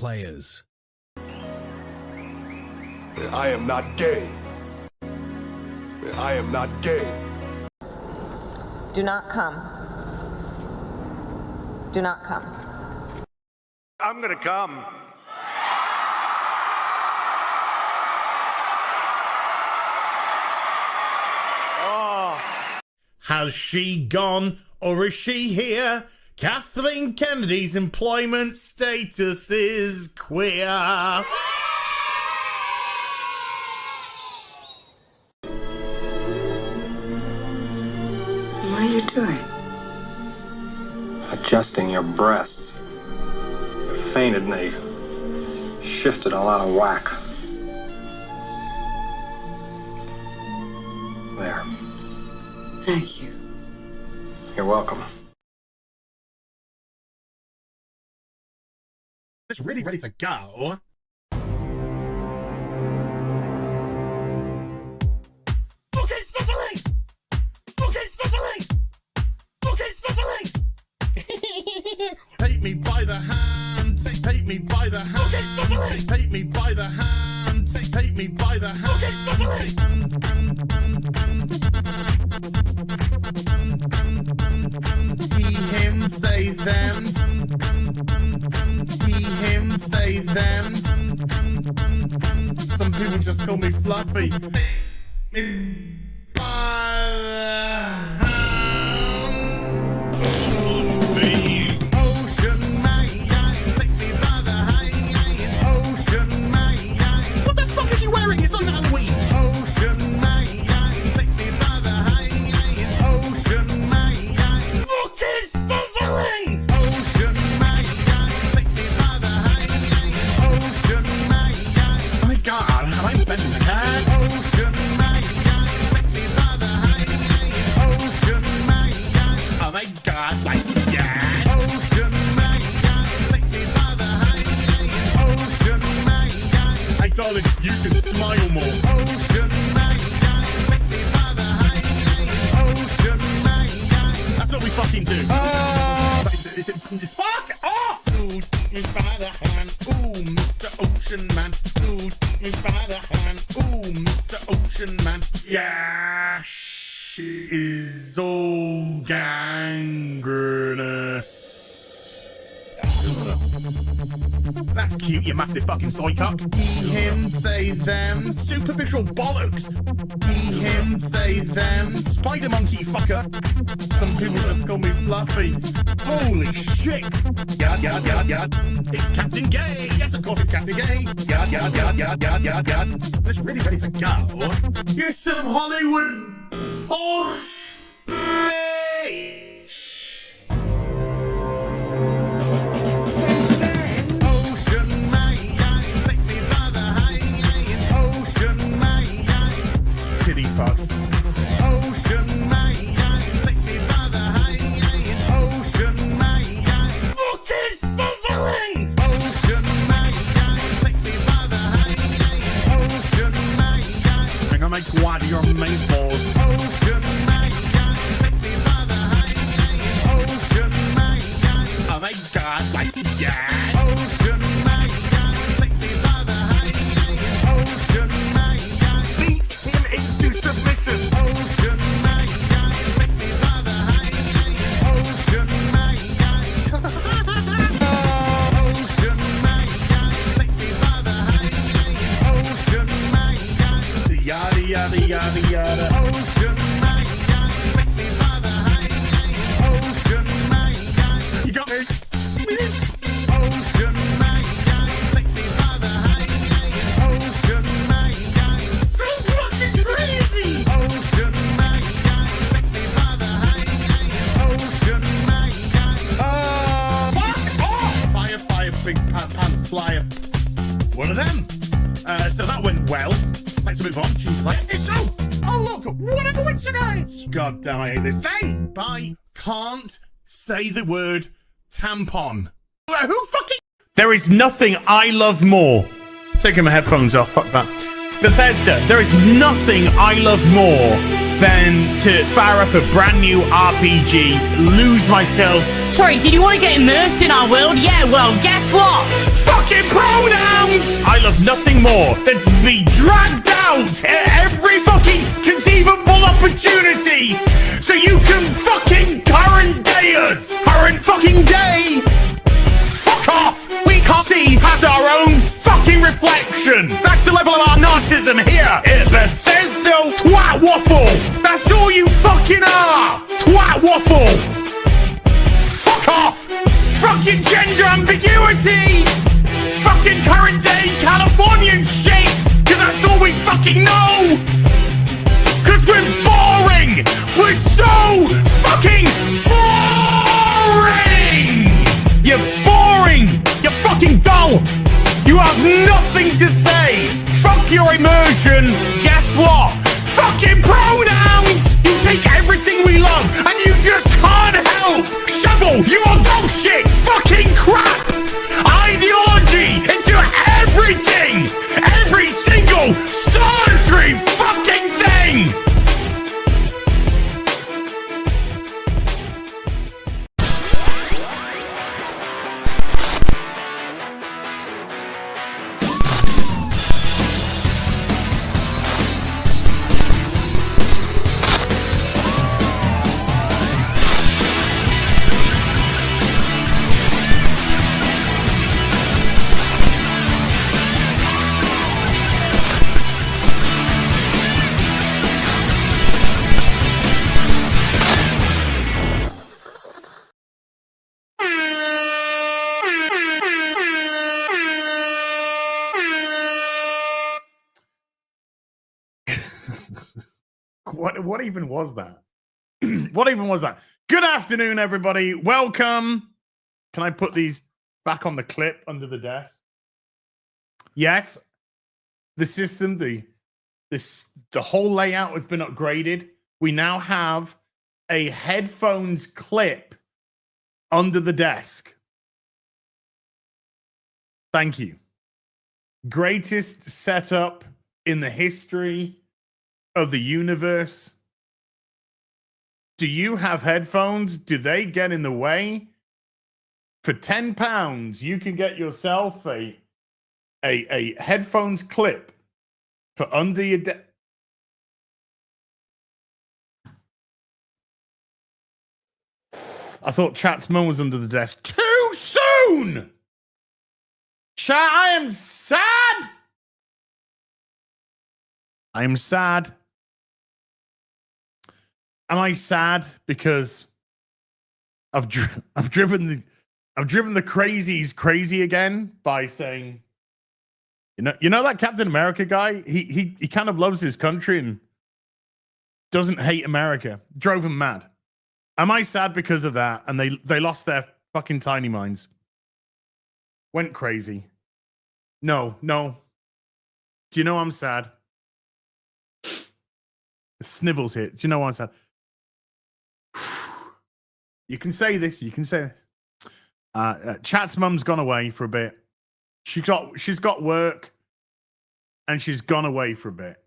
players. I am not gay. I am not gay. Do not come. Do not come. I'm gonna come. Has she gone or is she here? Kathleen Kennedy's employment status is queer. What are you doing? Adjusting your breasts. You fainted and they shifted all out of whack. There. Thank you. You're welcome. It's really ready to go. Okay, stuttering! Okay, stuttering! Okay, stuttering! Take me by the hand, take me by the hand, okay, stuttering! take me by the hand, take me by the hand, okay, stuttering! He, him, they, them. He, him, they, them. Some people just call me Fluffy. Me by the hand. Ocean man, take me by the hand. Ocean man. What the fuck is he wearing? It's not Halloween. Ocean man, take me by the hand. Ocean man. Okay, stuttering! Ocean man, take me by the hand. Ocean man. My God, have I been mad? Ocean man, take me by the hand. Ocean man. Oh my God, like that. Ocean man, take me by the hand. Ocean man. Hey darling, you can smile more. Ocean man, take me by the hand. Ocean man. That's what we fucking do. It's fuck off! Ooh, take me by the hand. Ooh, Mr. Ocean Man. Ooh, take me by the hand. Ooh, Mr. Ocean Man. Yeah, she is all gangrenous. That's cute, you massive fucking soy cock. He, him, they, them. Superficial bollocks. He, him, they, them. Spider monkey fucker. Some people just call me Fluffy. Holy shit. Yard, yard, yard, yard. It's Captain Gay. Yes, of course it's Captain Gay. Yard, yard, yard, yard, yard, yard, yard. It's really ready to go. Here's some Hollywood horse bitch. Kitty fuck. Ocean man, take me by the hand. Ocean man. Okay, stuttering! Ocean man, take me by the hand. Ocean man. I'm gonna make one of your main balls. Ocean man, take me by the hand. Ocean man. Oh my God, like that. Ocean man, take me by the hand. Ocean man. Beat him into submission. Ocean man, take me by the hand. Ocean man. Ocean man, take me by the hand. Ocean man. Yada yada yada yada. Ocean man, take me by the hand. Ocean man. You got me. Ocean man, take me by the hand. Ocean man. So fucking crazy! Ocean man, take me by the hand. Ocean man. Fuck off! Fire, fire, big pants, flyer. One of them. So that went well. Let's move on. She's like, it's oh look, what a coincidence! God damn, I hate this thing. I can't say the word tampon. Who fucking? There is nothing I love more. Taking my headphones off. Fuck that. Bethesda. There is nothing I love more than to fire up a brand new RPG, lose myself. Sorry, did you want to get immersed in our world? Yeah, well, guess what? Fucking pronouns! I love nothing more than to be dragged out at every fucking conceivable opportunity so you can fucking current day us. Current fucking day! Fuck off! We can't see past our own fucking reflection. That's the level of our narcissism here at Bethesda. Twat waffle! That's all you fucking are! Twat waffle! Fuck off! Fucking gender ambiguity! Fucking current day Californian shit! Cause that's all we fucking know! Cause we're boring! We're so fucking boring! You're boring! You're fucking dull! You have nothing to say! Fuck your immersion! Guess what? Fucking pronouns! You take everything we love and you just can't help! Shovel your bullshit fucking crap! Ideology into everything! Every single solitary fucking thing! What even was that? What even was that? Good afternoon, everybody. Welcome. Can I put these back on the clip under the desk? Yes. The system, the whole layout has been upgraded. We now have a headphones clip under the desk. Thank you. Greatest setup in the history of the universe. Do you have headphones? Do they get in the way? For £10, you can get yourself a headphones clip for under your desk. I thought Chat's mum was under the desk. Too soon! Chat, I am sad! I am sad. Am I sad because I've driven the crazies crazy again by saying, you know that Captain America guy? He kind of loves his country and doesn't hate America. Drove him mad. Am I sad because of that? And they lost their fucking tiny minds. Went crazy. No. Do you know I'm sad? Snivels here. Do you know why I'm sad? You can say this. Chat's mum's gone away for a bit. She's got work, and she's gone away for a bit.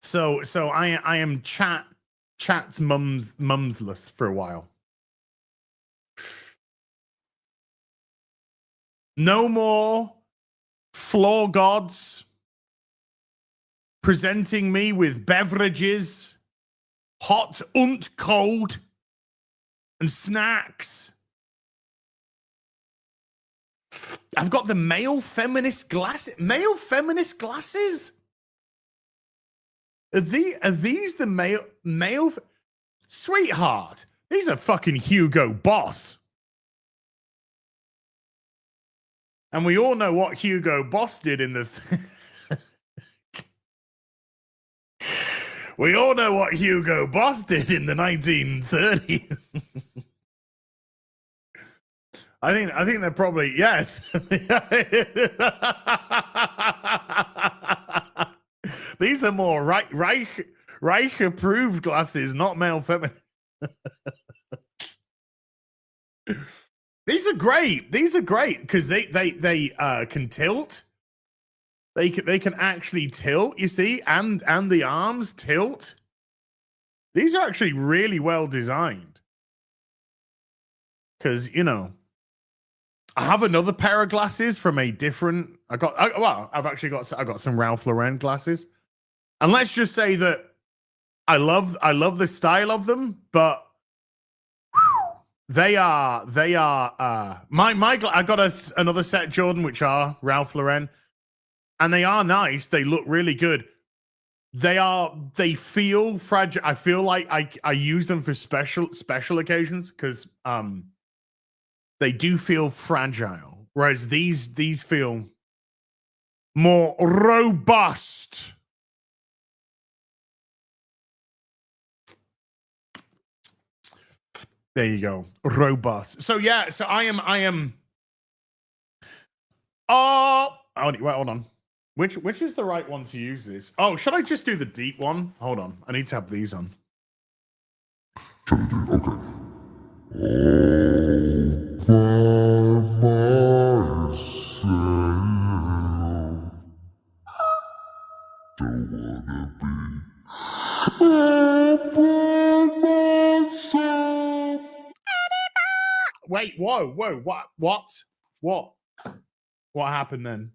So I am Chat's mumsless for a while. No more floor gods presenting me with beverages, hot and cold, and snacks. I've got the male feminist glasses. Male feminist glasses? Are these the male? Sweetheart, these are fucking Hugo Boss. And we all know what Hugo Boss did in the... We all know what Hugo Boss did in the 1930s. I think they're probably, yes. These are more Reich approved glasses, not male feminine. These are great because they can tilt. They can actually tilt, you see, and the arms tilt. These are actually really well designed. Because, you know, I have another pair of glasses from a different. I've got some Ralph Lauren glasses, and let's just say that I love the style of them, but they are I got another set, Jordan, which are Ralph Lauren, and they are nice. They look really good. They feel fragile. I feel like I use them for special occasions because they do feel fragile, whereas these feel more robust. There you go, robust. So yeah, so I am. Oh, wait, hold on. Which is the right one to use this? Oh, should I just do the deep one? Hold on, I need to have these on. Wait, whoa, what happened then?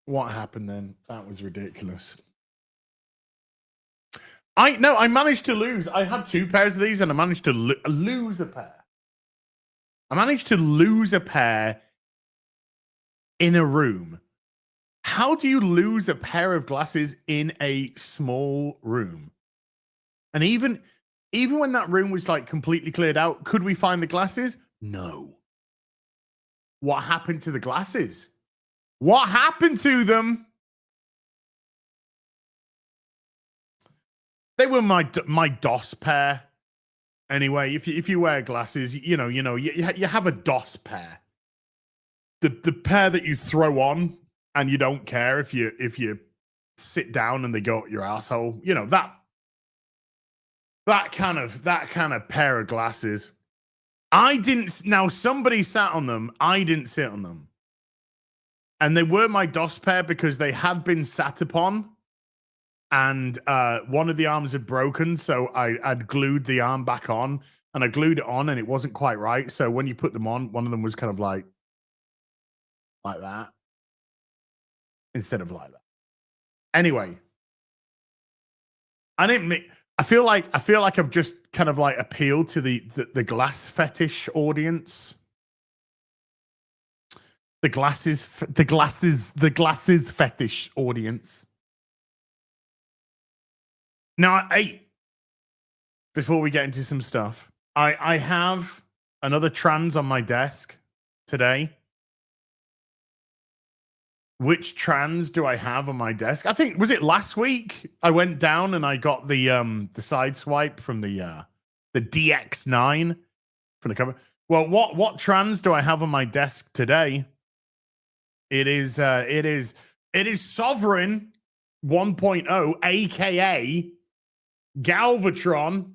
What happened then? That was ridiculous. I managed to lose. I had 2 pairs of these, and I managed to lose a pair. I managed to lose a pair in a room. How do you lose a pair of glasses in a small room? And even when that room was like completely cleared out, could we find the glasses? No. What happened to the glasses? What happened to them? They were my DOS pair. Anyway, if you wear glasses, you have a DOS pair. The pair that you throw on and you don't care if you sit down and they go up your asshole. You know, that kind of pair of glasses. Somebody sat on them. I didn't sit on them. And they were my DOS pair because they had been sat upon. And one of the arms had broken, so I'd glued the arm back on, and I glued it on, and it wasn't quite right. So when you put them on, one of them was kind of like that, instead of like that. Anyway, I feel like I've just kind of like appealed to the glass fetish audience. The glasses fetish audience. Now, before we get into some stuff, I have another trans on my desk today. Which trans do I have on my desk? I think, was it last week? I went down and I got the side swipe from the DX9 from the cover. Well, what trans do I have on my desk today? It is Sovereign 1.0, aka Galvatron,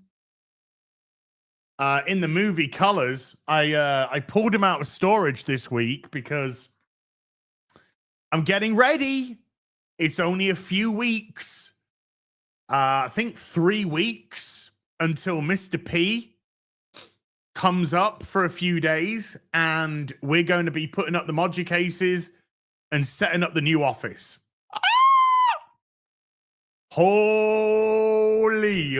in the movie Colors. I pulled him out of storage this week because I'm getting ready. It's only a few weeks. I think 3 weeks until Mr. P comes up for a few days, and we're going to be putting up the modular cases and setting up the new office. Holy.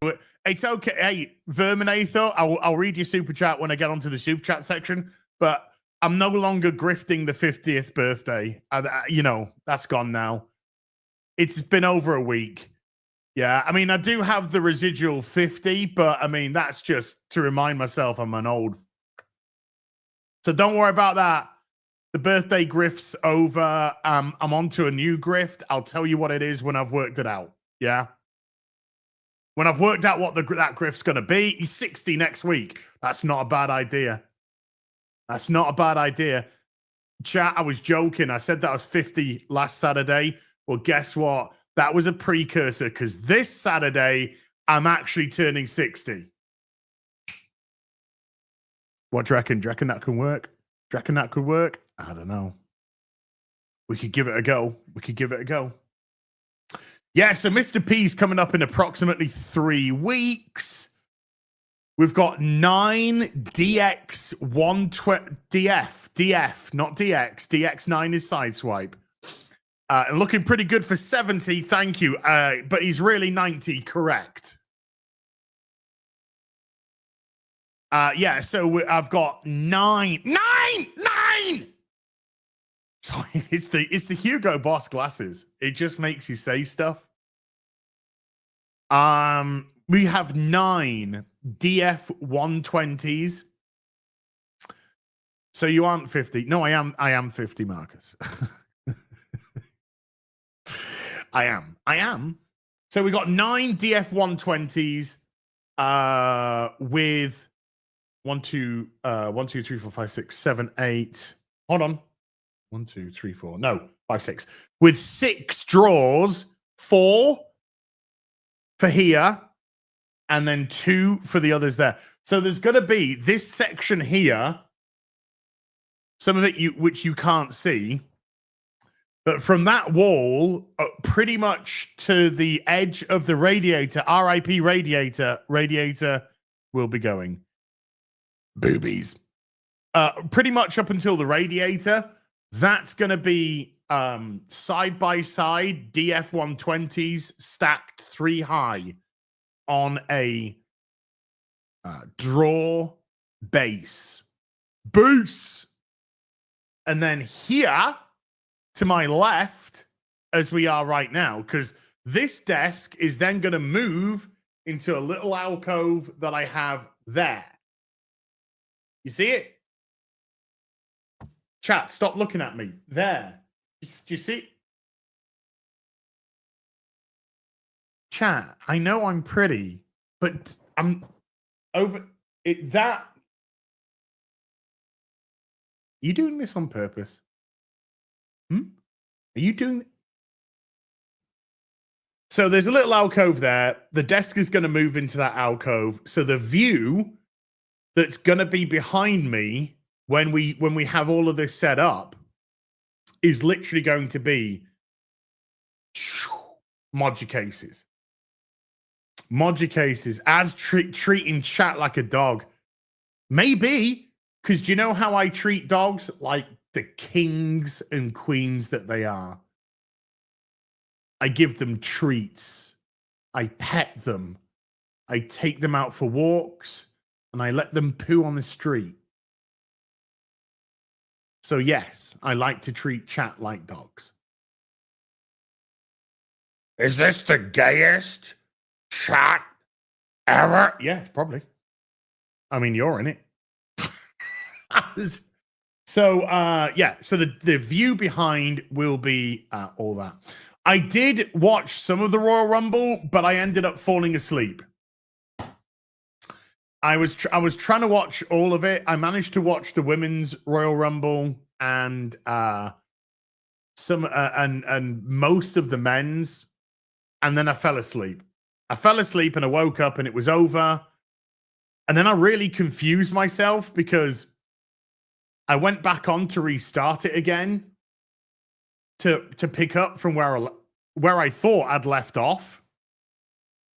So it's okay. Hey, Verminator, I'll read your super chat when I get onto the super chat section, but I'm no longer grifting the 50th birthday. That's gone now. It's been over a week. Yeah, I mean, I do have the residual 50, but I mean, that's just to remind myself I'm an old. So don't worry about that. The birthday grift's over. I'm on to a new grift. I'll tell you what it is when I've worked it out. Yeah. When I've worked out what that grift's going to be. He's 60 next week. That's not a bad idea. That's not a bad idea. Chat, I was joking. I said that I was 50 last Saturday. Well, guess what? That was a precursor, because this Saturday, I'm actually turning 60. What do you reckon? Do you reckon that can work? Do you reckon that could work? I don't know. We could give it a go. Yeah, so Mr. P's coming up in approximately 3 weeks. We've got 9 DX 120 DF, not DX. DX9 is Sideswipe. Looking pretty good for 70, thank you. But he's really 90, correct. Yeah, so I've got 9. Sorry, it's the Hugo Boss glasses. It just makes you say stuff. We have 9 DF 120s. So you aren't 50. No, I am 50, Marcus. I am. So we got 9 DF 120s with 1, 2, 3, 4, 5, 6, 7, 8. Hold on. 1, 2, 3, 4. No, 5, 6. With 6 draws, 4 for here, and then 2 for the others there. So there's going to be this section here, some of it which you can't see, but from that wall, pretty much to the edge of the radiator, RIP radiator will be going. Boobies. Pretty much up until the radiator, that's going to be side by side DF 120s stacked 3 high on a draw base. And then here to my left, as we are right now, because this desk is then going to move into a little alcove that I have there. You see it? Chat, stop looking at me. There. Do you see? Chat, I know I'm pretty, but I'm over it. That. Are you doing this on purpose? Are you doing? So there's a little alcove there. The desk is going to move into that alcove. So the view that's going to be behind me when we have all of this set up is literally going to be Moducases as treating chat like a dog. Maybe, because do you know how I treat dogs? Like the kings and queens that they are. I give them treats. I pet them. I take them out for walks. And I let them poo on the street. So yes, I like to treat chat like dogs. Is this the gayest chat ever? Yes, probably. I mean, you're in it. So the view behind will be all that. I did watch some of the Royal Rumble, but I ended up falling asleep. I was trying to watch all of it. I managed to watch the women's Royal Rumble and some and most of the men's, and then I fell asleep. And I woke up and it was over. And then I really confused myself because I went back on to restart it again to pick up from where I thought I'd left off,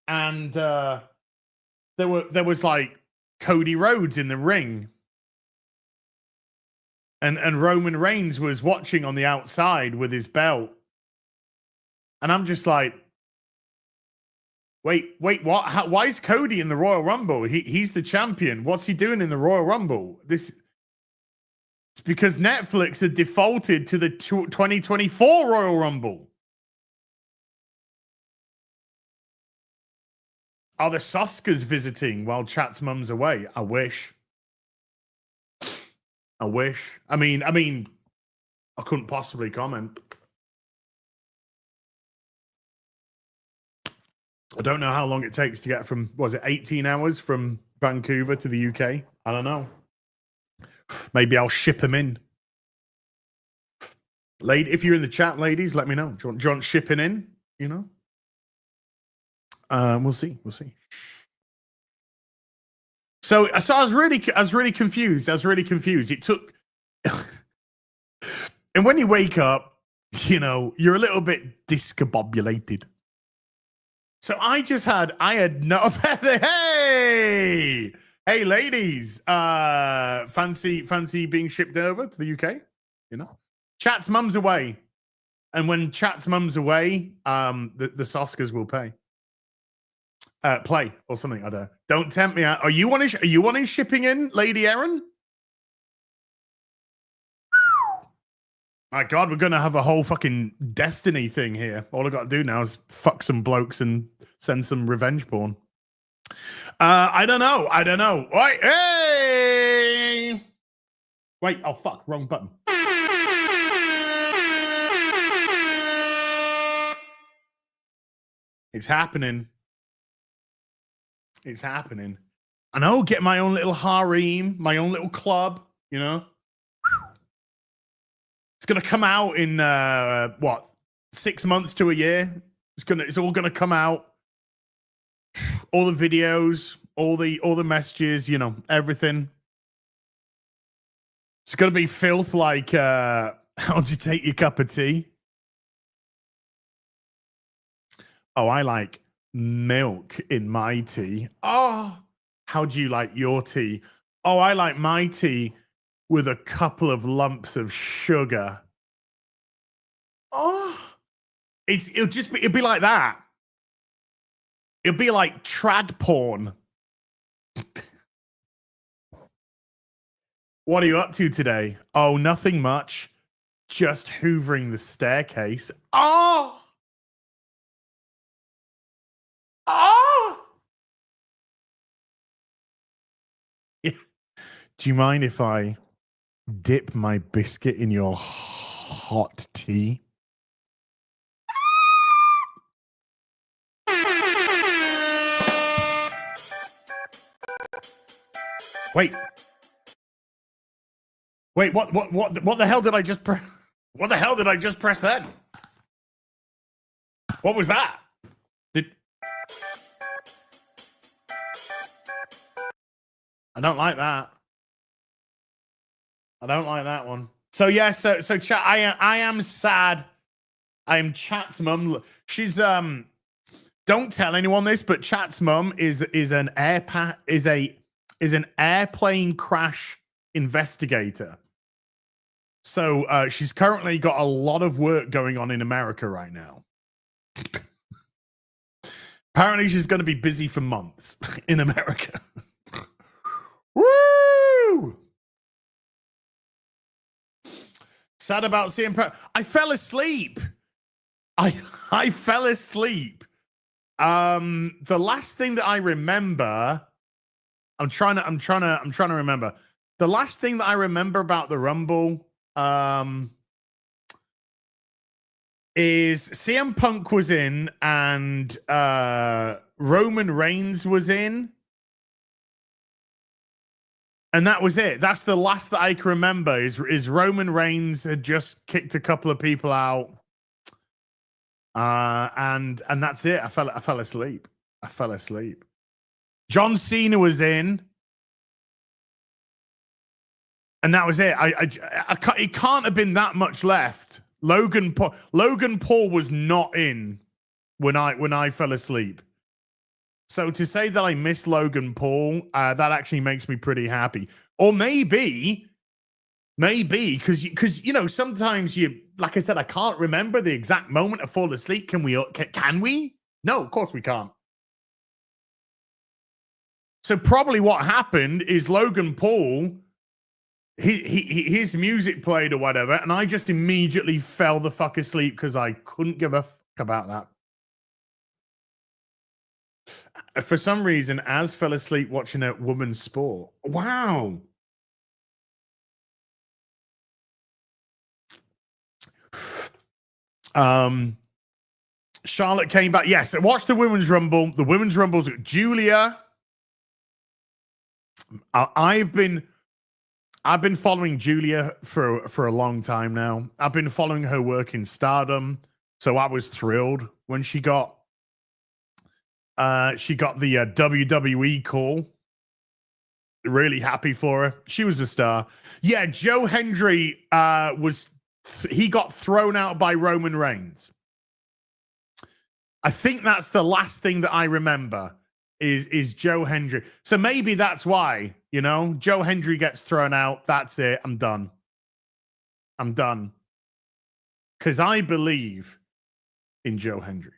and there was like Cody Rhodes in the ring, and Roman Reigns was watching on the outside with his belt, and I'm just like, wait, what? Why is Cody in the Royal Rumble? He's the champion. What's he doing in the Royal Rumble? It's because Netflix had defaulted to the 2024 Royal Rumble. Are the Soskas visiting while Chat's mum's away? I wish. I mean, I couldn't possibly comment. I don't know how long it takes to get from, was it 18 hours from Vancouver to the UK? I don't know. Maybe I'll ship them in. If you're in the chat, ladies, let me know. Do you want shipping in? You know? We'll see. So I was really confused. It took, and when you wake up, you know, you're a little bit discombobulated. So I had no, hey, ladies, fancy being shipped over to the UK, you know, Chat's mum's away. And when Chat's mum's away, the Soskers will play or something. I don't know. Don't tempt me out. Are you wanting shipping in, Lady Erin? My God, we're gonna have a whole fucking Destiny thing here. All I got to do now is fuck some blokes and send some revenge porn. I don't know. Right, hey! Wait, oh fuck, wrong button. It's happening. I know, get my own little harem, my own little club, you know? It's gonna come out in 6 months to a year. It's all gonna come out. All the videos, all the messages, you know, everything. It's gonna be filth like how'd you take your cup of tea? Oh, I like milk in my tea. Oh, how do you like your tea? Oh, I like my tea with a couple of lumps of sugar. Oh, it'll be like that. It'll be like trad porn. What are you up to today? Oh, nothing much. Just hoovering the staircase. Oh! Oh! Yeah. Do you mind if I dip my biscuit in your hot tea? Wait, what the hell did I just press? What the hell did I just press then? What was that? I don't like that. I don't like that one. So yeah, so Chat, I am sad. I am Chat's mum. She's don't tell anyone this, but Chat's mum is an airplane crash investigator. So she's currently got a lot of work going on in America right now. Apparently she's going to be busy for months in America. Woo! Sad about seeing. I fell asleep. I fell asleep. The last thing that I remember, I'm trying to remember. The last thing that I remember about the Rumble, is CM Punk was in and Roman Reigns was in. And that was it. That's the last that I can remember is Roman Reigns had just kicked a couple of people out. And that's it. I fell asleep. John Cena was in. And that was it. It can't have been that much left. Logan Paul was not in when I fell asleep. So to say that I missed Logan Paul, that actually makes me pretty happy. Or maybe because you know sometimes like I said, I can't remember the exact moment I fall asleep. Can we? No, of course we can't. So probably what happened is Logan Paul, his music played or whatever, and I just immediately fell the fuck asleep because I couldn't give a fuck about that. For some reason, Az fell asleep watching a woman's sport. Wow. Charlotte came back. Yes, watch the Women's Rumble. The Women's Rumble's Julia. I've been following Julia for a long time now. I've been following her work in Stardom, so I was thrilled when she got the WWE call. Really happy for her. She was a star. Yeah, Joe Hendry he got thrown out by Roman Reigns. I think that's the last thing that I remember is Joe Hendry. So maybe that's why, Joe Hendry gets thrown out. That's it. I'm done. Because I believe in Joe Hendry.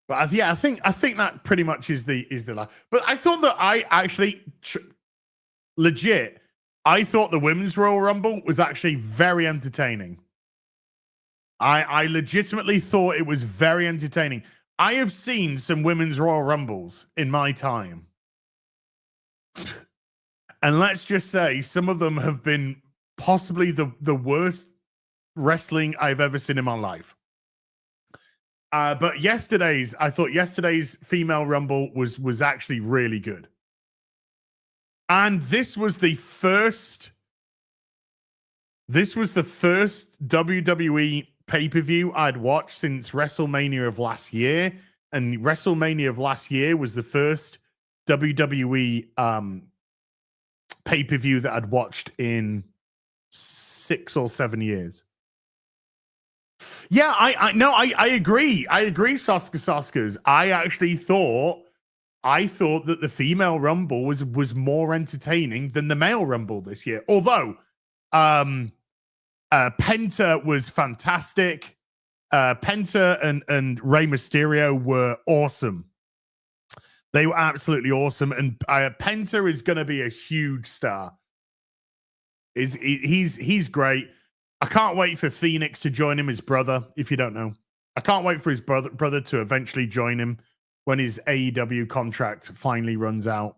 But I think that pretty much is the last. But I thought that I actually legit. I thought the Women's Royal Rumble was actually very entertaining. I legitimately thought it was very entertaining. I have seen some Women's Royal Rumbles in my time. And let's just say some of them have been possibly the worst wrestling I've ever seen in my life. But I thought yesterday's female Rumble was actually really good. And this was the first WWE pay-per-view I'd watched since WrestleMania of last year. And WrestleMania of last year was the first WWE pay-per-view that I'd watched in 6 or 7 years. Yeah, I agree. I agree, Soskers. I actually thought that the female Rumble was more entertaining than the male Rumble this year. Although Penta was fantastic. Penta and Rey Mysterio were awesome. They were absolutely awesome. And Penta is going to be a huge star. He's great. I can't wait for Phoenix to join him, his brother, if you don't know. I can't wait for his brother to eventually join him when his AEW contract finally runs out.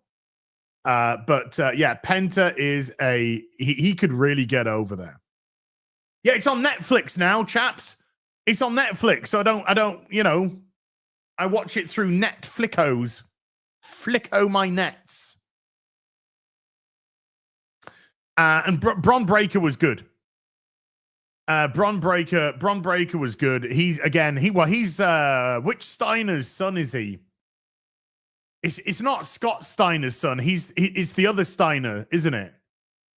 But Penta is he could really get over there. Yeah, it's on Netflix now, chaps. It's on Netflix. So I don't, I watch it through Netflickos. Flicko my nets. And Bron Breakker was good. Bron Breakker was good. He's which Steiner's son is he? It's not Scott Steiner's son. It's the other Steiner, isn't it?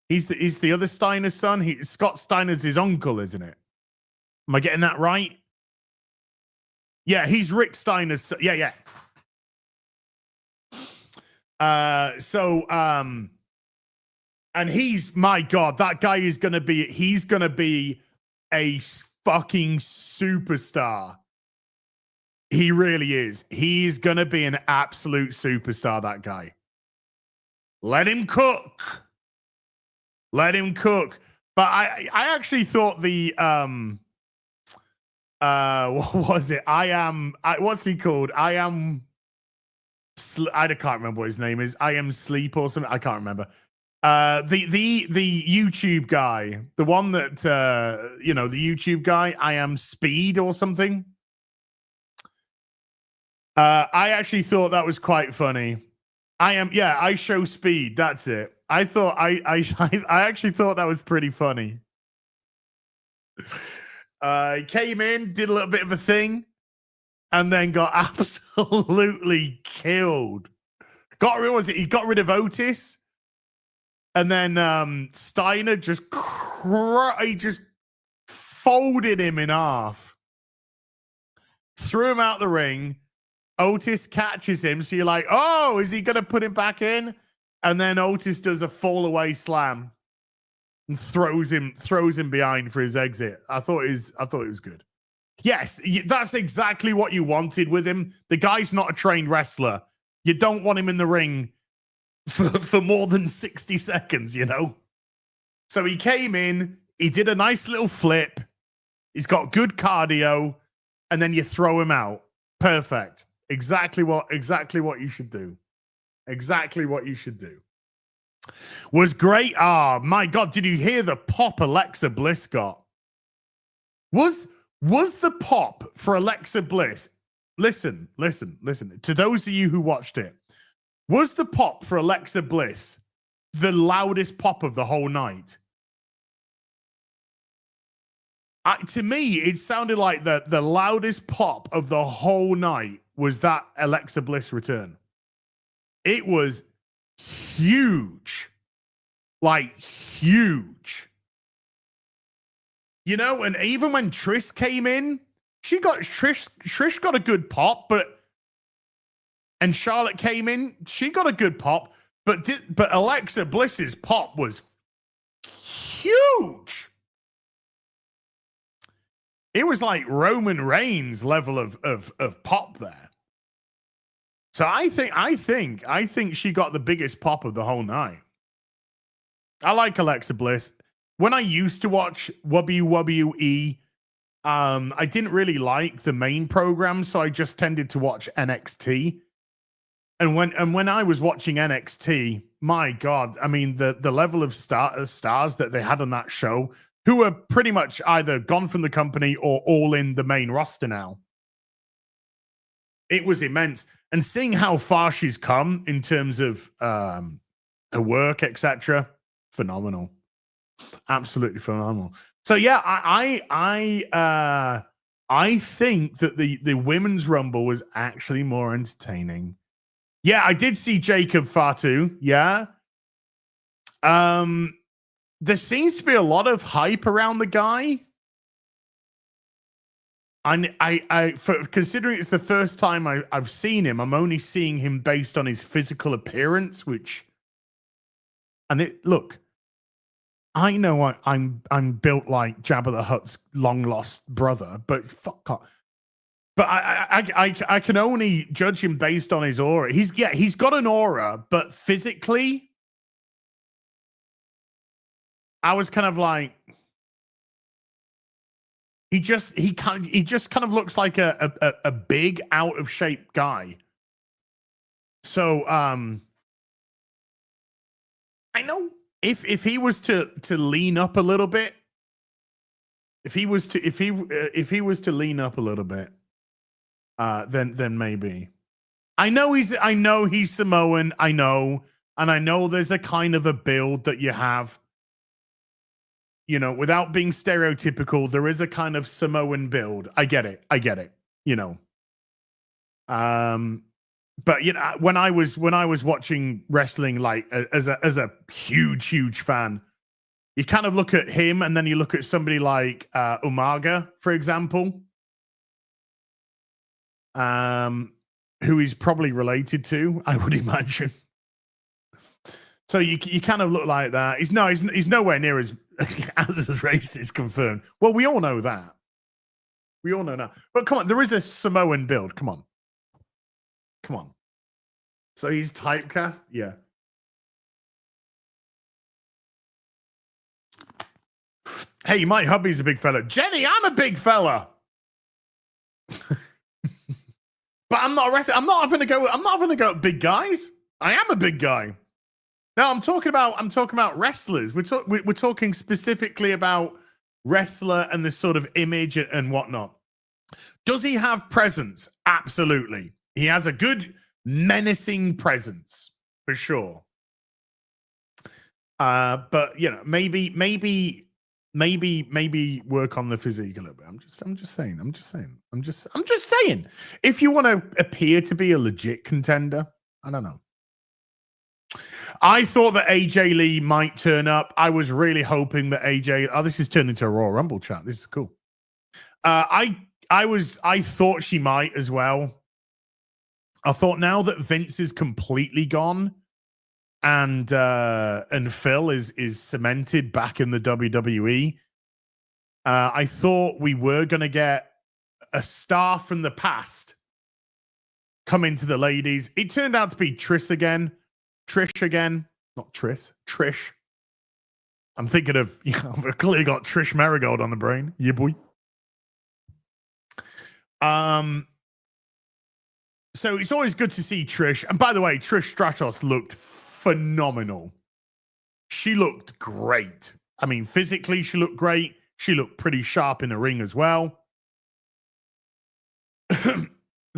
He's the other Steiner's son. Scott Steiner's his uncle, isn't it? Am I getting that right? Yeah, he's Rick Steiner's son. Yeah. And my God, that guy he's gonna be a fucking superstar. He really is. He's gonna be an absolute superstar, that guy. Let him cook. But I actually thought the what was it? What's he called? I can't remember what his name is. I am Sleep or something. I can't remember. The YouTube guy, the one that the YouTube guy, I am Speed or something. I actually thought that was quite funny. I show speed. That's it. I thought I actually thought that was pretty funny. Came in, did a little bit of a thing, and then got absolutely killed. He got rid of Otis, and then Steiner just folded him in half, threw him out the ring. Otis catches him, so you're like, oh, is he going to put him back in? And then Otis does a fall away slam and throws him behind for his exit. I thought it was good. Yes, that's exactly what you wanted with him. The guy's not a trained wrestler. You don't want him in the ring for more than 60 seconds, So he came in, he did a nice little flip. He's got good cardio, and then you throw him out. Perfect. Exactly what you should do. Exactly what you should do. Was great. Oh my God, did you hear the pop Alexa Bliss got? Was the pop for Alexa Bliss? Listen. To those of you who watched it, was the pop for Alexa Bliss the loudest pop of the whole night? To me, it sounded like the loudest pop of the whole night was that Alexa Bliss return. It was huge. Like, huge. You know, and even when Trish came in, Trish got a good pop, and Charlotte came in, she got a good pop, but Alexa Bliss's pop was huge. It was like Roman Reigns level of pop there. So I think she got the biggest pop of the whole night. I like Alexa Bliss. When I used to watch WWE, I didn't really like the main program, so I just tended to watch NXT. And when I was watching NXT, my God, I mean the level of stars that they had on that show, who are pretty much either gone from the company or all in the main roster now. It was immense. And seeing how far she's come in terms of her work, etc., phenomenal. Absolutely phenomenal. So yeah, I think that the women's rumble was actually more entertaining. Yeah, I did see Jacob Fatu. Yeah. There seems to be a lot of hype around the guy. Considering it's the first time I've seen him, I'm only seeing him based on his physical appearance, look, I know I'm built like Jabba the Hutt's long lost brother, but fuck off. But I can only judge him based on his aura. He's got an aura, but physically, I was kind of like, he just kind of looks like a big out of shape guy. So I know if he was to lean up a little bit, if he was to lean up a little bit, then maybe. I know he's Samoan. I know, and I know there's a kind of a build that you have. You know, without being stereotypical, there is a kind of Samoan build. I get it. You know, but you know, when I was watching wrestling, like as a huge fan, you kind of look at him, and then you look at somebody like Umaga, for example, who he's probably related to, I would imagine. So you kind of look like that. He's nowhere near as racist confirmed. Well, we all know that. We all know that. But come on, there is a Samoan build. Come on. So he's typecast? Yeah. Hey, my hubby's a big fella. Jenny, I'm a big fella. But I'm not a wrestler. I'm not having to go at big guys. I am a big guy. No, I'm talking about wrestlers. We're talking specifically about wrestler and this sort of image and whatnot. Does he have presence? Absolutely. He has a good menacing presence for sure. But you know, maybe work on the physique a little bit. I'm just saying. If you want to appear to be a legit contender, I don't know. I thought that AJ Lee might turn up. I was really hoping that AJ. Oh, this is turned into a Royal Rumble chat. This is cool. I thought she might as well. I thought now that Vince is completely gone, and Phil is cemented back in the WWE. I thought we were going to get a star from the past come into the ladies. It turned out to be Trish again. Not Trish. Trish. I'm thinking of, I've clearly got Trish Marigold on the brain. Yeah, boy. So it's always good to see Trish. And by the way, Trish Stratos looked phenomenal. She looked great. I mean, physically, she looked great. She looked pretty sharp in the ring as well.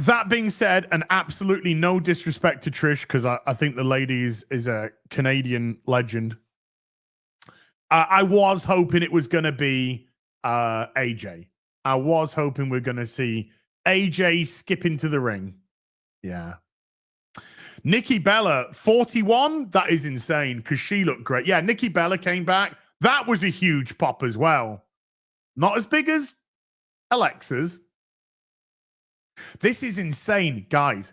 That being said, and absolutely no disrespect to Trish, because I think the lady is a Canadian legend. I was hoping it was going to be AJ. I was hoping we're going to see AJ skip into the ring. Yeah. Nikki Bella, 41. That is insane because she looked great. Yeah, Nikki Bella came back. That was a huge pop as well. Not as big as Alexa's. This is insane, guys.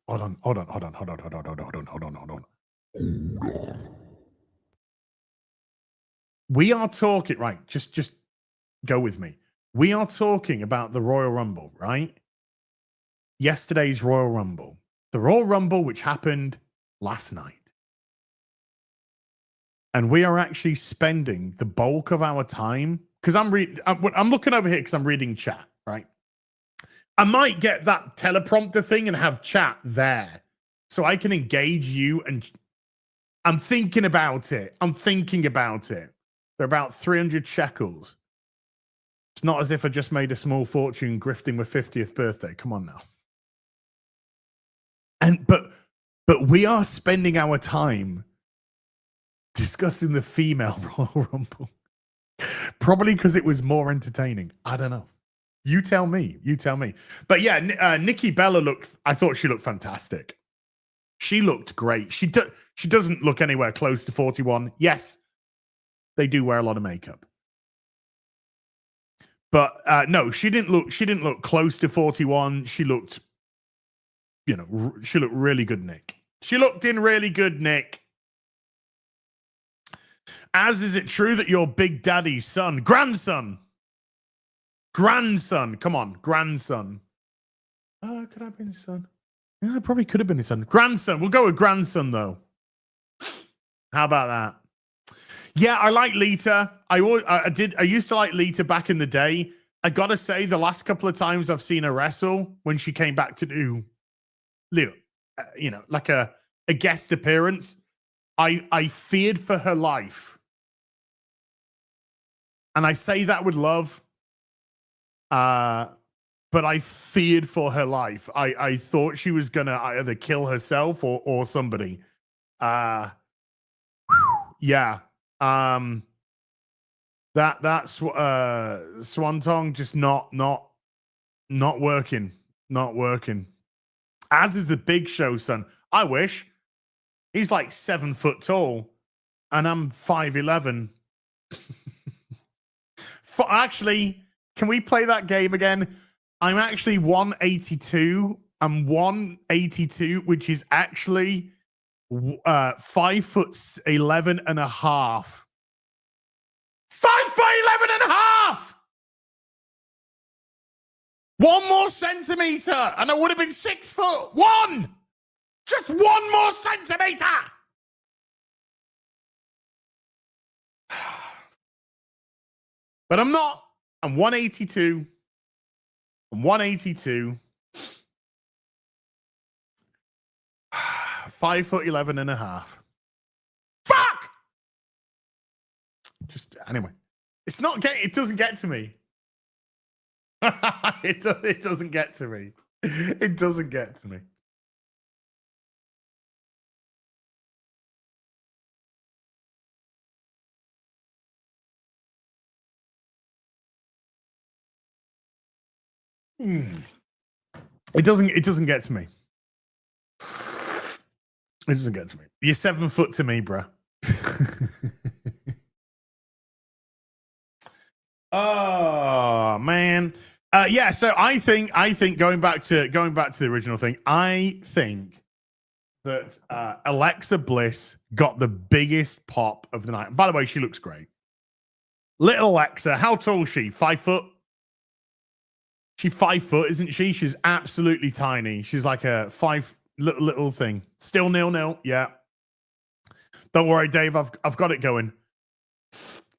Hold on. We are talking, right? Just go with me. We are talking about the Royal Rumble, right? Yesterday's Royal Rumble. The Royal Rumble, which happened last night. And we are actually spending the bulk of our time, because I'm looking over here because I'm reading chat, right? I might get that teleprompter thing and have chat there so I can engage you. And I'm thinking about it. They're about 300 shekels. It's not as if I just made a small fortune grifting my 50th birthday. Come on now. But we are spending our time discussing the female Royal Rumble. Probably because it was more entertaining. I don't know. You tell me. But yeah, Nikki Bella I thought she looked fantastic. She looked great. She doesn't look anywhere close to 41. Yes, they do wear a lot of makeup. But no, she didn't look close to 41. She looked, she looked really good, Nick. She looked in really good, Nick. As is it true that your Big Daddy's son, grandson, come on, grandson. Could I have been his son? Yeah, I probably could have been his son. Grandson. We'll go with grandson, though. How about that? Yeah, I like Lita. I used to like Lita back in the day. I gotta say, the last couple of times I've seen her wrestle, when she came back to do, like a guest appearance, I feared for her life. And I say that with love. But I feared for her life. I thought she was gonna either kill herself or somebody. Yeah. That Swanton just not working. Not working. As is the Big Show, son. I wish. He's like 7 foot tall, and I'm 5'11". Actually, can we play that game again? I'm actually 182. I'm 182, which is actually 5'11" and a half. 5'11" and a half. 1 more centimeter, and I would have been 6 foot. Just 1 more centimeter. But I'm not. I'm 182. I'm 182. 5'11" and a half. Fuck! Just anyway. It doesn't get to me. It doesn't get to me. It doesn't get to me. It doesn't get to me. It doesn't get to me. You're 7 foot to me, bruh. Oh man. Yeah, so I think going back to the original thing, I think that Alexa Bliss got the biggest pop of the night. By the way, she looks great. Little Alexa, how tall is she? 5 foot? She's 5 foot, isn't she? She's absolutely tiny. She's like a little thing. Still 0-0. Yeah. Don't worry, Dave. I've got it going.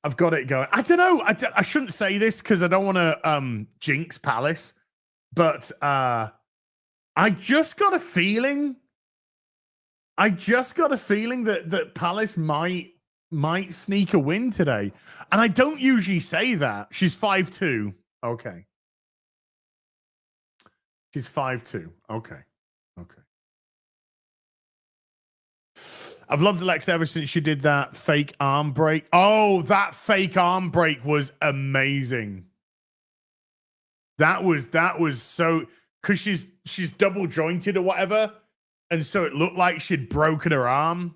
I don't know. I shouldn't say this because I don't want to jinx Palace, but I just got a feeling. that Palace might sneak a win today, and I don't usually say that. She's 5'2". Okay. She's 5'2". Okay. I've loved Alexa ever since she did that fake arm break. Oh, that fake arm break was amazing. That was so, because she's double jointed or whatever, And so it looked like she'd broken her arm.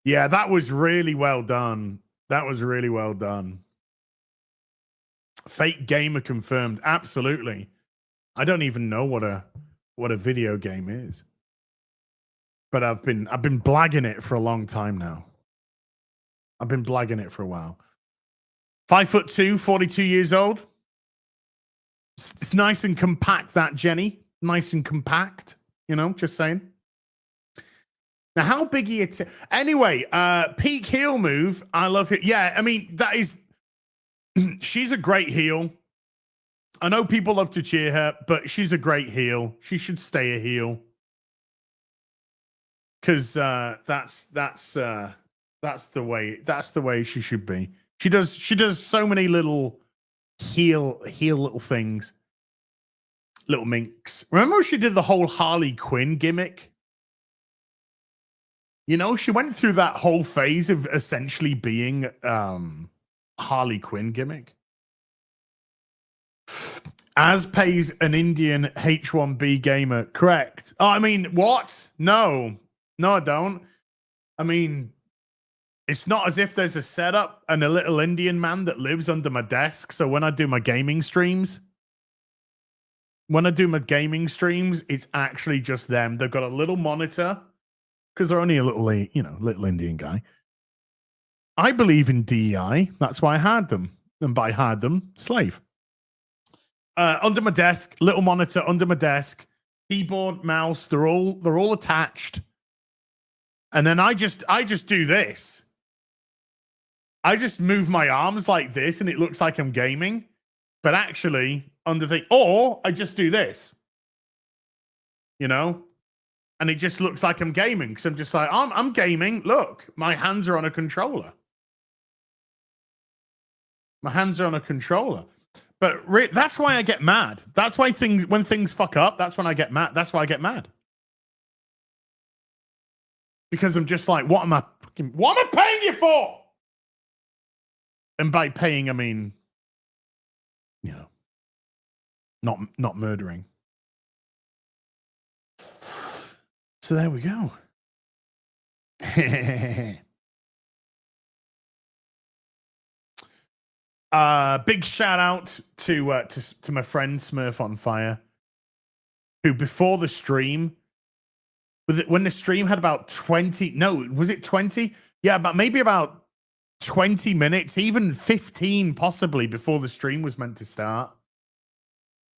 Yeah, that was really well done. That was really well done. Fake gamer confirmed. Absolutely. I don't even know what a video game is. But I've been blagging it for a long time now. I've been blagging it for a while. 5'2", 42 years old. It's nice and compact, that Jenny. Nice and compact. You know, just saying. Now, how big are you? Anyway, peak heel move. I love it. Yeah, I mean, that is. She's a great heel. I know people love to cheer her, but she's a great heel. She should stay a heel. Because that's the way she should be. She does so many little heel little things, little minks. Remember when she did the whole Harley Quinn gimmick? You know, she went through that whole phase of essentially being Harley Quinn gimmick. As pays an Indian H1B gamer, correct? Oh, I mean, what? No, I don't. I mean, it's not as if there's a setup and a little Indian man that lives under my desk. So when I do my gaming streams, it's actually just them. They've got a little monitor because they're only a little Indian guy. I believe in DEI. That's why I hired them. And by hired them, slave. Under my desk, little monitor under my desk, keyboard, mouse, they're all attached. And then I just do this. I just move my arms like this and it looks like I'm gaming. But actually, or I just do this. You know? And it just looks like I'm gaming. Because I'm just like, I'm gaming. Look, my hands are on a controller. My hands are on a controller. But that's why I get mad. That's why when things fuck up, that's when I get mad. That's why I get mad. Because I'm just like, what am I paying you for? And by paying, I mean, you know, not murdering. So there we go. Big shout out to my friend Smurf on Fire, who before the stream, when the stream had about 20, no, was it 20? Yeah, maybe about 20 minutes, even 15 possibly before the stream was meant to start,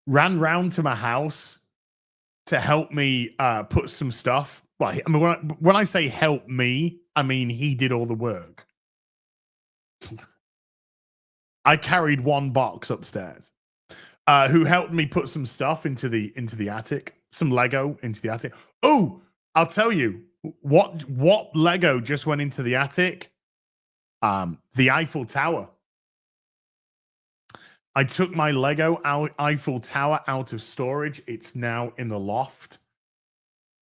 ran round to my house to help me put some stuff. Well, I mean, when I say help me, I mean he did all the work. I carried one box upstairs. Who helped me put some stuff into the attic, some Lego into the attic. Oh, I'll tell you what Lego just went into the attic. The Eiffel Tower. I took my Lego Eiffel Tower out of storage. It's now in the loft.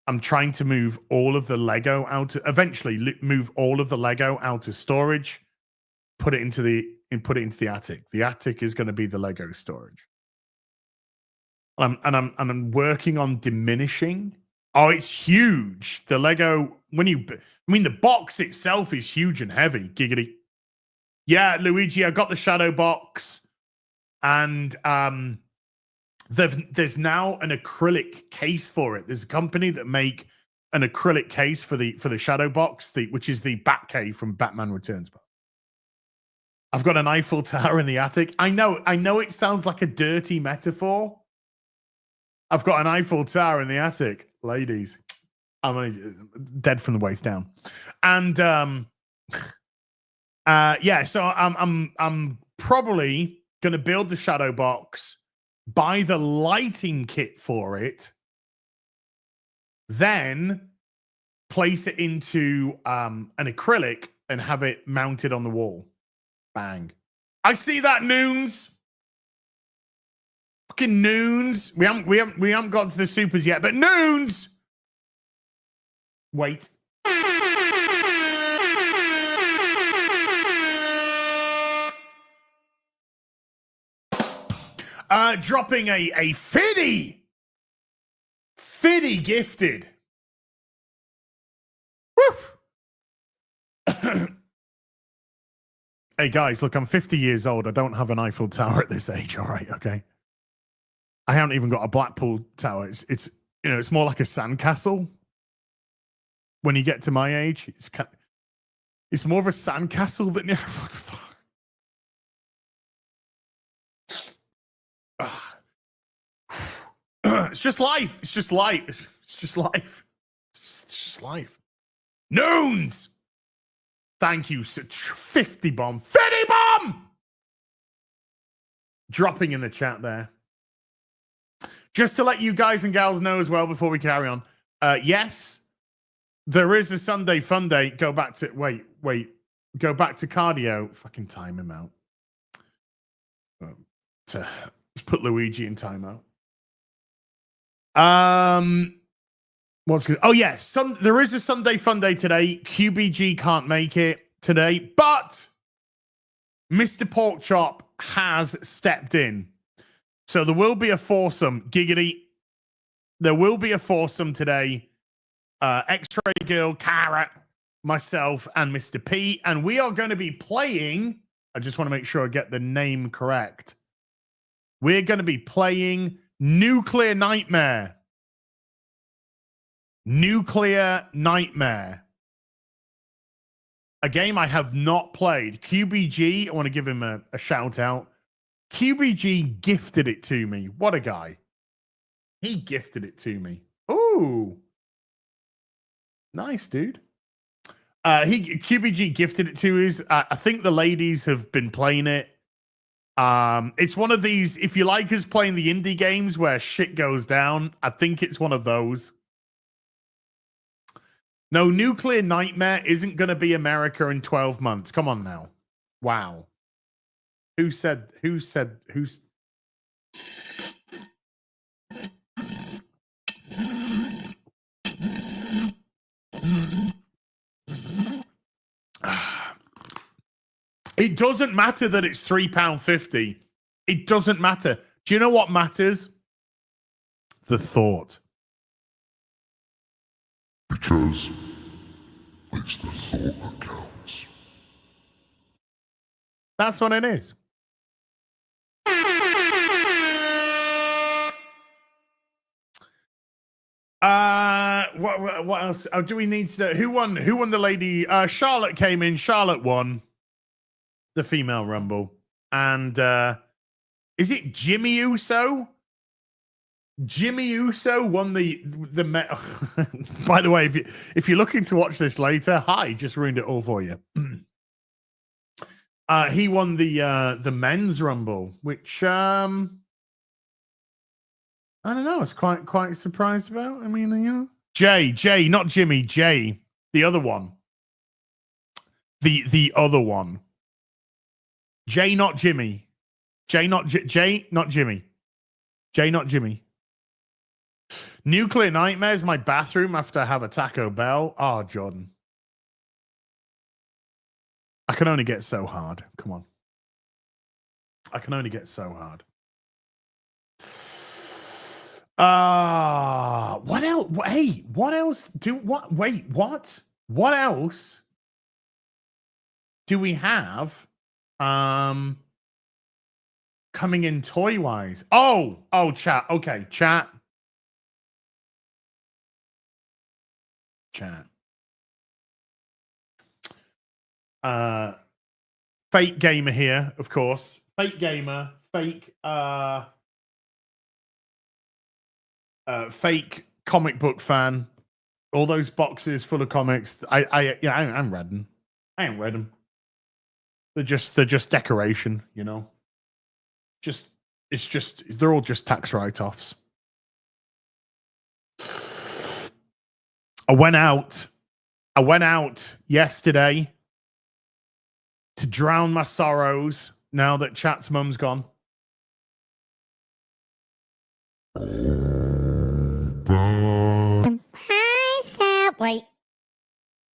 I'm trying to move all of the Lego out. Eventually, move all of the Lego out of storage. Put it into the attic. The attic is going to be the Lego storage. I'm working on diminishing. Oh, it's huge. The Lego, the box itself is huge and heavy. Giggity. Yeah, Luigi, I got the shadow box. And there's now an acrylic case for it. There's a company that make an acrylic case for the shadow box, which is the Batcave from Batman Returns. I've got an Eiffel Tower in the attic. I know it sounds like a dirty metaphor. I've got an Eiffel Tower in the attic, ladies. I'm dead from the waist down. And yeah, so I'm probably going to build the shadow box, buy the lighting kit for it, then place it into an acrylic and have it mounted on the wall. Bang. I see that, Noons. Fucking Noons. We haven't got to the supers yet, but Noons. Wait. Dropping a Fiddy gifted. Woof. Hey guys, look, I'm 50 years old. I don't have an Eiffel Tower at this age. All right, okay. I haven't even got a Blackpool Tower. It's you know, it's more like a sandcastle. When you get to my age, it's more of a sandcastle than what the fuck. It's just life. It's just life. It's just life. It's just life. Noons. Thank you. 50 bomb. 50 bomb! Dropping in the chat there. Just to let you guys and gals know as well before we carry on. Yes, there is a Sunday Funday. Go back to... Wait. Go back to cardio. Fucking time him out. To put Luigi in timeout. What's good? Oh yeah, there is a Sunday Funday today. QBG can't make it today, but Mr. Porkchop has stepped in, so there will be a foursome. Giggity, there will be a foursome today. X-Ray Girl, Carrot, myself, and Mr. P, and we are going to be playing. I just want to make sure I get the name correct. We're going to be playing Nuclear Nightmare. Nuclear Nightmare. A game I have not played. QBG, I want to give him a shout out. QBG gifted it to me. What a guy. He gifted it to me. Ooh. Nice, dude. QBG gifted it to us. I think the ladies have been playing it. It's one of these, if you like us playing the indie games where shit goes down, I think it's one of those. No, Nuclear Nightmare isn't going to be America in 12 months. Come on now. Wow. Who's... It doesn't matter that it's £3.50. It doesn't matter. Do you know what matters? The thought. Because it's the thought that counts. That's what it is. What else? Oh, do we need to? Who won the lady? Charlotte came in. Charlotte won the female rumble, and is it Jimmy Uso? Jimmy Uso won the By the way, if you're looking to watch this later, hi, just ruined it all for you. He won the men's rumble, which I don't know. I was quite surprised about. I mean, you know, Jay, not Jimmy, Jay, the other one, the other one. Jay, not Jimmy. Jay, not Jimmy. Jay, not Jimmy. Nuclear Nightmare is my bathroom after I have a Taco Bell. Oh, Jordan. I can only get so hard. Come on. I can only get so hard. What else? Hey, what else? What else do we have coming in toy-wise? Oh, chat. Okay, chat. Fake gamer here, of course. Fake gamer, fake fake comic book fan. All those boxes full of comics. I haven't read them. I ain't read them. They're just decoration, you know. They're all just tax write-offs. I went out yesterday to drown my sorrows now that Chat's mum's gone.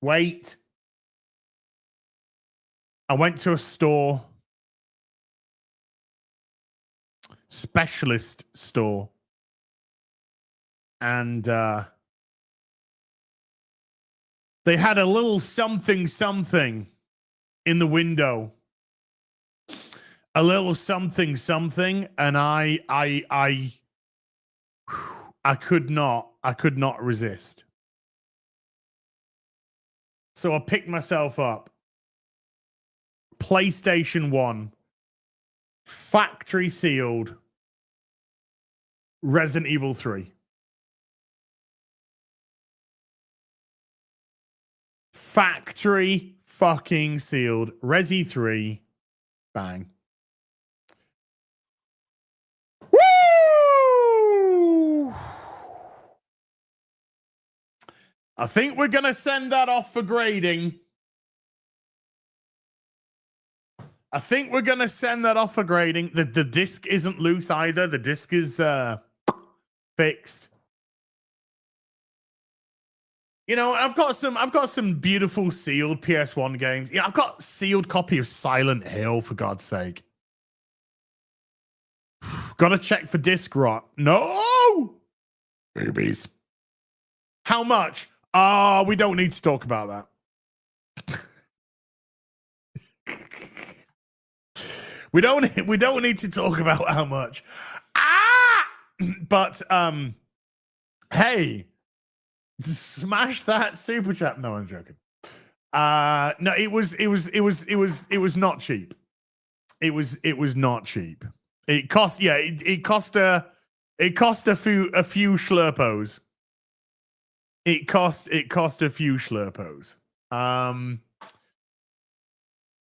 Wait. I went to a store. specialist store. And they had a little something in the window. A little something, and I could not resist. So I picked myself up. PlayStation 1, factory sealed, Resident Evil 3. Factory fucking sealed, Resi 3, bang. I think we're going to send that off for grading. The disc isn't loose either. The disc is fixed. You know, I've got some beautiful sealed PS1 games. Yeah, I've got sealed copy of Silent Hill, for God's sake. Gotta check for disc rot. No! Boobies. How much? We don't need to talk about that. we don't need to talk about how much. But hey, smash that super chat. No, I'm joking. No, it was not cheap. It was not cheap. It cost it cost a few schlurpos. It cost a few schlurpos.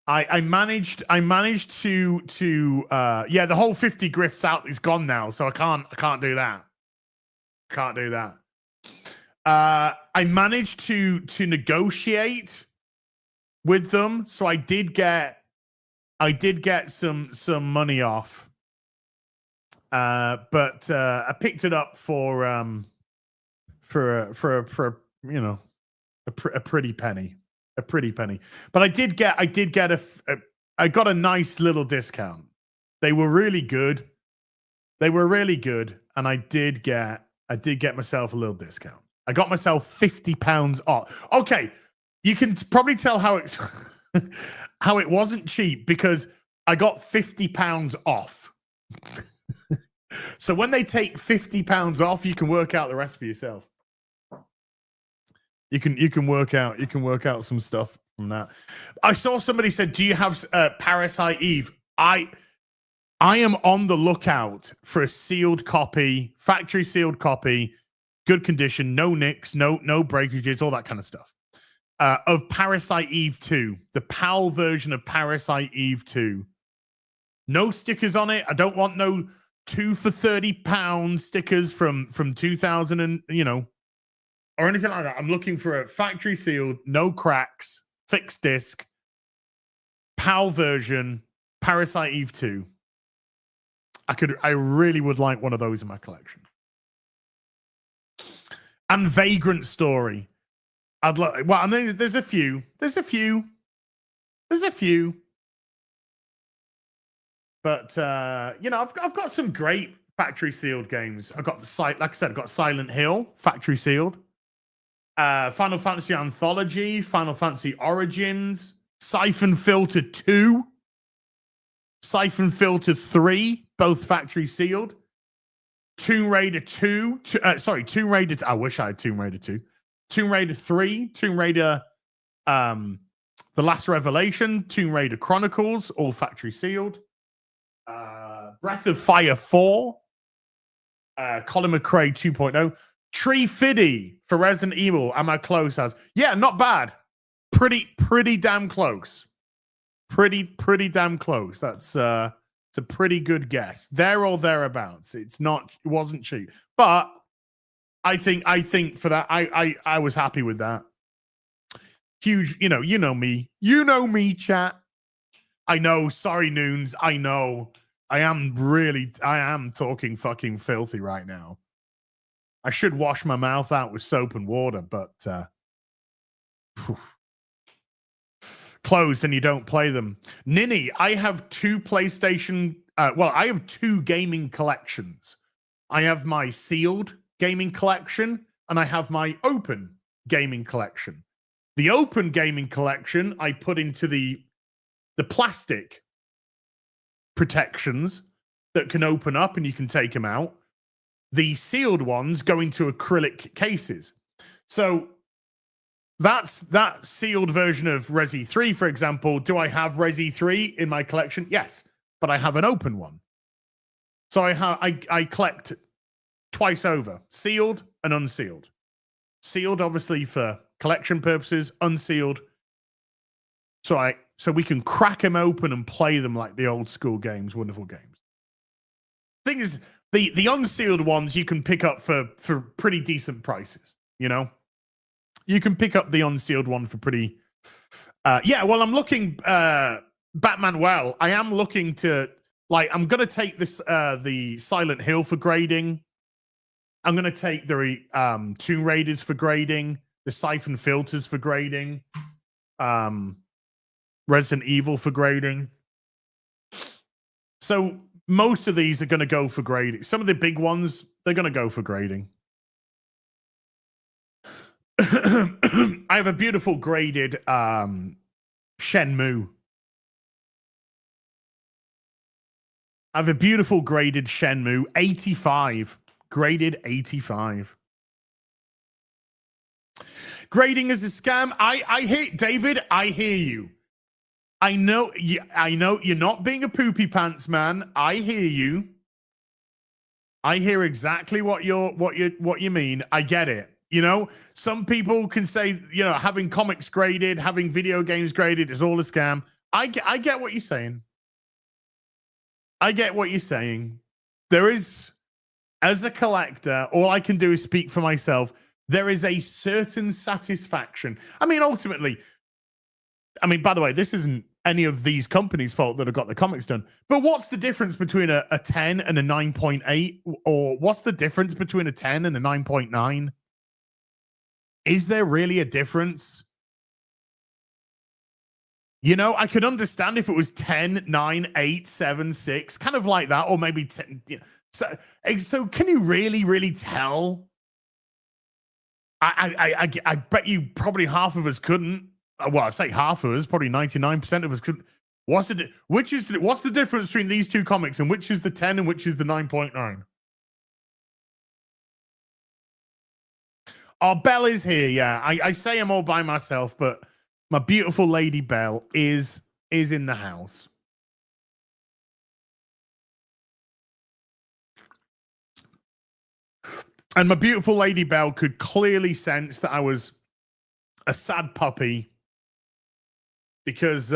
I managed to the whole 50 grifts out is gone now, so I can't do that. I managed to negotiate with them, so I did get some money off. But I picked it up for you know, a pretty penny. But I got a nice little discount. They were really good, and I did get myself a little discount. I got myself £50 off. Okay, you can probably tell how it's how it wasn't cheap because I got £50 off. So when they take £50 off, you can work out the rest for yourself. You can work out some stuff from that. I saw somebody said, "Do you have Parasite Eve?" I am on the lookout for a sealed copy, factory sealed copy, good condition, no nicks, no breakages, all that kind of stuff. Of Parasite Eve 2, the PAL version of Parasite Eve 2. No stickers on it. I don't want no 2 for £30 stickers from 2000 and or anything like that. I'm looking for a factory sealed, no cracks, fixed disc, PAL version, Parasite Eve 2. I really would like one of those in my collection. And Vagrant Story. I'd like. Well, I mean, there's a few. But I've got some great factory sealed games. I've got like I said, I've got Silent Hill factory sealed. Final Fantasy Anthology, Final Fantasy Origins, Siphon Filter 2, Siphon Filter 3, both factory sealed. Tomb Raider 2, Tomb Raider. I wish I had Tomb Raider 2. Tomb Raider 3, Tomb Raider, The Last Revelation, Tomb Raider Chronicles, all factory sealed. Breath of Fire 4, Colin McRae 2.0. Tree Fiddy for Resident Evil. Am I close as? Yeah, not bad. Pretty damn close. Pretty damn close. That's it's a pretty good guess. There or thereabouts. It wasn't cheap. But I think for that, I was happy with that. Huge, you know me. You know me, chat. I know, sorry, Noons. I know. I am talking fucking filthy right now. I should wash my mouth out with soap and water, but closed and you don't play them. Ninny, I have 2 PlayStation I have 2 gaming collections. I have my sealed gaming collection and I have my open gaming collection. The open gaming collection I put into the plastic protections that can open up and you can take them out. The sealed ones go into acrylic cases. So that's that sealed version of Resi 3, for example. Do I have Resi 3 in my collection? Yes, but I have an open one. So I collect twice over, sealed and unsealed. Sealed, obviously, for collection purposes, unsealed. So we can crack them open and play them like the old school games, wonderful games. Thing is, the unsealed ones you can pick up for pretty decent prices, you know? You can pick up the unsealed one for pretty... I'm looking... Batman, well, I am looking to... I'm going to take this the Silent Hill for grading. I'm going to take the Tomb Raiders for grading. The Siphon Filters for grading. Resident Evil for grading. So most of these are going to go for grading. Some of the big ones, they're going to go for grading. I have a beautiful graded Shenmue. I have a beautiful graded Shenmue 85. Graded 85. Grading is a scam. I hear David, I hear you. I know you're not being a poopy pants man. I hear you. I hear exactly what you mean. I get it. You know, some people can say, you know, having comics graded, having video games graded is all a scam. I get what you're saying. I get what you're saying. There is, as a collector, all I can do is speak for myself. There is a certain satisfaction. I mean, ultimately, by the way, this isn't any of these companies' fault that have got the comics done. But what's the difference between a 10 and a 9.8? Or what's the difference between a 10 and a 9.9? Is there really a difference? You know, I could understand if it was 10, 9, 8, 7, 6, kind of like that, or maybe 10. You know. So can you really tell? I bet you probably half of us couldn't. Well, I say half of us, probably 99% of us couldn't. What's the difference between these two comics, and which is the 10 and which is the 9.9? Oh, Belle is here. Yeah, I say I'm all by myself, but my beautiful lady Belle is in the house. And my beautiful lady Belle could clearly sense that I was a sad puppy because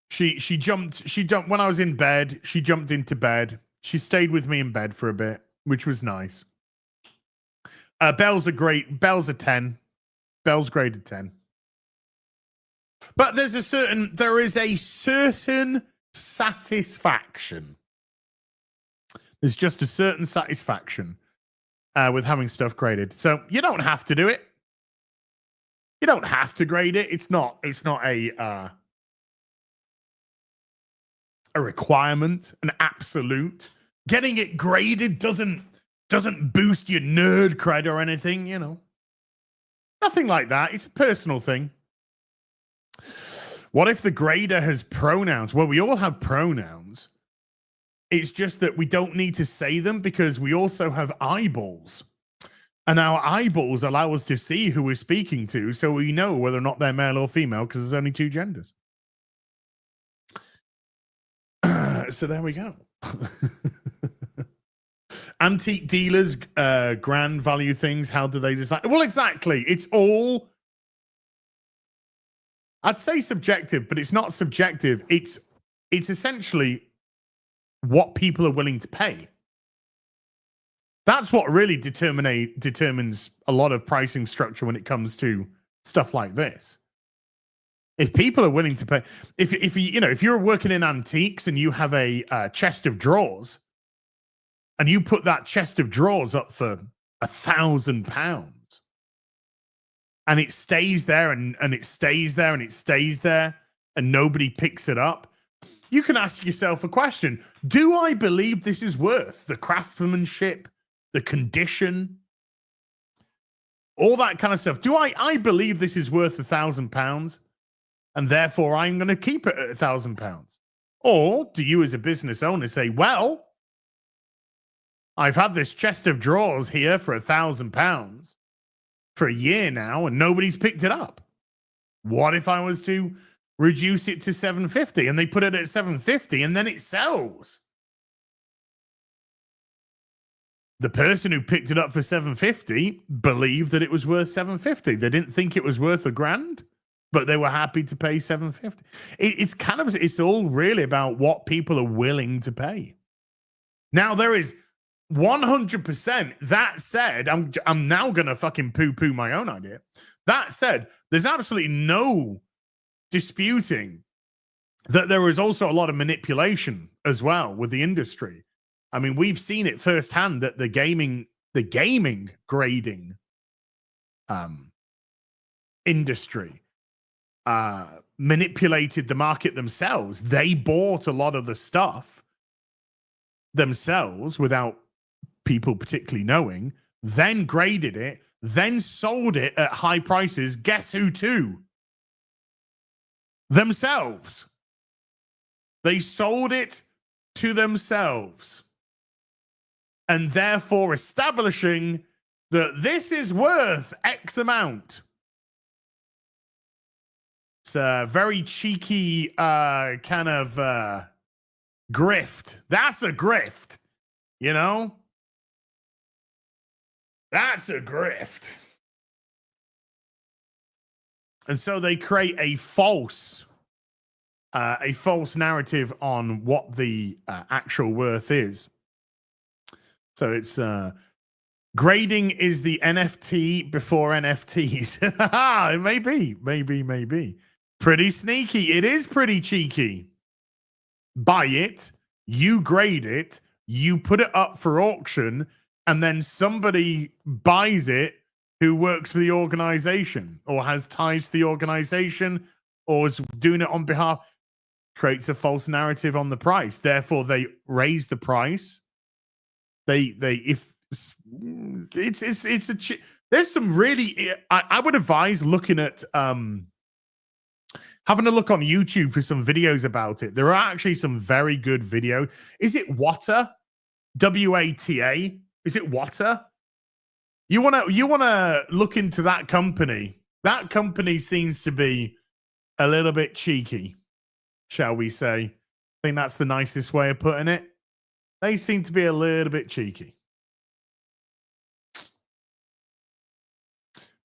she jumped when I was in bed. She jumped into bed. She stayed with me in bed for a bit, which was nice. Belle's a 10. Belle's graded 10. But there is a certain satisfaction. There's just a certain satisfaction with having stuff graded. So you don't have to do it. You don't have to grade it. It's not a requirement, an absolute. Getting it graded doesn't boost your nerd cred or anything, you know. Nothing like that. It's a personal thing. What if the grader has pronouns? Well, we all have pronouns. It's just that we don't need to say them because we also have eyeballs. And our eyeballs allow us to see who we're speaking to, so we know whether or not they're male or female because there's only 2 genders. So there we go. Antique dealers, grand value things, how do they decide? Well, exactly. It's all, I'd say subjective, but it's not subjective. It's essentially what people are willing to pay. That's what really determines a lot of pricing structure when it comes to stuff like this. If people are willing to pay, if you're working in antiques and you have a chest of drawers, and you put that chest of drawers up for £1,000, and it stays there, and it stays there, and it stays there, and nobody picks it up, you can ask yourself a question. Do I believe this is worth the craftsmanship, the condition, all that kind of stuff? Do I believe this is worth £1,000 and therefore I'm going to keep it at £1,000? Or do you as a business owner say, well, I've had this chest of drawers here for £1,000 for a year now and nobody's picked it up. What if I was to reduce it to $750 and they put it at $750 and then it sells? The person who picked it up for $750 believed that it was worth $750. They didn't think it was worth $1,000, but they were happy to pay $750. It's all really about what people are willing to pay. Now there is 100%. That said, I'm now gonna fucking poo-poo my own idea. That said, there's absolutely no disputing that there is also a lot of manipulation as well with the industry. I mean, we've seen it firsthand that the gaming grading industry manipulated the market themselves. They bought a lot of the stuff themselves without people particularly knowing, then graded it, then sold it at high prices. Guess who to? Themselves. They sold it to themselves. And therefore establishing that this is worth X amount. It's a very cheeky kind of grift. That's a grift, you know? That's a grift. And so they create a false narrative on what the actual worth is. So it's grading is the NFT before NFTs. It may be. Pretty sneaky. It is pretty cheeky. Buy it, you grade it, you put it up for auction, and then somebody buys it who works for the organization or has ties to the organization or is doing it on behalf, creates a false narrative on the price. Therefore, they raise the price. There's some really, I would advise looking at having a look on YouTube for some videos about it. There are actually some very good video. Is it Wata? WATA? Is it Wata? You wanna look into that company. That company seems to be a little bit cheeky, shall we say. I think that's the nicest way of putting it. They seem to be a little bit cheeky.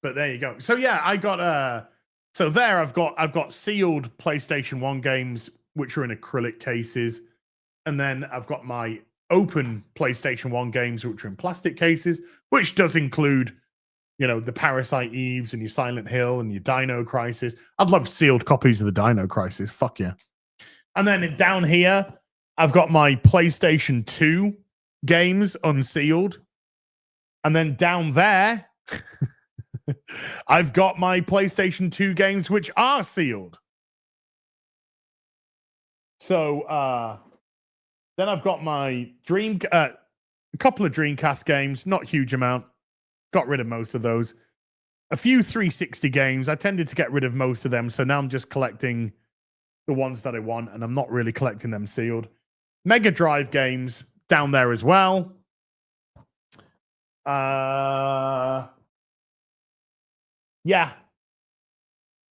But there you go. So yeah, I got so there I've got sealed PlayStation 1 games which are in acrylic cases, and then I've got my open PlayStation 1 games which are in plastic cases, which does include, you know, the Parasite Eves and your Silent Hill and your Dino Crisis. I'd love sealed copies of the Dino Crisis. Fuck yeah. And then down here, I've got my PlayStation 2 games unsealed. And then down there, I've got my PlayStation 2 games which are sealed. So then I've got my a couple of Dreamcast games, not huge amount. Got rid of most of those. A few 360 games. I tended to get rid of most of them, so now I'm just collecting the ones that I want, and I'm not really collecting them sealed. Mega Drive games down there as well. Yeah.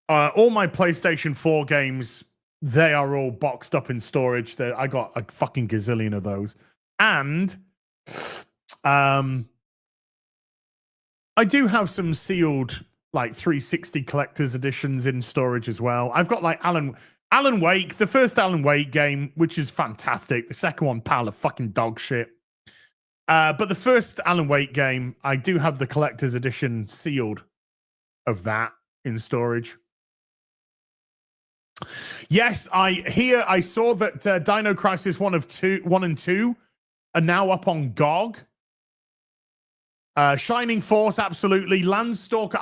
All my PlayStation 4 games, they are all boxed up in storage. I got a fucking gazillion of those. And I do have some sealed like 360 collector's editions in storage as well. I've got like Alan Wake, the first Alan Wake game, which is fantastic. The second one, pile of fucking dog shit. But the first Alan Wake game, I do have the collector's edition sealed of that in storage. Yes, I saw that Dino Crisis 1 and 2 are now up on GOG. Shining Force, absolutely. Landstalker,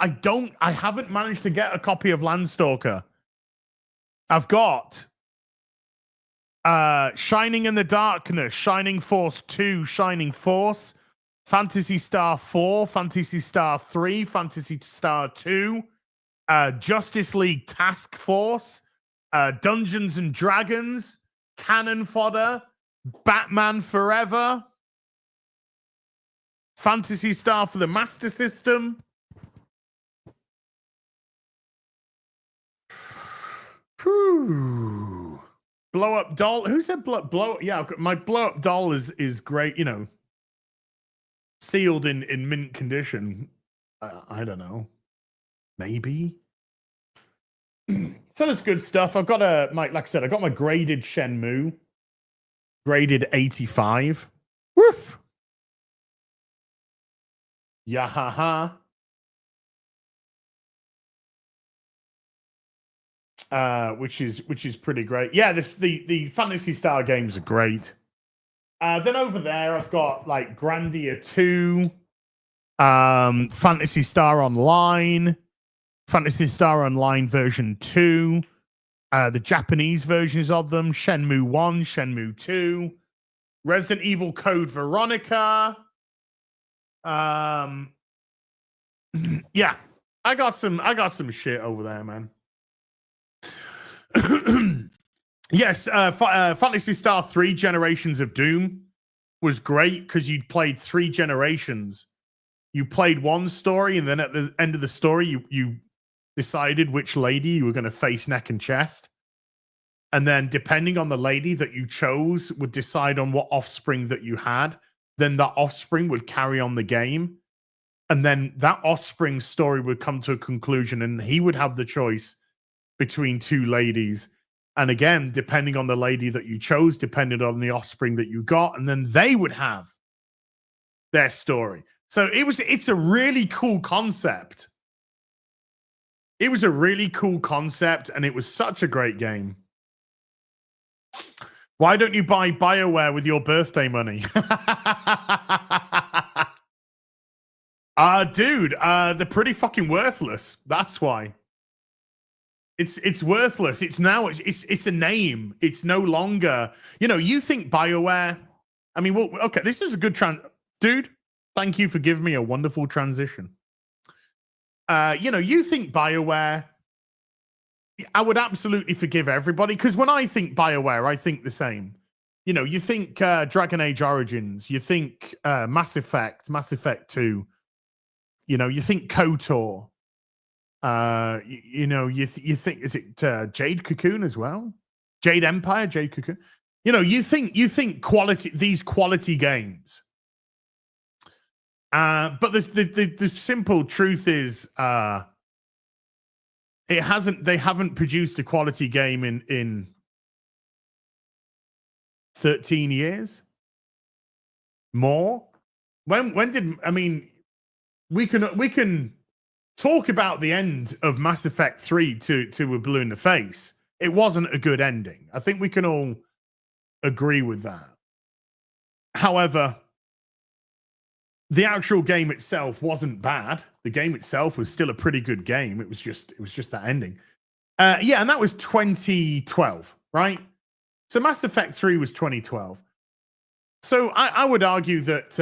I haven't managed to get a copy of Landstalker. I've got Shining in the Darkness, Shining Force 2, Shining Force, Phantasy Star 4, Phantasy Star 3, Phantasy Star 2, Justice League Task Force, Dungeons and Dragons, Cannon Fodder, Batman Forever, Phantasy Star for the Master System. Whew. Blow Up Doll. Who said blow? Yeah, my Blow Up Doll is great. You know, sealed in mint condition. I don't know. Maybe. So that's good stuff. I've got like I said, I got my graded Shenmue, graded 85. Woof. Yahaha. Which is pretty great. Yeah, the Phantasy Star games are great. Then over there, I've got like Grandia 2, Phantasy Star Online, Phantasy Star Online version 2, the Japanese versions of them, Shenmue 1, Shenmue 2, Resident Evil Code Veronica. Yeah, I got some shit over there, man. Yes, Phantasy Star 3 Generations of Doom was great because you'd played 3 generations. You played one story, and then at the end of the story, you decided which lady you were going to face neck and chest. And then depending on the lady that you chose would decide on what offspring that you had. Then that offspring would carry on the game. And then that offspring story would come to a conclusion, and he would have the choice between 2 ladies. And again, depending on the lady that you chose, depended on the offspring that you got, and then they would have their story. So it's a really cool concept. It was a really cool concept, and it was such a great game. Why don't you buy Bioware with your birthday money? Dude, they're pretty fucking worthless. That's why. It's worthless. It's a name. It's no longer, you think BioWare. I mean, well, okay, this is a good dude. Thank you for giving me a wonderful transition. You think BioWare. I would absolutely forgive everybody because when I think BioWare, I think the same. You think Dragon Age Origins, you think Mass Effect 2. You think KOTOR. You think, is it Jade Cocoon as well? Jade Empire, Jade Cocoon. You think quality, these quality games. But the simple truth is, they haven't produced a quality game in 13 years. More. When did, I mean, we can talk about the end of Mass Effect 3 to a blue in the face. It wasn't a good ending. I think we can all agree with that. However, the actual game itself wasn't bad. The game itself was still a pretty good game. It was just that ending. Yeah, and that was 2012, right? So Mass Effect 3 was 2012. So I would argue that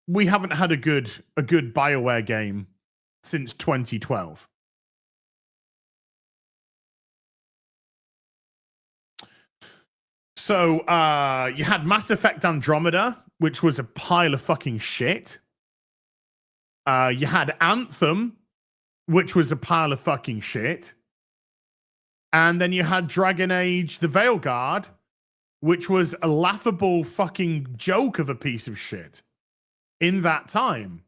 we haven't had a good BioWare game since 2012. So you had Mass Effect Andromeda, which was a pile of fucking shit. You had Anthem, which was a pile of fucking shit. And then you had Dragon Age, the Veilguard, which was a laughable fucking joke of a piece of shit in that time.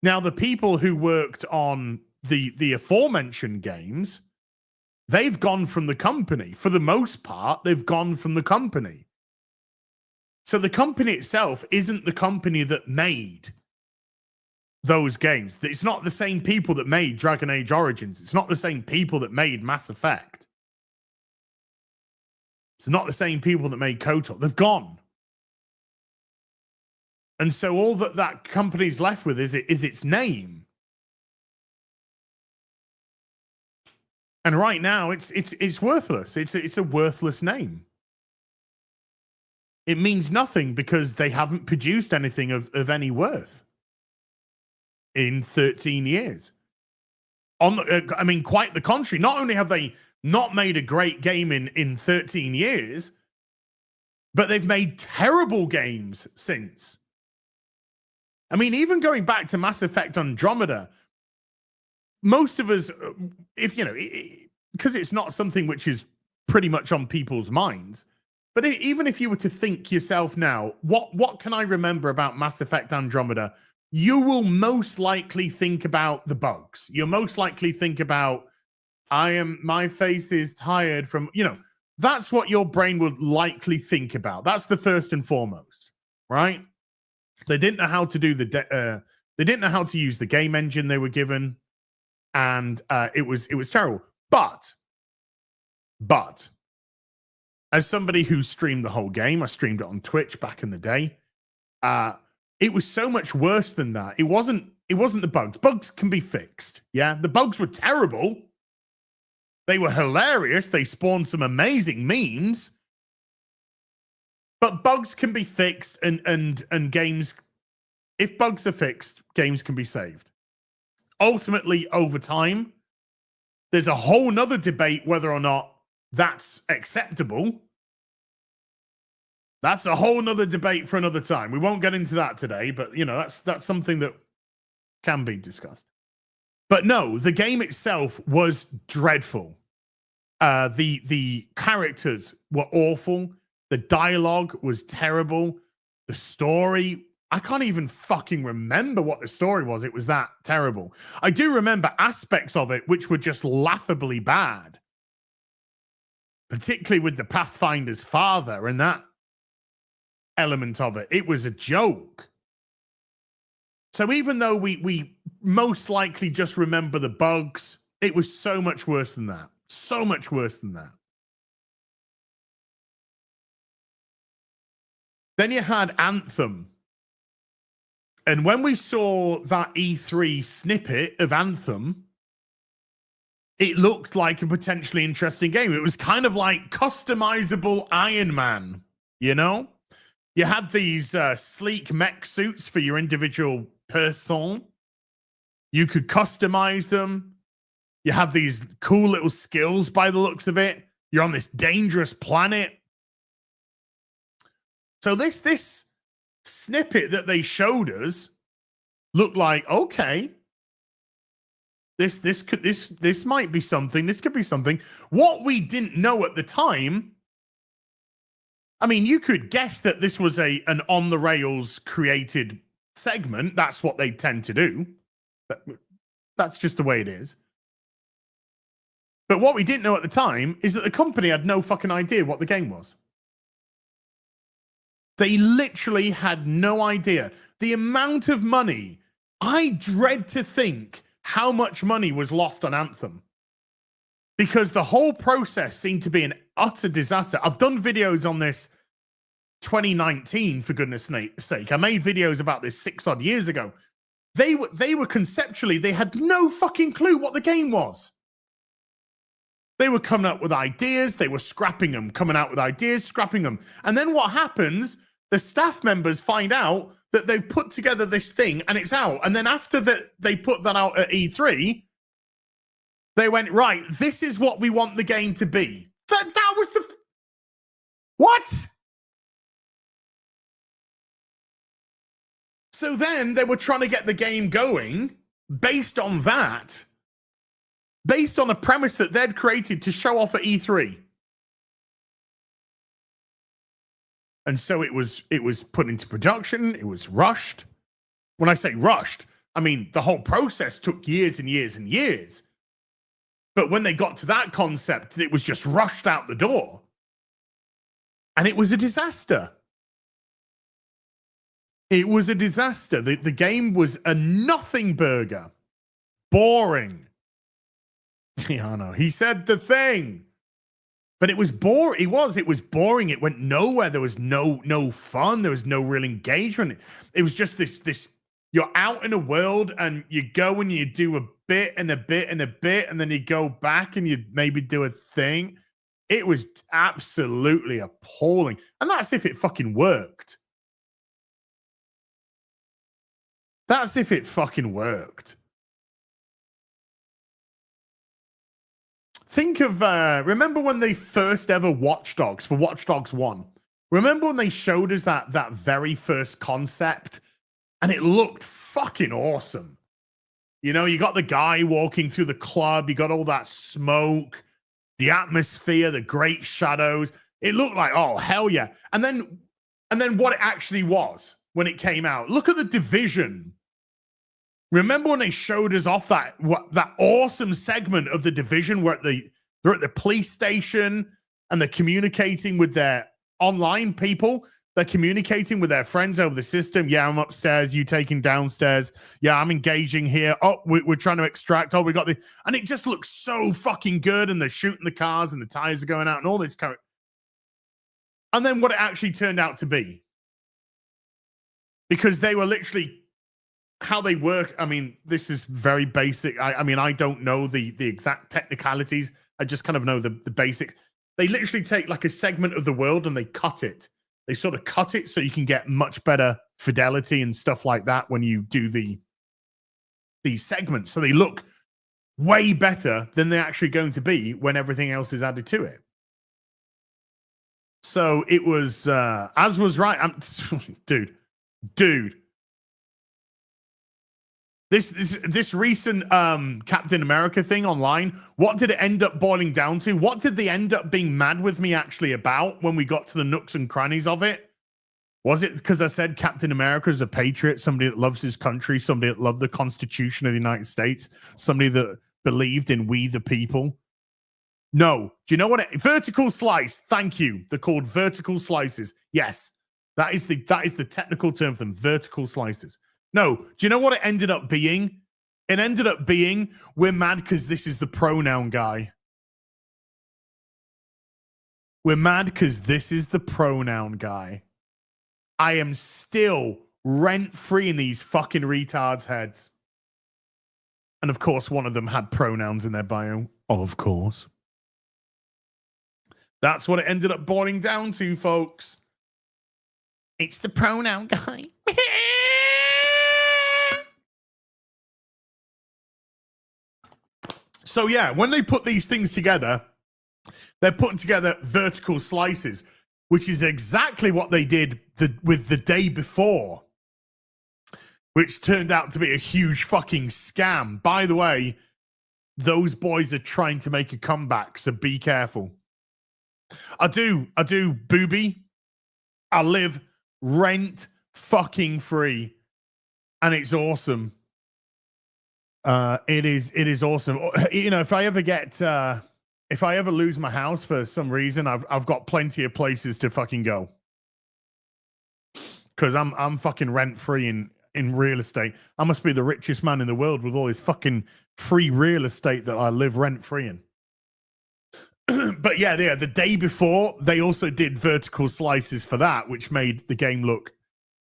Now, the people who worked on the aforementioned games, they've gone from the company. For the most part, they've gone from the company. So the company itself isn't the company that made those games. It's not the same people that made Dragon Age Origins. It's not the same people that made Mass Effect. It's not the same people that made KOTOR. They've gone. And so all that company's left with is its name. And right now it's worthless. It's a worthless name. it means nothing because they haven't produced anything of any worth in 13 years. I mean, quite the contrary. Not only have they not made a great game in 13 years, but they've made terrible games since. I mean, even going back to Mass Effect Andromeda, most of us, if you know, because it's not something which is pretty much on people's minds, but even if you were to think yourself now, what can I remember about Mass Effect Andromeda? You will most likely think about the bugs. You'll most likely think about, my face is tired from, you know, that's what your brain would likely think about. That's the first and foremost, right? They didn't know how to do they didn't know how to use the game engine they were given, and it was terrible. But as somebody who streamed the whole game, I streamed it on Twitch back in the day. It was so much worse than that. It wasn't the bugs. Bugs can be fixed. Yeah, the bugs were terrible. They were hilarious. They spawned some amazing memes. But bugs can be fixed, and games, if bugs are fixed, games can be saved. Ultimately, over time, there's a whole nother debate whether or not that's acceptable. That's a whole nother debate for another time. We won't get into that today, but you know, that's something that can be discussed. But no, the game itself was dreadful. The characters were awful. The dialogue was terrible. The story, I can't even fucking remember what the story was. It was that terrible. I do remember aspects of it which were just laughably bad. Particularly with the Pathfinder's father and that element of it. It was a joke. So even though we most likely just remember the bugs, it was so much worse than that. So much worse than that. Then you had Anthem. And when we saw that E3 snippet of Anthem, it looked like a potentially interesting game. It was kind of like customizable Iron Man, you know? You had these sleek mech suits for your individual person. You could customize them. You have these cool little skills by the looks of it. You're on this dangerous planet. So this snippet that they showed us looked like, okay, this might be something. This could be something. What we didn't know at the time, I mean, you could guess that this was an on the rails created segment. That's what they tend to do. But that's just the way it is. But what we didn't know at the time is that the company had no fucking idea what the game was. They literally had no idea. The amount of money, I dread to think how much money was lost on Anthem. Because the whole process seemed to be an utter disaster. I've done videos on this 2019, for goodness sake. I made videos about this 6 odd years ago. They were conceptually, they had no fucking clue what the game was. They were coming up with ideas. They were scrapping them, coming out with ideas, scrapping them. And then what happens? The staff members find out that they've put together this thing and it's out. And then after they put that out at E3, they went, right, this is what we want the game to be. That was the... What? So then they were trying to get the game going based on that. Based on a premise that they'd created to show off at E3. And so it was put into production. It was rushed. When I say rushed, I mean the whole process took years and years and years. But when they got to that concept, it was just rushed out the door. And it was a disaster. It was a disaster. The game was a nothing burger. Boring. Yeah, I know. He said the thing. But it was boring. It was boring. It went nowhere. There was no fun. There was no real engagement. It was just this you're out in a world and you go and you do a bit and a bit and a bit, and then you go back and you maybe do a thing. It was absolutely appalling. And that's if it fucking worked. That's if it fucking worked. Think of, remember when they first ever Watch Dogs, for Watch Dogs 1? Remember when they showed us that very first concept? And it looked fucking awesome. You know, you got the guy walking through the club, you got all that smoke, the atmosphere, the great shadows. It looked like, oh, hell yeah. And then what it actually was when it came out. Look at the Division. Remember when they showed us off that awesome segment of the Division where they're at the police station and they're communicating with their online people? They're communicating with their friends over the system. Yeah, I'm upstairs. You taking downstairs. Yeah, I'm engaging here. Oh, we're trying to extract. Oh, we got the... And it just looks so fucking good. And they're shooting the cars and the tires are going out and all this kind of... And then what it actually turned out to be. Because they were literally... How they work, I mean, this is very basic. I mean, I don't know the exact technicalities. I just kind of know the basic. They literally take like a segment of the world and they cut it. They sort of cut it so you can get much better fidelity and stuff like that when you do these segments. So they look way better than they're actually going to be when everything else is added to it. So it was, as was right. Dude. This recent Captain America thing online, what did it end up boiling down to? What did they end up being mad with me actually about when we got to the nooks and crannies of it? Was it because I said Captain America is a patriot, somebody that loves his country, somebody that loved the Constitution of the United States, somebody that believed in we the people? No. Do you know what? Vertical slice. Thank you. They're called vertical slices. Yes. That is the technical term for them. Vertical slices. No, do you know what it ended up being? It ended up being, we're mad because this is the pronoun guy. We're mad because this is the pronoun guy. I am still rent-free in these fucking retards' heads. And of course, one of them had pronouns in their bio. Of course. That's what it ended up boiling down to, folks. It's the pronoun guy. So yeah, when they put these things together, they're putting together vertical slices, which is exactly what they did with the day before, which turned out to be a huge fucking scam. By the way, those boys are trying to make a comeback, so be careful. I do, booby. I live rent fucking free, and it's awesome. It is awesome. You know, if I ever lose my house for some reason, I've got plenty of places to fucking go. Because I'm fucking rent free in real estate. I must be the richest man in the world with all this fucking free real estate that I live rent free in. But yeah, the day before they also did vertical slices for that, which made the game look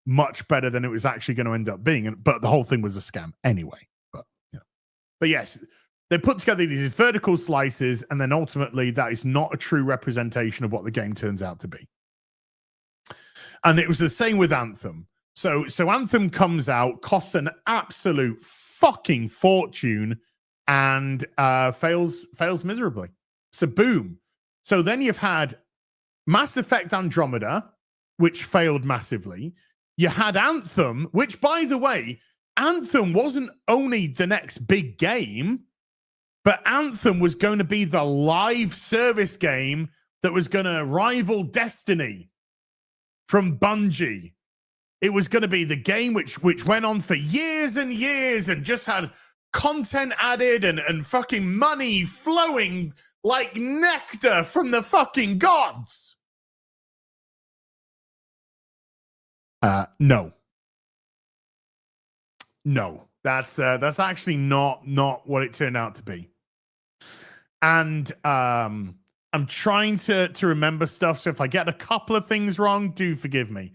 much better than it was actually going to end up being. But the whole thing was a scam anyway. But yes, they put together these vertical slices, and then ultimately that is not a true representation of what the game turns out to be. And it was the same with Anthem. So Anthem comes out, costs an absolute fucking fortune, and fails miserably. So boom. So then you've had Mass Effect Andromeda, which failed massively. You had Anthem, which, by the way, Anthem wasn't only the next big game, but Anthem was going to be the live service game that was going to rival Destiny from Bungie. It was going to be the game which went on for years and years and just had content added and fucking money flowing like nectar from the fucking gods. No, that's actually not what it turned out to be. And I'm trying to remember stuff. So if I get a couple of things wrong, do forgive me.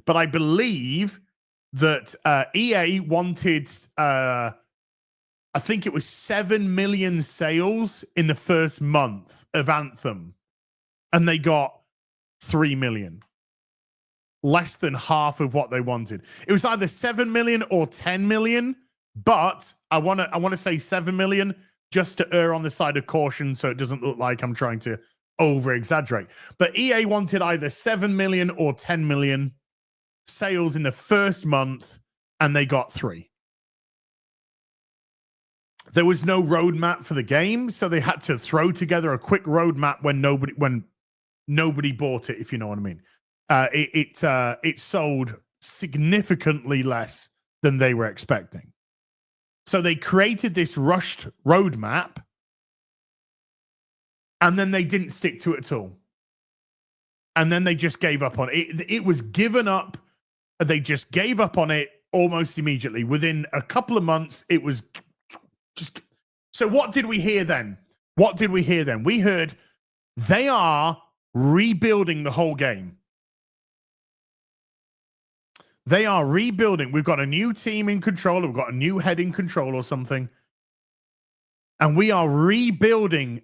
But I believe that EA wanted, I think it was 7 million sales in the first month of Anthem. and they got 3 million. Less than half of what they wanted. It was either 7 million or 10 million, but I want to say 7 million just to err on the side of caution so it doesn't look like I'm trying to over exaggerate. But EA wanted either 7 million or 10 million sales in the first month, and they got 3. There was no roadmap for the game, so they had to throw together a quick roadmap when nobody bought it, if you know what I mean. It sold significantly less than they were expecting. So they created this rushed roadmap, and then they didn't stick to it at all. And then they just gave up on it. It was given up. They just gave up on it almost immediately. Within a couple of months, it was just... So what did we hear then? We heard they are rebuilding the whole game. They are rebuilding. We've got a new team in control. We've got a new head in control or something. And we are rebuilding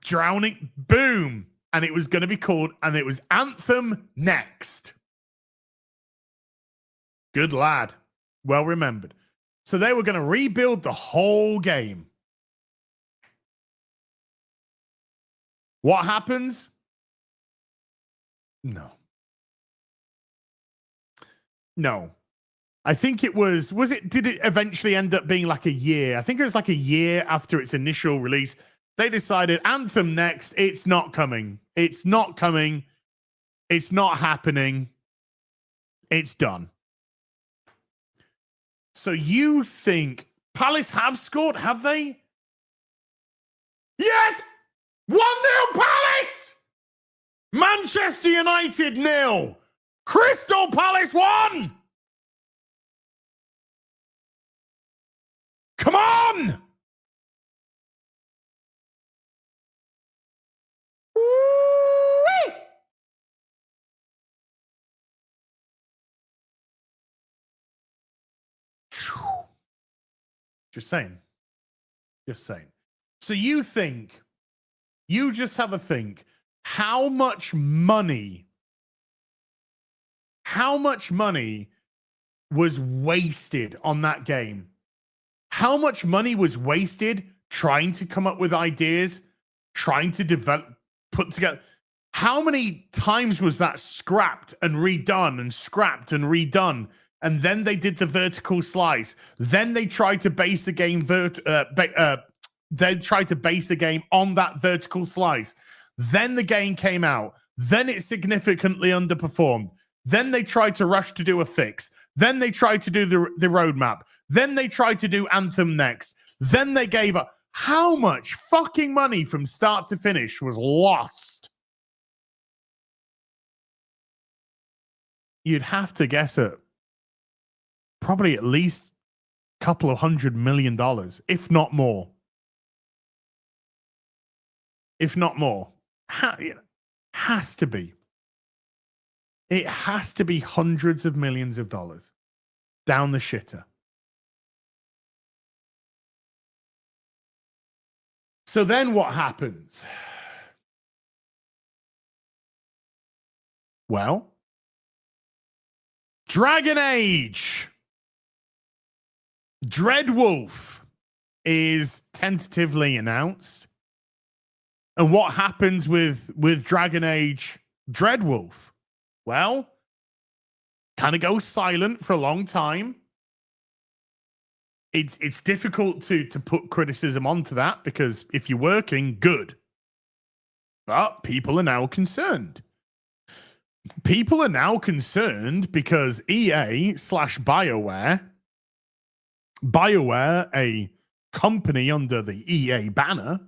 drowning. Boom. And it was going to be called, and it was Anthem Next. Good lad. Well remembered. So they were going to rebuild the whole game. What happens? No. I think it was did it eventually end up being like a year? I think it was like a year after its initial release. They decided Anthem Next, it's not coming. It's not coming. It's not happening. It's done. So you think Palace have scored, have they? Yes! 1-0 Palace! Manchester United 0. Crystal Palace 1! Come on! Woo-wee! Just saying. So you just have a think, how much money was wasted on that game? How much money was wasted trying to come up with ideas, trying to develop, put together? How many times was that scrapped and redone and scrapped and redone? And then they did the vertical slice. Then they tried to base the game on that vertical slice. Then the game came out. Then it significantly underperformed. Then they tried to rush to do a fix. Then they tried to do the roadmap. Then they tried to do Anthem Next. Then they gave up. How much fucking money from start to finish was lost? You'd have to guess it. Probably at least a couple of $100 million, if not more. Has to be. It has to be hundreds of millions of dollars down the shitter. So then what happens? Well, Dragon Age Dreadwolf is tentatively announced. And what happens with Dragon Age Dreadwolf? Well, kind of goes silent for a long time. It's difficult to put criticism onto that because if you're working, good. But people are now concerned. People are now concerned because EA/Bioware, a company under the EA banner,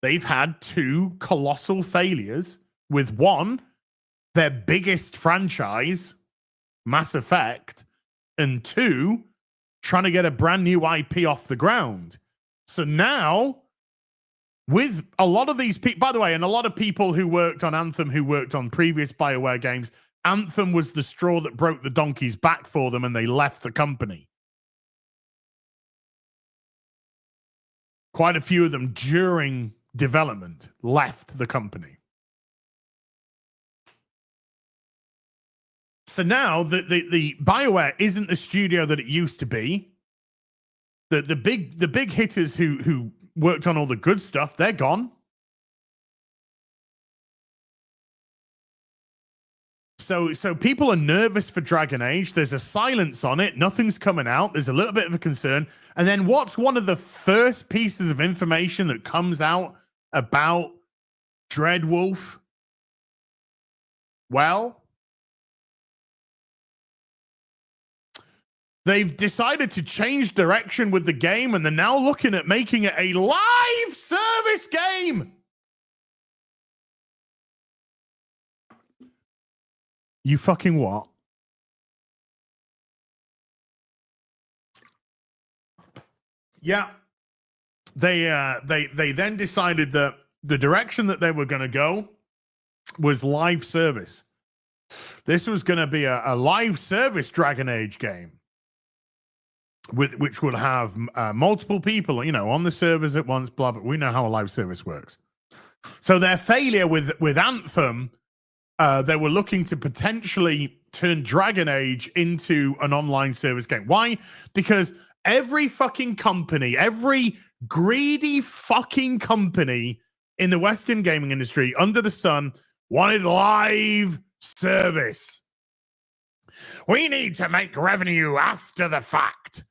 they've had 2 colossal failures with one, their biggest franchise, Mass Effect, and 2, trying to get a brand new IP off the ground. So now, with a lot of these people, by the way, and a lot of people who worked on Anthem, who worked on previous BioWare games, Anthem was the straw that broke the donkey's back for them and they left the company. Quite a few of them during development left the company. So now the Bioware isn't the studio that it used to be. The big hitters who worked on all the good stuff, they're gone. So people are nervous for Dragon Age. There's a silence on it. Nothing's coming out. There's a little bit of a concern. And then what's one of the first pieces of information that comes out about Dreadwolf? Well, they've decided to change direction with the game, and they're now looking at making it a live service game. You fucking what? Yeah. They then decided that the direction that they were going to go was live service. This was going to be a live service Dragon Age game, which would have multiple people, on the servers at once. Blah, blah. We know how a live service works. So their failure with Anthem. They were looking to potentially turn Dragon Age into an online service game. Why? Because every fucking company, every greedy fucking company in the Western gaming industry under the sun wanted live service. We need to make revenue after the fact.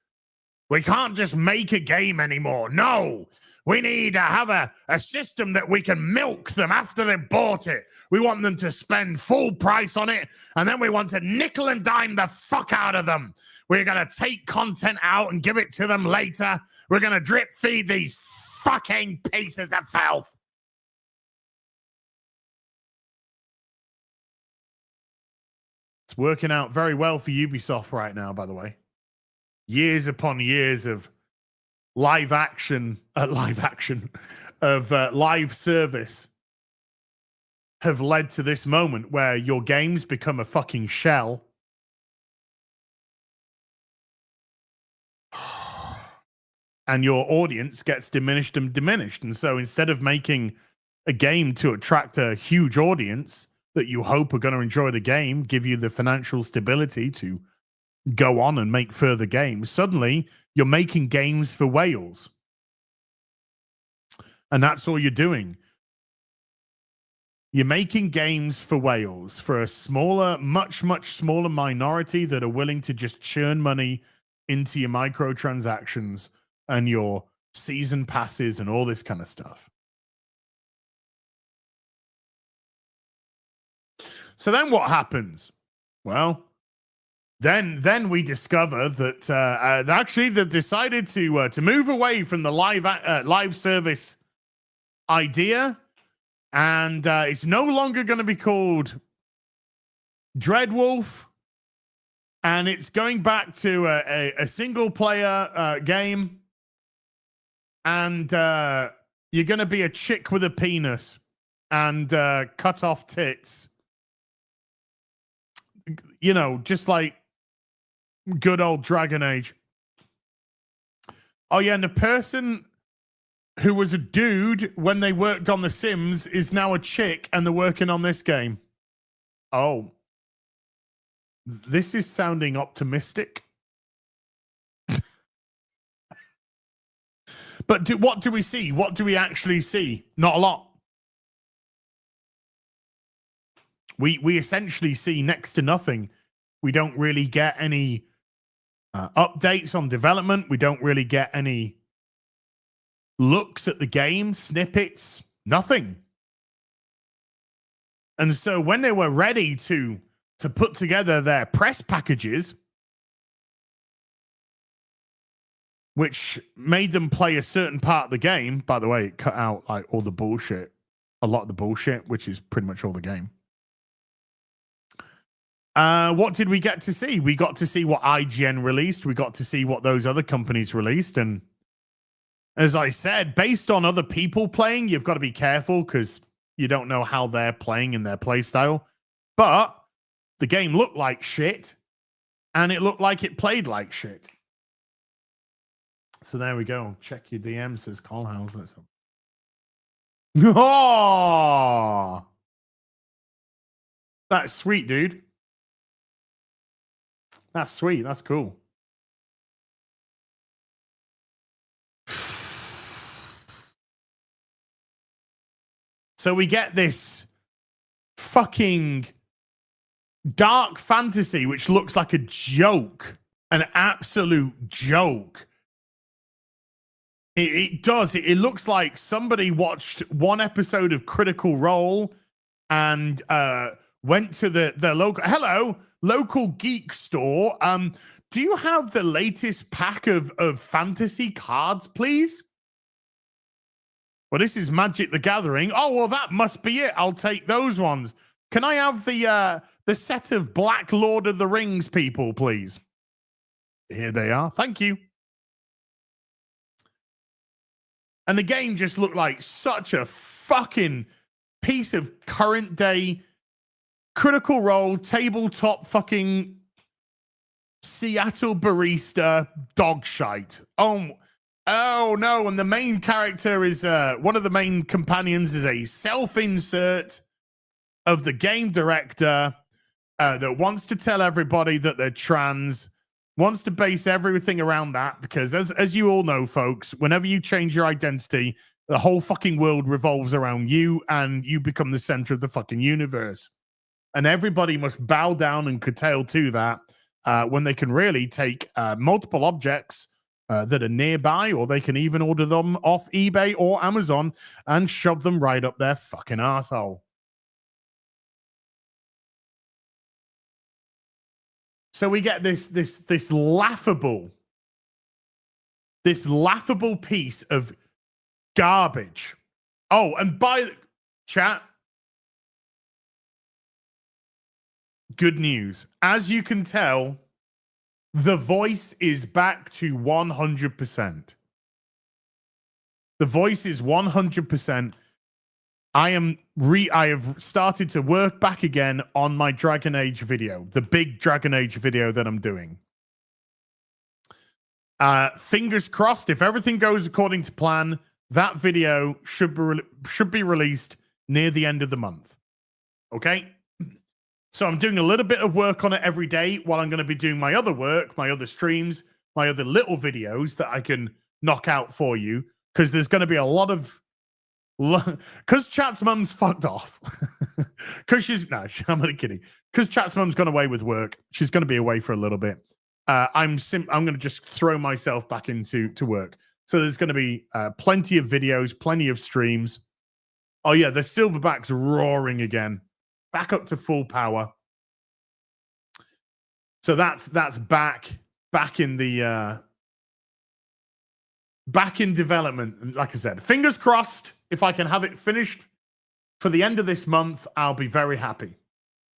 We can't just make a game anymore. No. We need to have a system that we can milk them after they've bought it. We want them to spend full price on it, and then we want to nickel and dime the fuck out of them. We're going to take content out and give it to them later. We're going to drip feed these fucking pieces of filth. It's working out very well for Ubisoft right now, by the way. Years upon years of live service have led to this moment where your games become a fucking shell. And your audience gets diminished. And so instead of making a game to attract a huge audience that you hope are going to enjoy the game, give you the financial stability to go on and make further games, suddenly you're making games for whales. And that's all you're doing. You're making games for whales, for a smaller, much, much smaller minority that are willing to just churn money into your microtransactions and your season passes and all this kind of stuff. So then what happens? Well, Then we discover that actually they've decided to move away from the live service idea, and it's no longer going to be called Dreadwolf, and it's going back to a single player game, and you're going to be a chick with a penis and cut off tits, just like good old Dragon Age. Oh, yeah, and the person who was a dude when they worked on The Sims is now a chick and they're working on this game. Oh. This is sounding optimistic. But what do we see? What do we actually see? Not a lot. We essentially see next to nothing. We don't really get any updates on development. We don't really get any looks at the game, snippets, nothing. And so when they were ready to put together their press packages, which made them play a certain part of the game, by the way, it cut out like all the bullshit, a lot of the bullshit, which is pretty much all the game. What did we get to see? We got to see what IGN released. We got to see what those other companies released. And as I said, based on other people playing, you've got to be careful because you don't know how they're playing in their play style. But the game looked like shit, and it looked like it played like shit. So there we go. Check your DM, says Carl House. Let's have... Oh! That's sweet, dude. That's sweet. That's cool. So we get this fucking dark fantasy, which looks like a joke, an absolute joke. It does. It looks like somebody watched one episode of Critical Role and went to the local geek store. Do you have the latest pack of fantasy cards, please? Well, this is Magic the Gathering. Oh, well, that must be it. I'll take those ones. Can I have the set of Black Lord of the Rings people, please? Here they are. Thank you. And the game just looked like such a fucking piece of current day Critical Role tabletop fucking Seattle barista dog shite. Oh no, and the main character is one of the main companions is a self-insert of the game director that wants to tell everybody that they're trans, wants to base everything around that, because as you all know, folks, whenever you change your identity, the whole fucking world revolves around you and you become the center of the fucking universe. And everybody must bow down and curtail to that when they can really take multiple objects that are nearby, or they can even order them off eBay or Amazon and shove them right up their fucking asshole. So we get this laughable piece of garbage. Oh, and by chat, good news. As you can tell, the voice is back to 100%. The voice is 100%. I have started to work back again on my Dragon Age video, the big Dragon Age video that I'm doing. Fingers crossed, if everything goes according to plan, that video should be released near the end of the month. Okay? So I'm doing a little bit of work on it every day while I'm going to be doing my other work, my other streams, my other little videos that I can knock out for you, because there's going to be a lot of... Because Chat's mum's fucked off. Because I'm only kidding. Because Chat's mum's gone away with work. She's going to be away for a little bit. I'm going to just throw myself back into work. So there's going to be plenty of videos, plenty of streams. Oh yeah, the Silverback's roaring again. Back up to full power. So that's back in the back in development. And like I said, fingers crossed. If I can have it finished for the end of this month, I'll be very happy.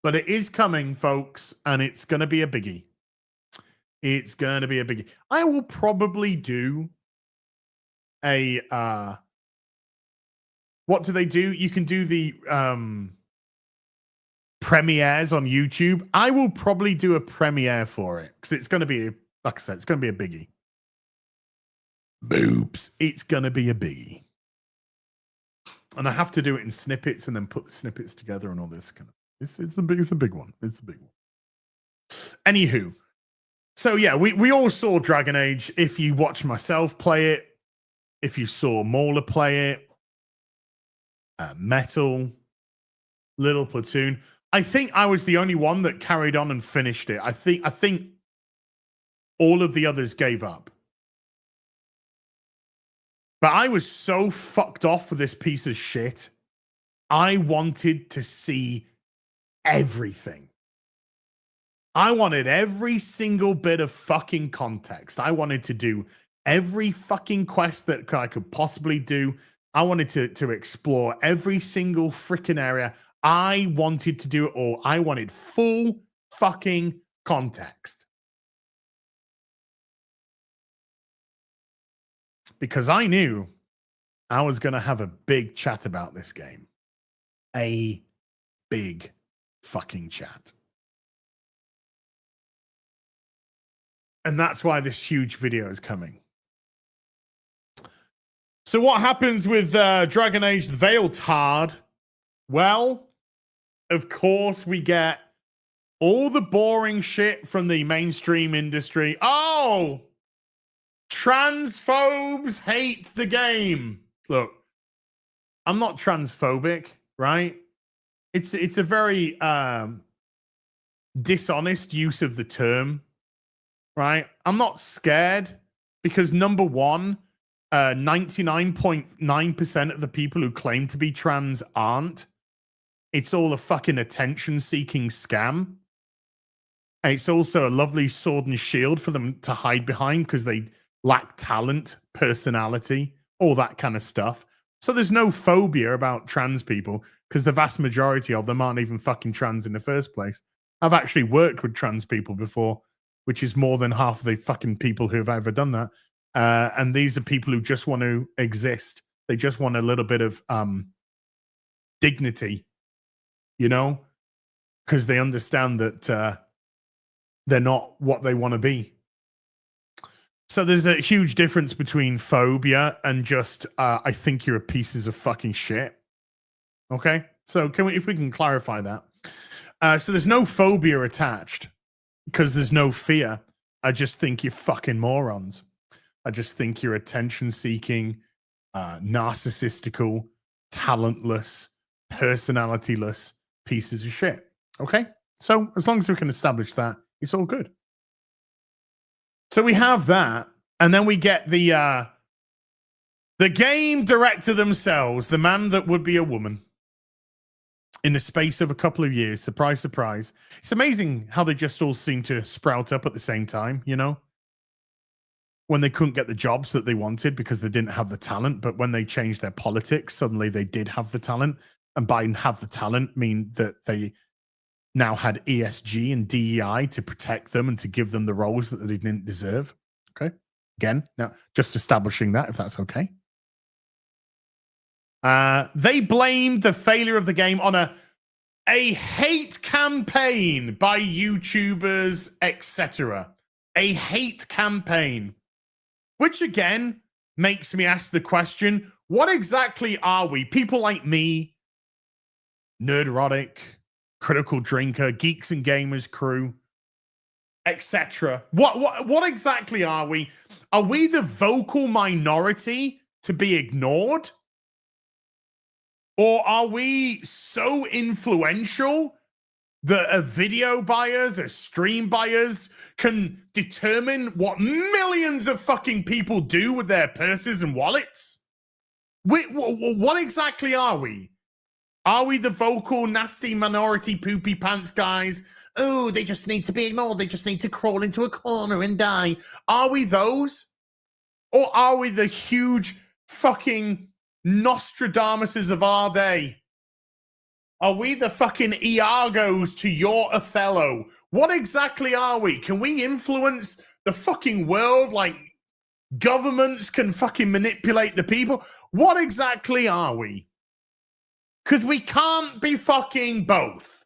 But it is coming, folks, and it's going to be a biggie. It's going to be a biggie. I will probably do a what do they do? You can do the premieres on YouTube. I will probably do a premiere for it because it's going to be, like I said, it's going to be a biggie. Boops. It's going to be a biggie. And I have to do it in snippets and then put the snippets together and all this kind of. It's a big one. It's a big one. Anywho, so yeah, we all saw Dragon Age. If you watch myself play it, if you saw Mauler play it, Metal, Little Platoon. I think I was the only one that carried on and finished it. I think all of the others gave up. But I was so fucked off with this piece of shit. I wanted to see everything. I wanted every single bit of fucking context. I wanted to do every fucking quest that I could possibly do. I wanted to explore every single freaking area. I wanted to do it all. I wanted full fucking context. Because I knew I was going to have a big chat about this game. A big fucking chat. And that's why this huge video is coming. So what happens with Dragon Age the Veilguard? Well, of course we get all the boring shit from the mainstream industry. Oh, transphobes hate the game. Look, I'm not transphobic, right? It's a very dishonest use of the term, right? I'm not scared because number one, 99.9% of the people who claim to be trans aren't. It's all a fucking attention-seeking scam. And it's also a lovely sword and shield for them to hide behind because they lack talent, personality, all that kind of stuff. So there's no phobia about trans people because the vast majority of them aren't even fucking trans in the first place. I've actually worked with trans people before, which is more than half the fucking people who have ever done that. And these are people who just want to exist. They just want a little bit of dignity, you know, because they understand that they're not what they want to be. So there's a huge difference between phobia and just I think you're a pieces of fucking shit. Okay, so if we can clarify that. So there's no phobia attached because there's no fear. I just think you're fucking morons. I just think you're attention-seeking, narcissistical, talentless, personality-less pieces of shit. Okay, so as long as we can establish that, it's all good. So we have that, and then we get the game director themselves, the man that would be a woman, in the space of a couple of years. Surprise, surprise. It's amazing how they just all seem to sprout up at the same time, you know? When they couldn't get the jobs that they wanted because they didn't have the talent, but when they changed their politics, suddenly they did have the talent. And by have the talent mean that they now had ESG and DEI to protect them and to give them the roles that they didn't deserve. Okay. Again, now just establishing that, if that's okay. They blamed the failure of the game on a hate campaign by YouTubers, etc. A hate campaign. Which again makes me ask the question, what exactly are we? People like me, Nerderotic, Critical Drinker, Geeks and Gamers Crew, etc. What exactly are we? Are we the vocal minority to be ignored? Or are we so influential that video buyers or stream buyers can determine what millions of fucking people do with their purses and wallets? What exactly are we? Are we the vocal, nasty, minority, poopy pants guys? Oh, they just need to be ignored. They just need to crawl into a corner and die. Are we those? Or are we the huge fucking Nostradamuses of our day? Are we the fucking Iagos to your Othello? What exactly are we? Can we influence the fucking world like governments can fucking manipulate the people? What exactly are we? Because we can't be fucking both.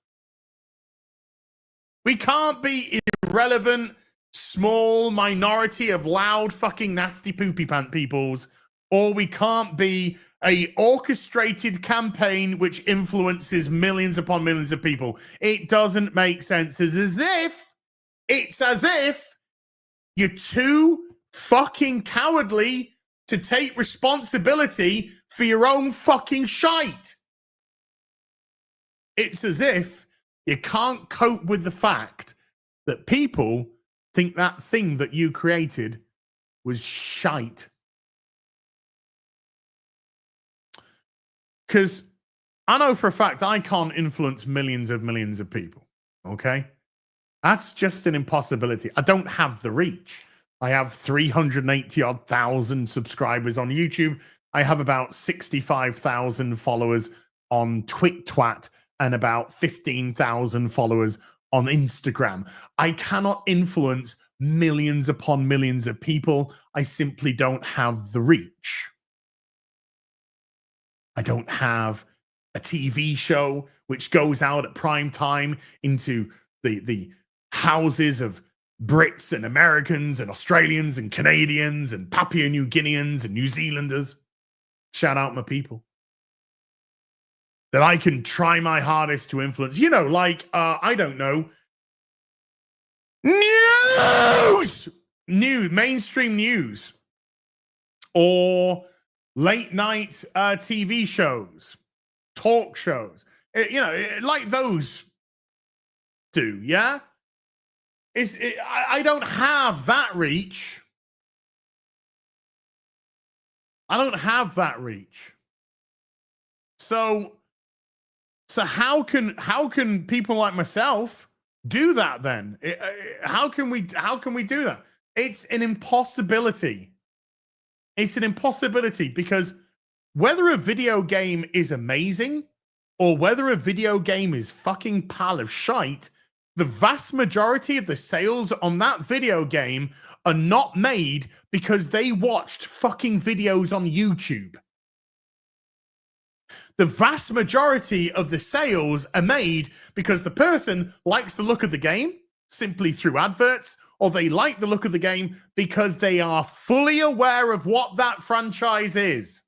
We can't be irrelevant, small minority of loud fucking nasty poopy pant peoples, or we can't be a orchestrated campaign which influences millions upon millions of people. It doesn't make sense. It's as if you're too fucking cowardly to take responsibility for your own fucking shite. It's as if you can't cope with the fact that people think that thing that you created was shite. Because I know for a fact I can't influence millions of people, okay? That's just an impossibility. I don't have the reach. I have 380-odd thousand subscribers on YouTube. I have about 65,000 followers on TwitTwat and about 15,000 followers on Instagram. I cannot influence millions upon millions of people. I simply don't have the reach. I don't have a TV show which goes out at prime time into the houses of Brits and Americans and Australians and Canadians and Papua New Guineans and New Zealanders. Shout out my people. That I can try my hardest to influence. You know, like, I don't know, Mainstream news, or late night TV shows, talk shows, like those do, yeah? I don't have that reach. I don't have that reach. So how can people like myself do that then? How can we do that? It's an impossibility. It's an impossibility because whether a video game is amazing or whether a video game is fucking pile of shite, the vast majority of the sales on that video game are not made because they watched fucking videos on YouTube. The vast majority of the sales are made because the person likes the look of the game simply through adverts, or they like the look of the game because they are fully aware of what that franchise is.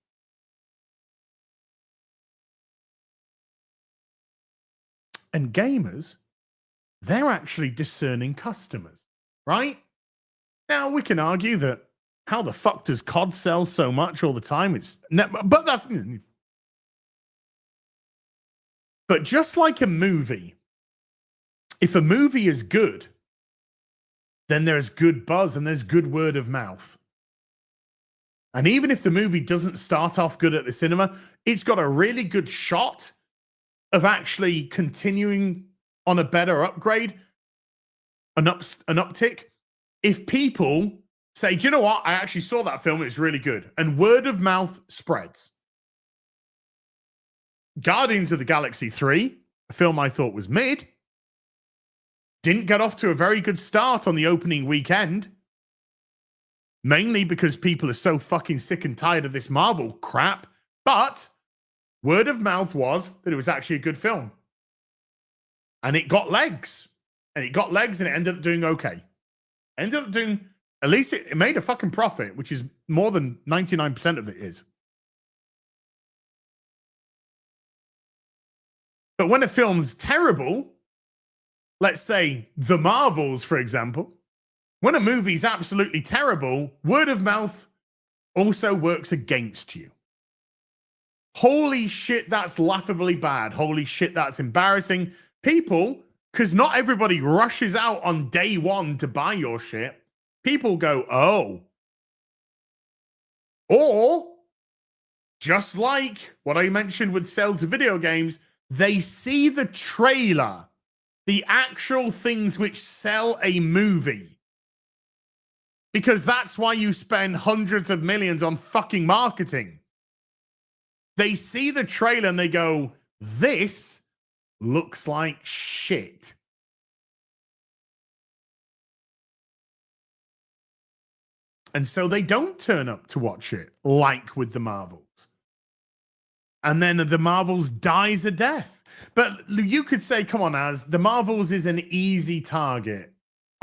And gamers, they're actually discerning customers, right? Now, we can argue that how the fuck does COD sell so much all the time? But that's... But just like a movie, if a movie is good, then there's good buzz and there's good word of mouth. And even if the movie doesn't start off good at the cinema, it's got a really good shot of actually continuing on a better upgrade, an uptick. If people say, do you know what? I actually saw that film. It's really good. And word of mouth spreads. Guardians of the Galaxy 3, a film I thought was mid, didn't get off to a very good start on the opening weekend, mainly because people are so fucking sick and tired of this Marvel crap, but word of mouth was that it was actually a good film. And it got legs. And it ended up doing okay. Ended up doing, at least it made a fucking profit, which is more than 99% of it is. But when a film's terrible, let's say The Marvels, for example, when a movie's absolutely terrible, word of mouth also works against you. Holy shit, that's laughably bad. Holy shit, that's embarrassing. People, because not everybody rushes out on day one to buy your shit. People go, oh. Or, just like what I mentioned with sales of video games, they see the trailer, the actual things which sell a movie. Because that's why you spend hundreds of millions on fucking marketing. They see the trailer and they go, this looks like shit. And so they don't turn up to watch it, like with the Marvels. And then the Marvels dies a death. But you could say, come on, Az, the Marvels is an easy target.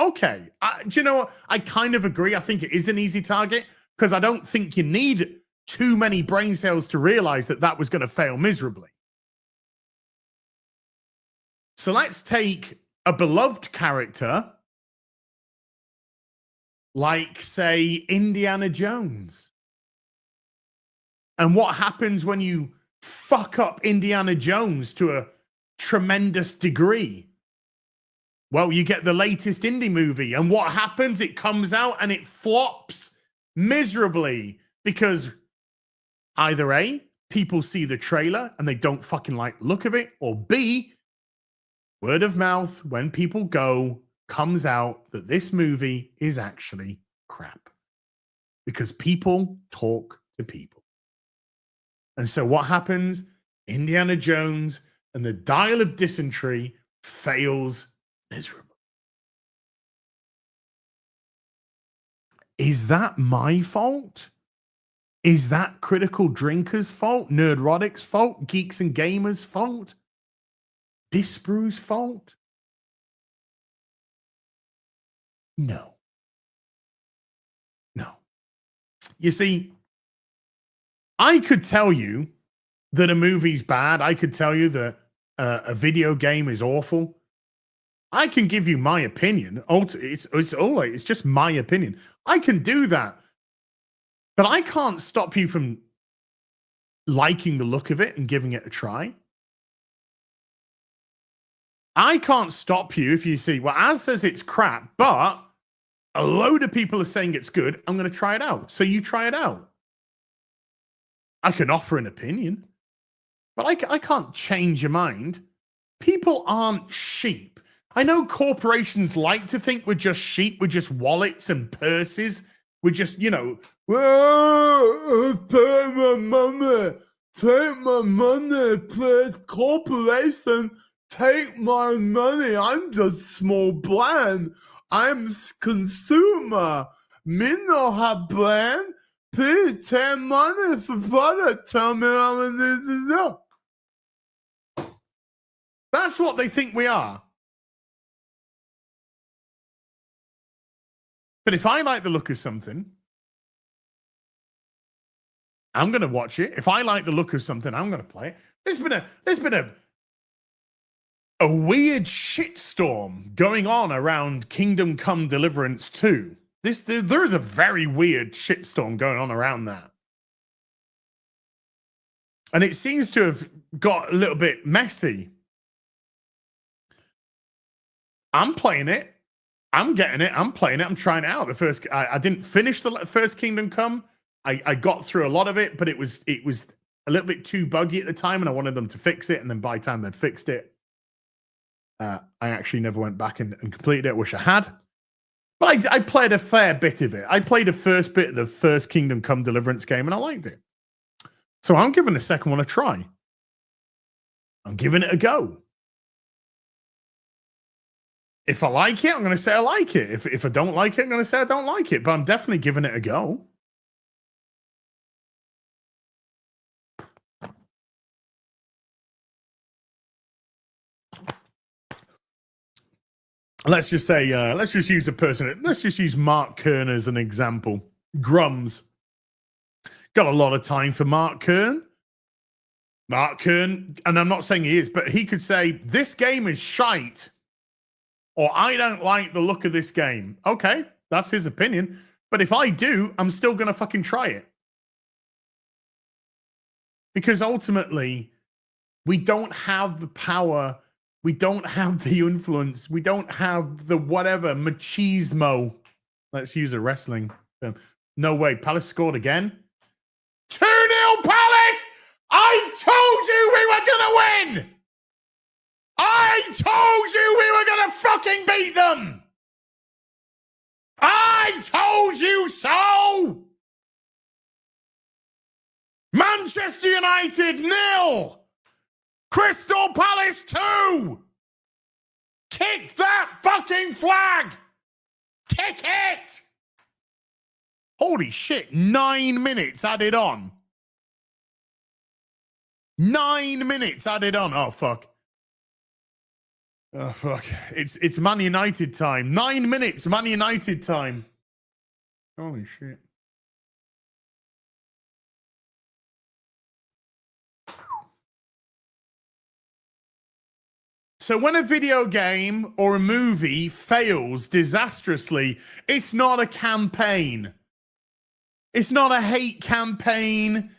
Okay. Do you know what? I kind of agree. I think it is an easy target because I don't think you need too many brain cells to realize that that was going to fail miserably. So let's take a beloved character like, say, Indiana Jones. And what happens when you fuck up Indiana Jones to a tremendous degree? Well, you get the latest indie movie, and what happens? It comes out and it flops miserably because either A, people see the trailer and they don't fucking like the look of it, or B, word of mouth, when people go, comes out that this movie is actually crap because people talk to people. And so what happens? Indiana Jones and the Dial of Dysentery fails miserably. Is that my fault? Is that Critical Drinkers' fault? Nerdrotic's fault? Geeks and Gamers' fault? Disbrew's fault? No. No. You see, I could tell you that a movie's bad. I could tell you that a video game is awful. I can give you my opinion. It's just my opinion. I can do that. But I can't stop you from liking the look of it and giving it a try. I can't stop you if you see, well, Az says it's crap, but a load of people are saying it's good. I'm going to try it out. So you try it out. I can offer an opinion, but I can't change your mind. People aren't sheep. I know corporations like to think we're just sheep. We're just wallets and purses. We're just, you know, take my money, please, corporation, take my money. I'm just small brand. I'm consumer. Me no have brand. Please take money for product. Tell me how this is up. That's what they think we are. But if I like the look of something, I'm going to watch it. If I like the look of something, I'm going to play it. There's been a weird shitstorm going on around Kingdom Come Deliverance 2. There is a very weird shitstorm going on around that. And it seems to have got a little bit messy. I'm playing it. I'm getting it. I'm playing it. I'm trying it out. I didn't finish the first Kingdom Come. I got through a lot of it, but it was a little bit too buggy at the time, and I wanted them to fix it. And then by the time they'd fixed it, I actually never went back and completed it. I wish I had. But I played a fair bit of it. I played the first bit of the first Kingdom Come Deliverance game, and I liked it. So I'm giving the second one a try. I'm giving it a go. If I like it, I'm going to say I like it. If I don't like it, I'm going to say I don't like it. But I'm definitely giving it a go. Let's just say, let's just use a person. Let's just use Mark Kern as an example. Grums. Got a lot of time for Mark Kern. Mark Kern, and I'm not saying he is, but he could say, this game is shite. Or I don't like the look of this game. Okay, that's his opinion. But if I do, I'm still going to fucking try it. Because ultimately, we don't have the power. We don't have the influence. We don't have the whatever, machismo. Let's use a wrestling term. No way. Palace scored again. 2-0 Palace! I told you we were going to win! I told you we were going to fucking beat them! I told you so! Manchester United 0! Crystal Palace 2! Kick that fucking flag! Kick it! Holy shit, 9 minutes added on. 9 minutes added on. Oh, fuck. Oh, fuck. It's Man United time. 9 minutes, Man United time. Holy shit. So when a video game or a movie fails disastrously, it's not a campaign. It's not a hate campaign.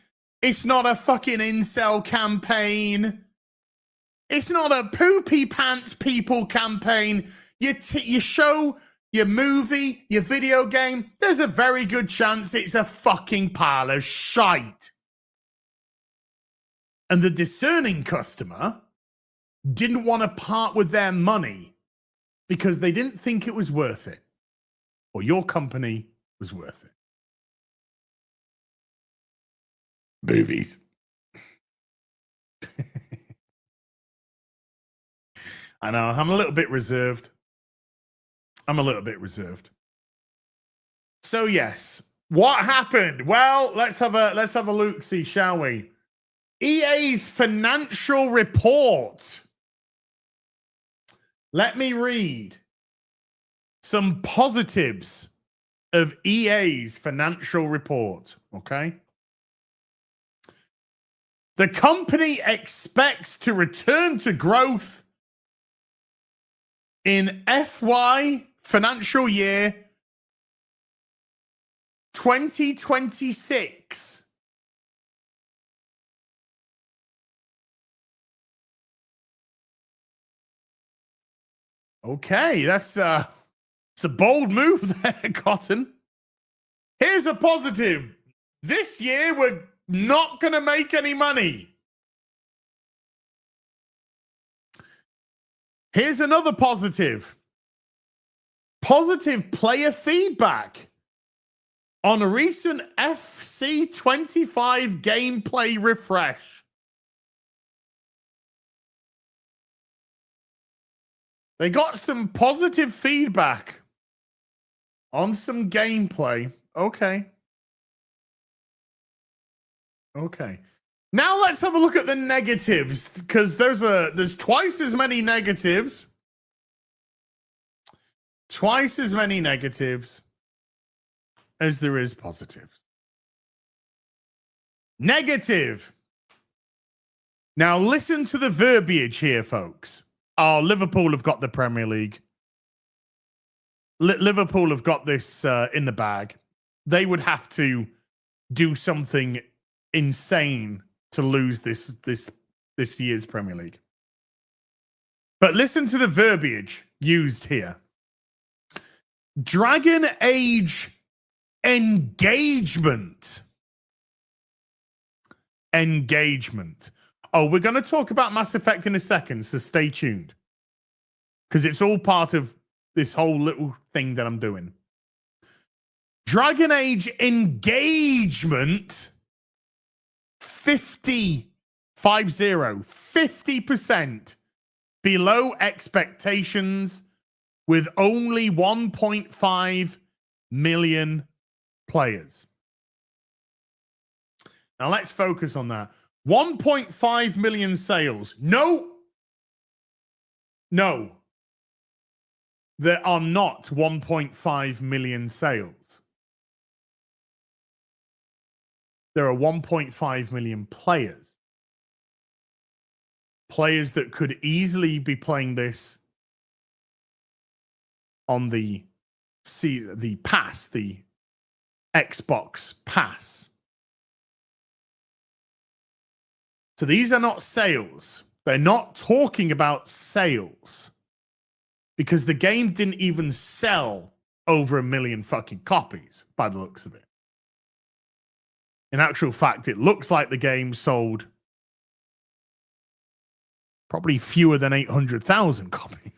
It's not a fucking incel campaign. It's not a poopy pants people campaign. You show your movie, your video game, there's a very good chance it's a fucking pile of shite. And the discerning customer didn't want to part with their money because they didn't think it was worth it, or your company was worth it. Movies. I know, I'm a little bit reserved. So yes, what happened? Well, let's have a look, see, shall we? EA's financial report. Let me read some positives of EA's financial report, okay? The company expects to return to growth in FY financial year 2026. Okay, it's a bold move there, Cotton. Here's a positive. This year, we're not going to make any money. Here's another positive. Positive player feedback on a recent FC25 gameplay refresh. They got some positive feedback on some gameplay. Okay. Okay. Now let's have a look at the negatives, because there's twice as many negatives. Twice as many negatives as there is positives. Negative. Now listen to the verbiage here, folks. Oh, Liverpool have got the Premier League. Liverpool have got this in the bag. They would have to do something insane to lose this year's Premier League. But listen to the verbiage used here. Dragon Age engagement. Engagement. Oh, we're going to talk about Mass Effect in a second, so stay tuned. Because it's all part of this whole little thing that I'm doing. Dragon Age engagement, 50% below expectations with only 1.5 million players. Now let's focus on that. 1.5 million sales. No. There are not 1.5 million sales. There are 1.5 million players. Players that could easily be playing this on the pass, the Xbox pass. So these are not sales. They're not talking about sales because the game didn't even sell over 1 million fucking copies by the looks of it. In actual fact, it looks like the game sold probably fewer than 800,000 copies.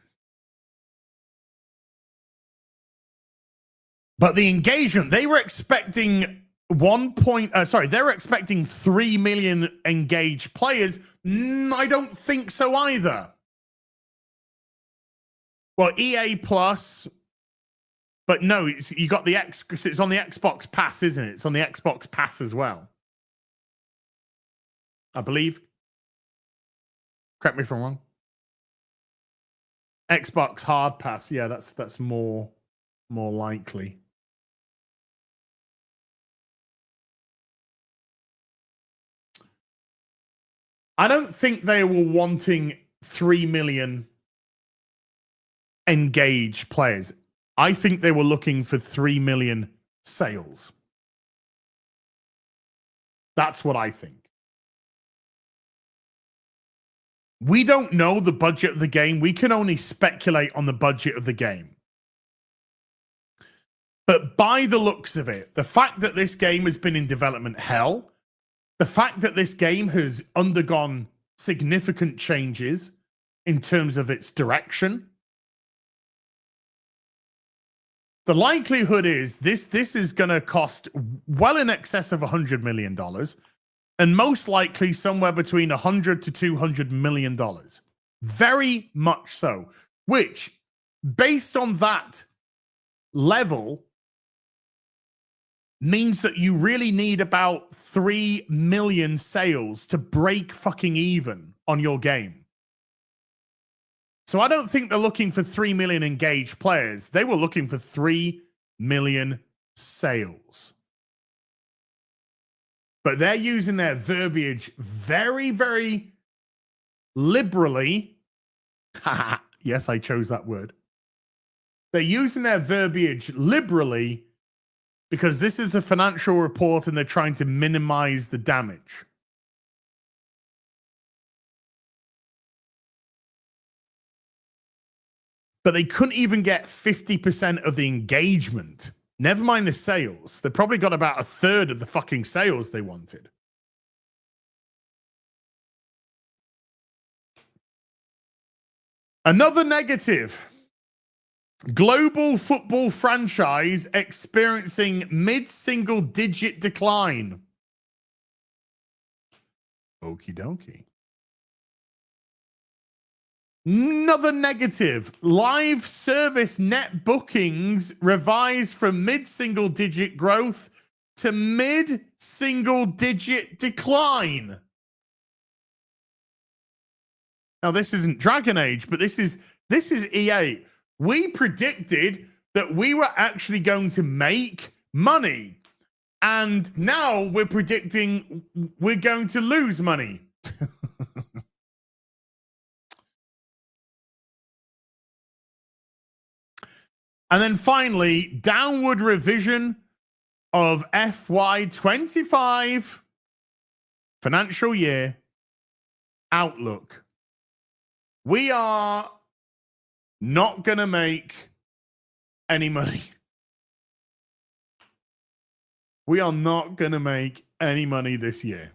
But the engagement, they were expecting they were expecting 3 million engaged players. I don't think so either. Well, EA Plus, but no, you got the it's on the Xbox Pass, isn't it? It's on the Xbox Pass as well, I believe. Correct me if I'm wrong. Xbox Hard Pass, yeah, that's more likely. I don't think they were wanting 3 million engaged players. I think they were looking for 3 million sales. That's what I think. We don't know the budget of the game. We can only speculate on the budget of the game. But by the looks of it, the fact that this game has been in development hell, the fact that this game has undergone significant changes in terms of its direction, the likelihood is this is going to cost well in excess of $100 million, and most likely somewhere between $100 to $200 million. Very much so, which, based on that level, means that you really need about 3 million sales to break fucking even on your game. So I don't think they're looking for 3 million engaged players. They were looking for 3 million sales. But they're using their verbiage very, very liberally Yes, I chose that word. They're using their verbiage liberally because this is a financial report and they're trying to minimize the damage. But they couldn't even get 50% of the engagement. Never mind the sales. They probably got about a third of the fucking sales they wanted. Another negative. Global football franchise experiencing mid-single digit decline. Okie dokie. Another negative. Live service net bookings revised from mid-single digit growth to mid-single digit decline. Now, this isn't Dragon Age, but this is EA. We predicted that we were actually going to make money. And now we're predicting we're going to lose money. And then finally, downward revision of FY25 financial year outlook. We are not going to make any money. We are not going to make any money this year.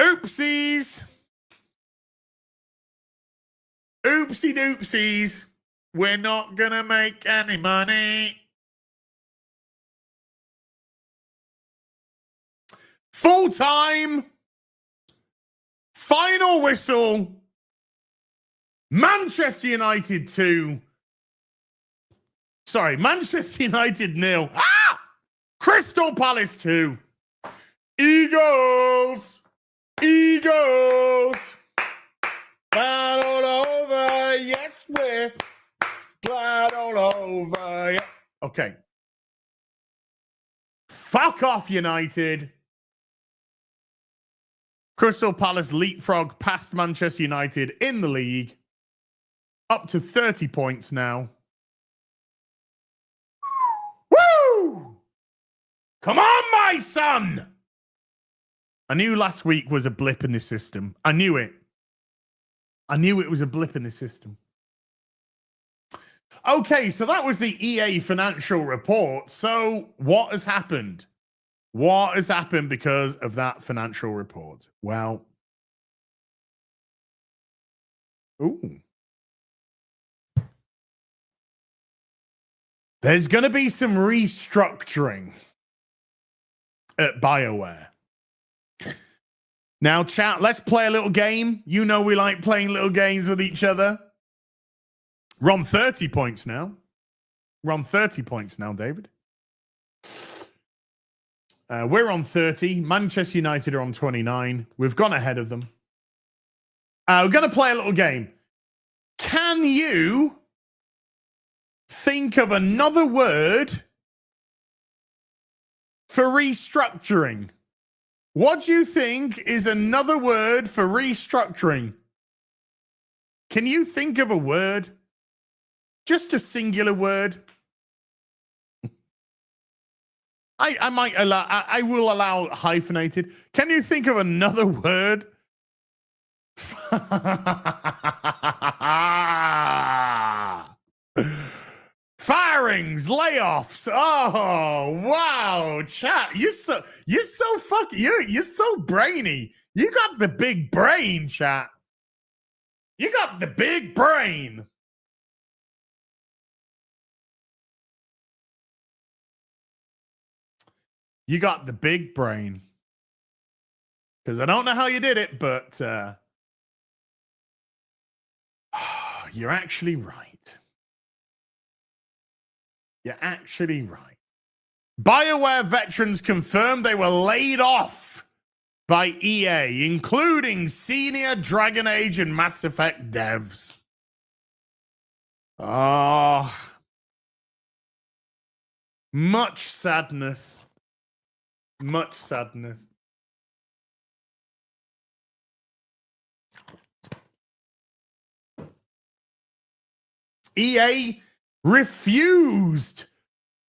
Oopsies. Oopsie doopsies. We're not going to make any money. Full time. Final whistle. Manchester United 2. Sorry, Manchester United 0. Ah! Crystal Palace 2. Eagles. Eagles. Glad all over. Yes, we're glad all over. Yeah. Okay. Fuck off, United. Crystal Palace leapfrog past Manchester United in the league. Up to 30 points now. Woo! Come on, my son! I knew last week was a blip in the system. I knew it. I knew it was a blip in the system. Okay, so that was the EA financial report. So what has happened? What has happened because of that financial report? Well, there's going to be some restructuring at Bioware. Now, chat, let's play a little game. You know we like playing little games with each other. We're on 30 points now. We're on 30 points now, David. We're on 30. Manchester United are on 29. We've gone ahead of them. We're going to play a little game. Can you think of another word for restructuring? What do you think is another word for restructuring? Can you think of a word? Just a singular word? I will allow hyphenated. Can you think of another word? Firings, layoffs. Oh wow, chat. You're so brainy. You got the big brain, chat. You got the big brain. You got the big brain. Because I don't know how you did it, but you're actually right. You're actually right. BioWare veterans confirmed they were laid off by EA, including senior Dragon Age and Mass Effect devs. Oh, much sadness. Much sadness. EA refused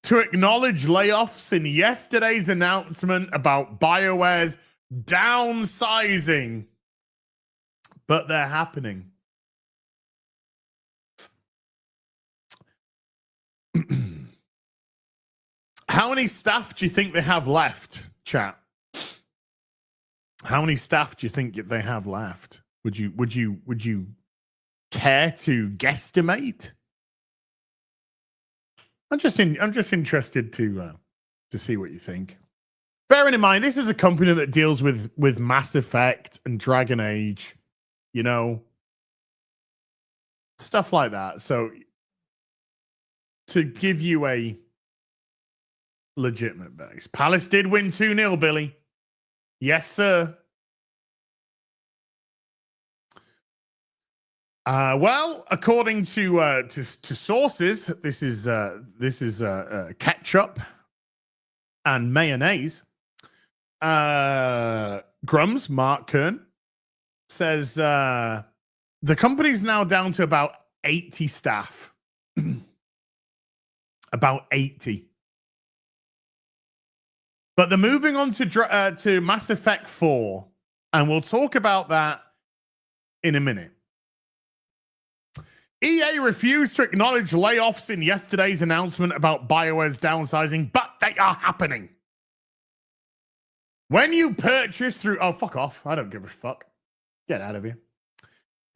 to acknowledge layoffs in yesterday's announcement about Bioware's downsizing, but they're happening. How many staff do you think they have left, chat? How many staff do you think they have left? Would you care to guesstimate? I'm just interested to see what you think. Bearing in mind, this is a company that deals with Mass Effect and Dragon Age, you know, stuff like that. So to give you a legitimate base, Palace did win 2-0, Billy. Yes, sir. Well, according to sources, this is ketchup and mayonnaise. Grums, Mark Kern, says the company's now down to about 80 staff. About 80. But they're moving on to Mass Effect 4, and we'll talk about that in a minute. EA refused to acknowledge layoffs in yesterday's announcement about BioWare's downsizing, but they are happening. When you purchase through... Oh, fuck off. I don't give a fuck. Get out of here.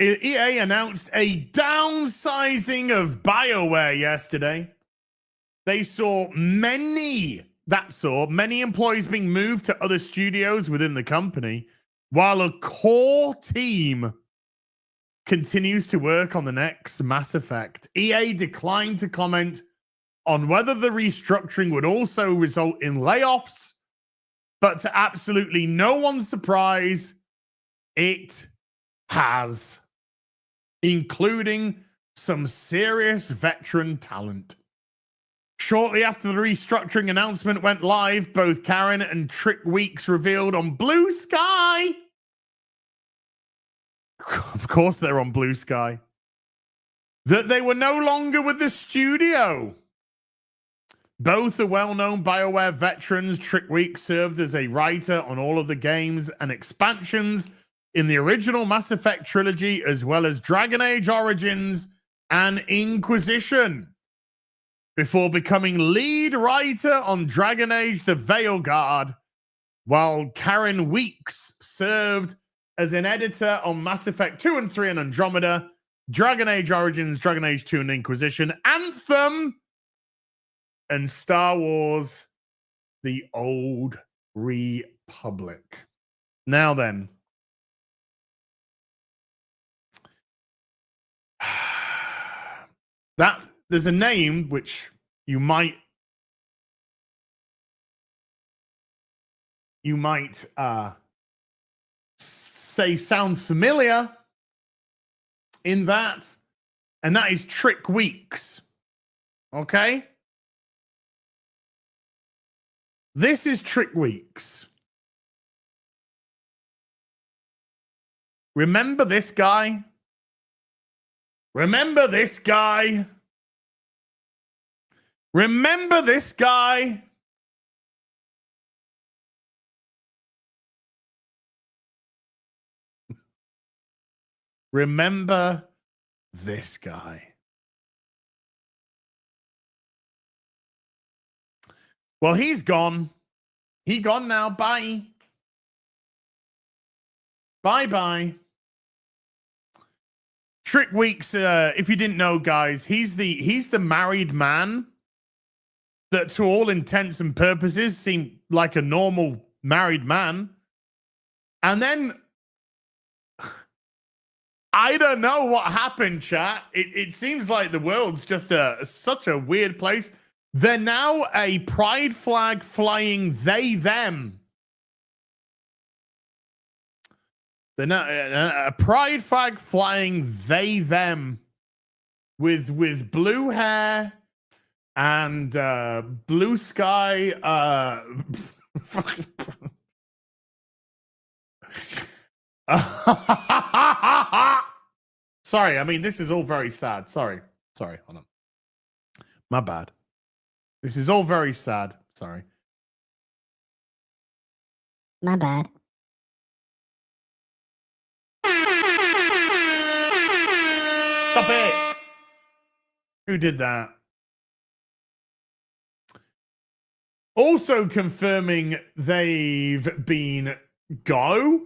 EA announced a downsizing of BioWare yesterday. They saw many employees being moved to other studios within the company, while a core team continues to work on the next Mass Effect. EA declined to comment on whether the restructuring would also result in layoffs, but to absolutely no one's surprise, it has, including some serious veteran talent. Shortly after the restructuring announcement went live, both Karen and Trick Weeks revealed on Blue Sky. Of course they're on Blue Sky. That they were no longer with the studio. Both are well-known BioWare veterans. Trick Weeks served as a writer on all of the games and expansions in the original Mass Effect trilogy, as well as Dragon Age Origins and Inquisition, before becoming lead writer on Dragon Age The Veilguard, while Karen Weeks served as an editor on Mass Effect 2 and 3 and Andromeda, Dragon Age Origins, Dragon Age 2 and Inquisition, Anthem, and Star Wars The Old Republic. Now then, that there's a name which you might say sounds familiar in that, and that is Trick Weeks. Okay? This is Trick Weeks. Remember this guy? Remember this guy? Remember this guy? Remember this guy? Well, he's gone. He gone now. Bye. Bye-bye. Trick Weeks, if you didn't know, guys, he's the married man that to all intents and purposes seemed like a normal married man. And then I don't know what happened, chat. It seems like the world's just such a weird place. They're now a pride flag flying they, them. They're not a pride flag flying they, them with blue hair and blue sky. Sorry, I mean, this is all very sad. Sorry. Sorry, hold on. My bad. This is all very sad. Sorry. My bad. Stop it! Who did that? Also confirming they've been go.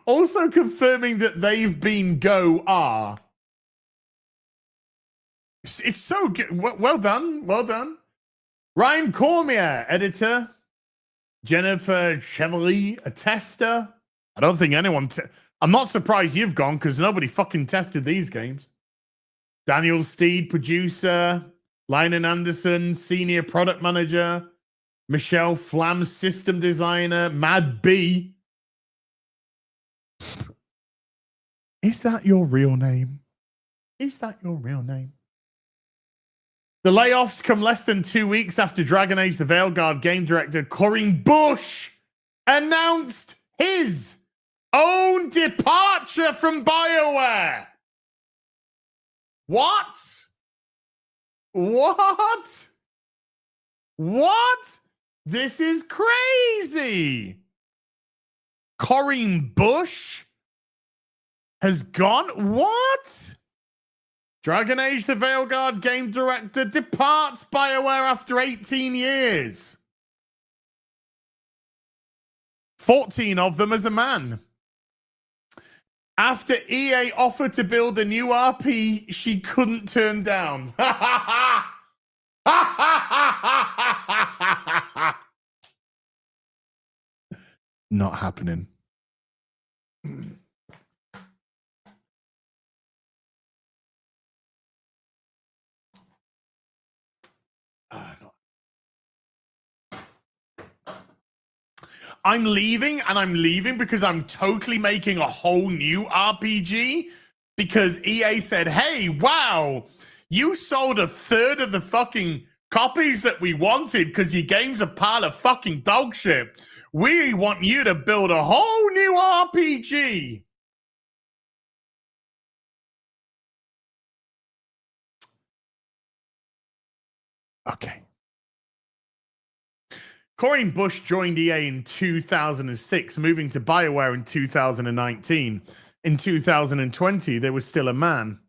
Also confirming that they've been go are. It's so good. Well done. Well done. Ryan Cormier, editor. Jennifer Chevalier, a tester. I don't think anyone... I'm not surprised you've gone because nobody fucking tested these games. Daniel Steed, producer. Lynan Anderson, senior product manager. Michelle Flam, system designer. Mad B. Is that your real name? Is that your real name? The layoffs come less than 2 weeks after Dragon Age the Veilguard game director Corinne Bush announced his own departure from Bioware. What? What? What? This is crazy. Corinne Bush has gone? What? Dragon Age the Veilguard game director departs BioWare after 18 years. 14 of them as a man. After EA offered to build a new RP she couldn't turn down. Not happening. I'm leaving, and I'm leaving because I'm totally making a whole new RPG because EA said, hey, wow, you sold a third of the fucking copies that we wanted because your game's a pile of fucking dog shit. We want you to build a whole new RPG. Okay. Corinne Bush joined EA in 2006, moving to BioWare in 2019. In 2020, there was still a man.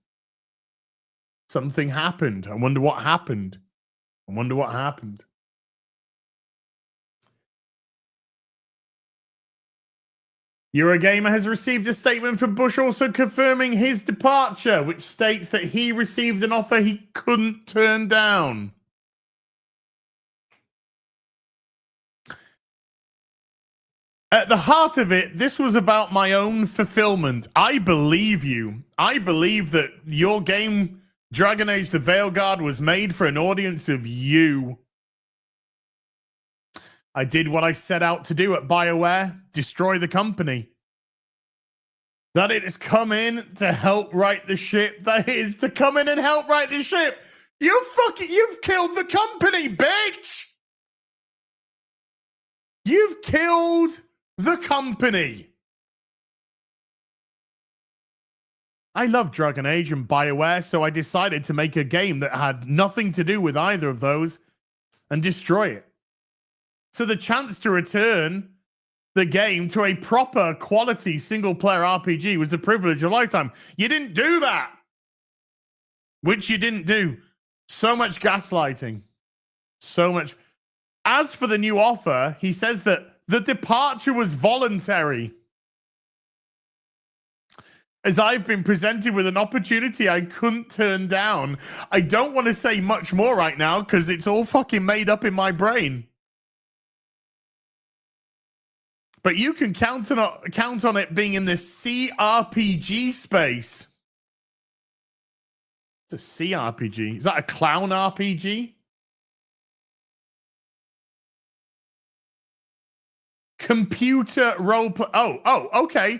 Something happened. I wonder what happened. I wonder what happened. Eurogamer has received a statement from Bush also confirming his departure, which states that he received an offer he couldn't turn down. At the heart of it, this was about my own fulfillment. I believe you. I believe that your game, Dragon Age the Veilguard, was made for an audience of you. I did what I set out to do at BioWare, destroy the company. That it has come in to help right the ship. That is to come in and help right the ship. You've killed the company, bitch! You've killed the company. I love Dragon Age and BioWare, so I decided to make a game that had nothing to do with either of those and destroy it. So the chance to return the game to a proper quality single-player RPG was the privilege of a lifetime. You didn't do that. Which you didn't do. So much gaslighting. So much. As for the new offer, he says that the departure was voluntary. As I've been presented with an opportunity I couldn't turn down. I don't want to say much more right now because it's all fucking made up in my brain. But you can count on it being in the CRPG space. It's a CRPG. Is that a clown RPG? Computer role play. Oh, okay.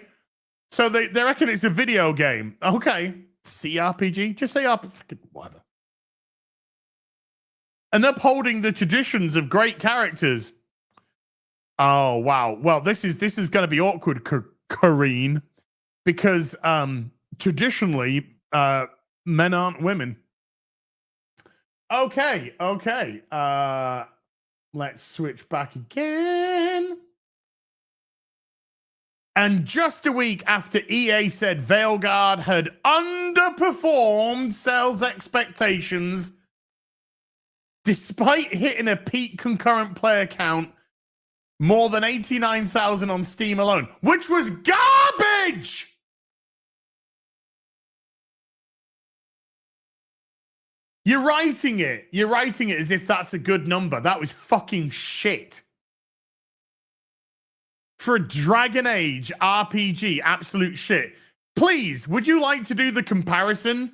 So they reckon it's a video game. Okay. CRPG? Just say RPG. Whatever. And upholding the traditions of great characters. Oh, wow. Well, this is going to be awkward, Kareen, because traditionally, men aren't women. Okay. Let's switch back again. And just a week after EA said Veilguard had underperformed sales expectations, despite hitting a peak concurrent player count more than 89,000 on Steam alone, which was garbage! You're writing it as if that's a good number. That was fucking shit. For a Dragon Age RPG, absolute shit. Please, would you like to do the comparison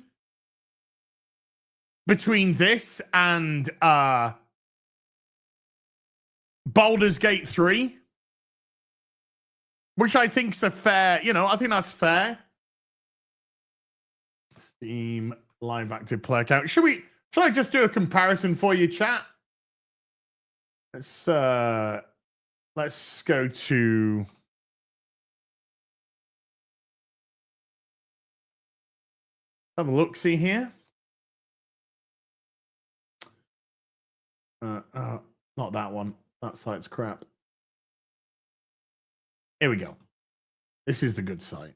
between this and Baldur's Gate 3? Which I think's a fair, I think that's fair. Steam live active player count. Should I just do a comparison for you, chat? Let's go to have a look. See here. Not that one. That site's crap. Here we go. This is the good site.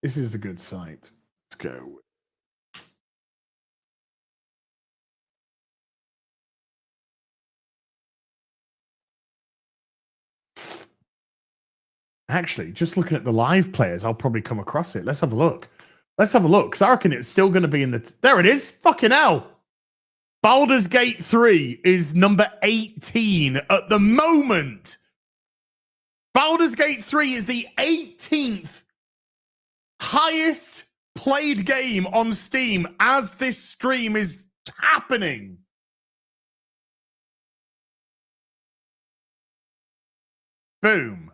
Let's go. Actually, just looking at the live players, I'll probably come across it. Let's have a look. Because I reckon it's still going to be in the... There it is. Fucking hell. Baldur's Gate 3 is number 18 at the moment. Baldur's Gate 3 is the 18th highest played game on Steam as this stream is happening. Boom.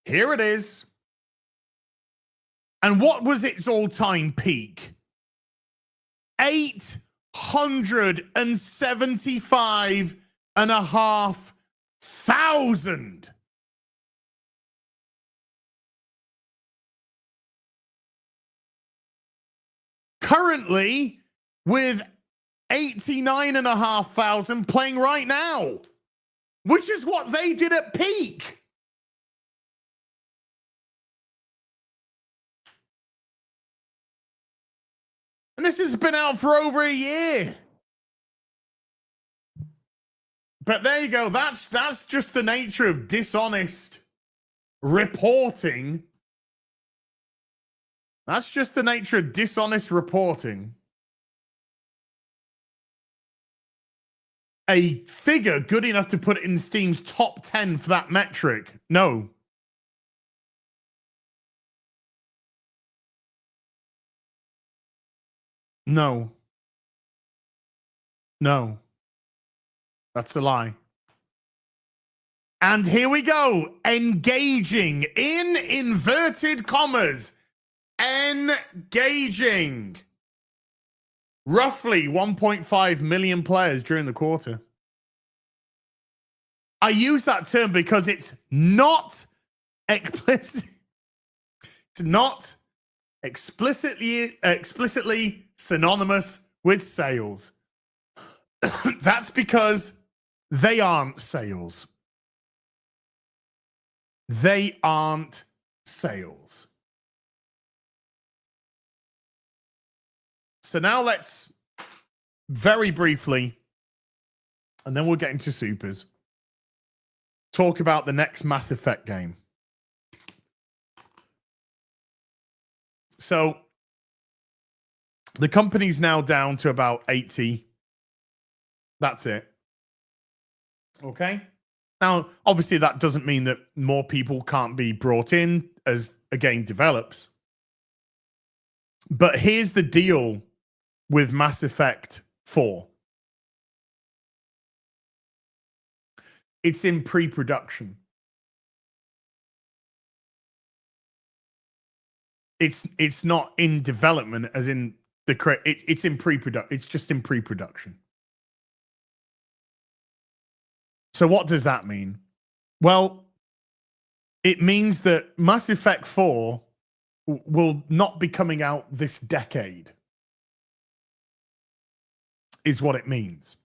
Here it is. And what was its all-time peak? 875,500. Currently, with 89,500 playing right now, which is what they did at peak. And this has been out for over a year. But there you go. That's just the nature of dishonest reporting. That's just the nature of dishonest reporting. A figure good enough to put it in Steam's top 10 for that metric. No. No. That's a lie. And here we go. Engaging in inverted commas. Engaging. Roughly 1.5 million players during the quarter. I use that term because it's not explicit. It's not explicitly synonymous with sales. That's because they aren't sales. They aren't sales. So now let's very briefly, and then we'll get into supers, talk about the next Mass Effect game. So the company's now down to about 80. That's it. Okay. Now, obviously, that doesn't mean that more people can't be brought in as a game develops. But here's the deal with Mass Effect 4. It's in pre-production. It's not in development as in it's in pre-production. It's just in pre-production. So what does that mean? Well, it means that Mass Effect 4 will not be coming out this decade. is what it means.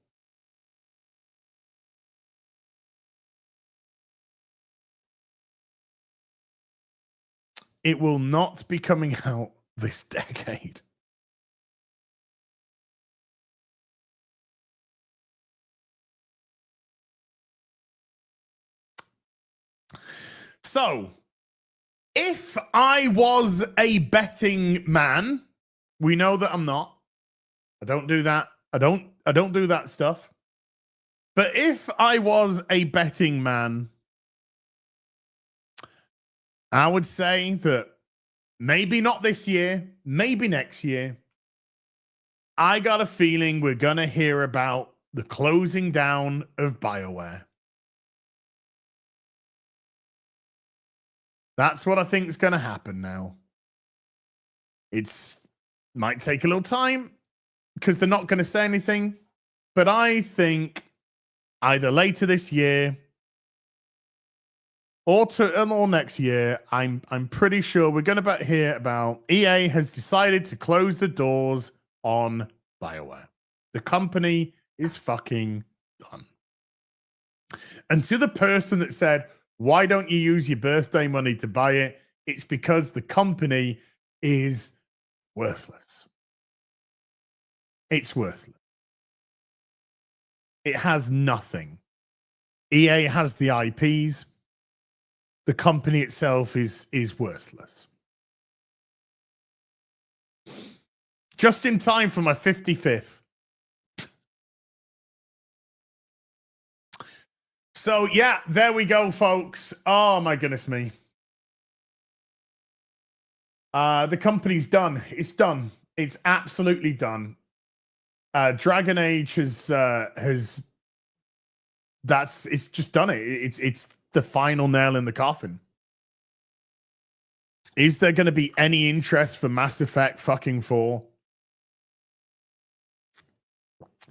It will not be coming out this decade. So, if I was a betting man, we know that I'm not. I don't do that. I don't do that stuff. But if I was a betting man, I would say that maybe not this year, maybe next year, I got a feeling we're going to hear about the closing down of Bioware. That's what I think is going to happen now. It's might take a little time because they're not going to say anything, but I think either later this year or next year, I'm pretty sure we're going to hear about EA has decided to close the doors on Bioware. The company is fucking done. And to the person that said, why don't you use your birthday money to buy it? It's because the company is worthless. It's worthless. It has nothing. EA has the IPs. The company itself is worthless. Just in time for my 55th. So, yeah, there we go, folks. Oh, my goodness me. The company's done. It's done. It's absolutely done. Dragon Age it's just done it. It's the final nail in the coffin. Is there going to be any interest for Mass Effect fucking 4?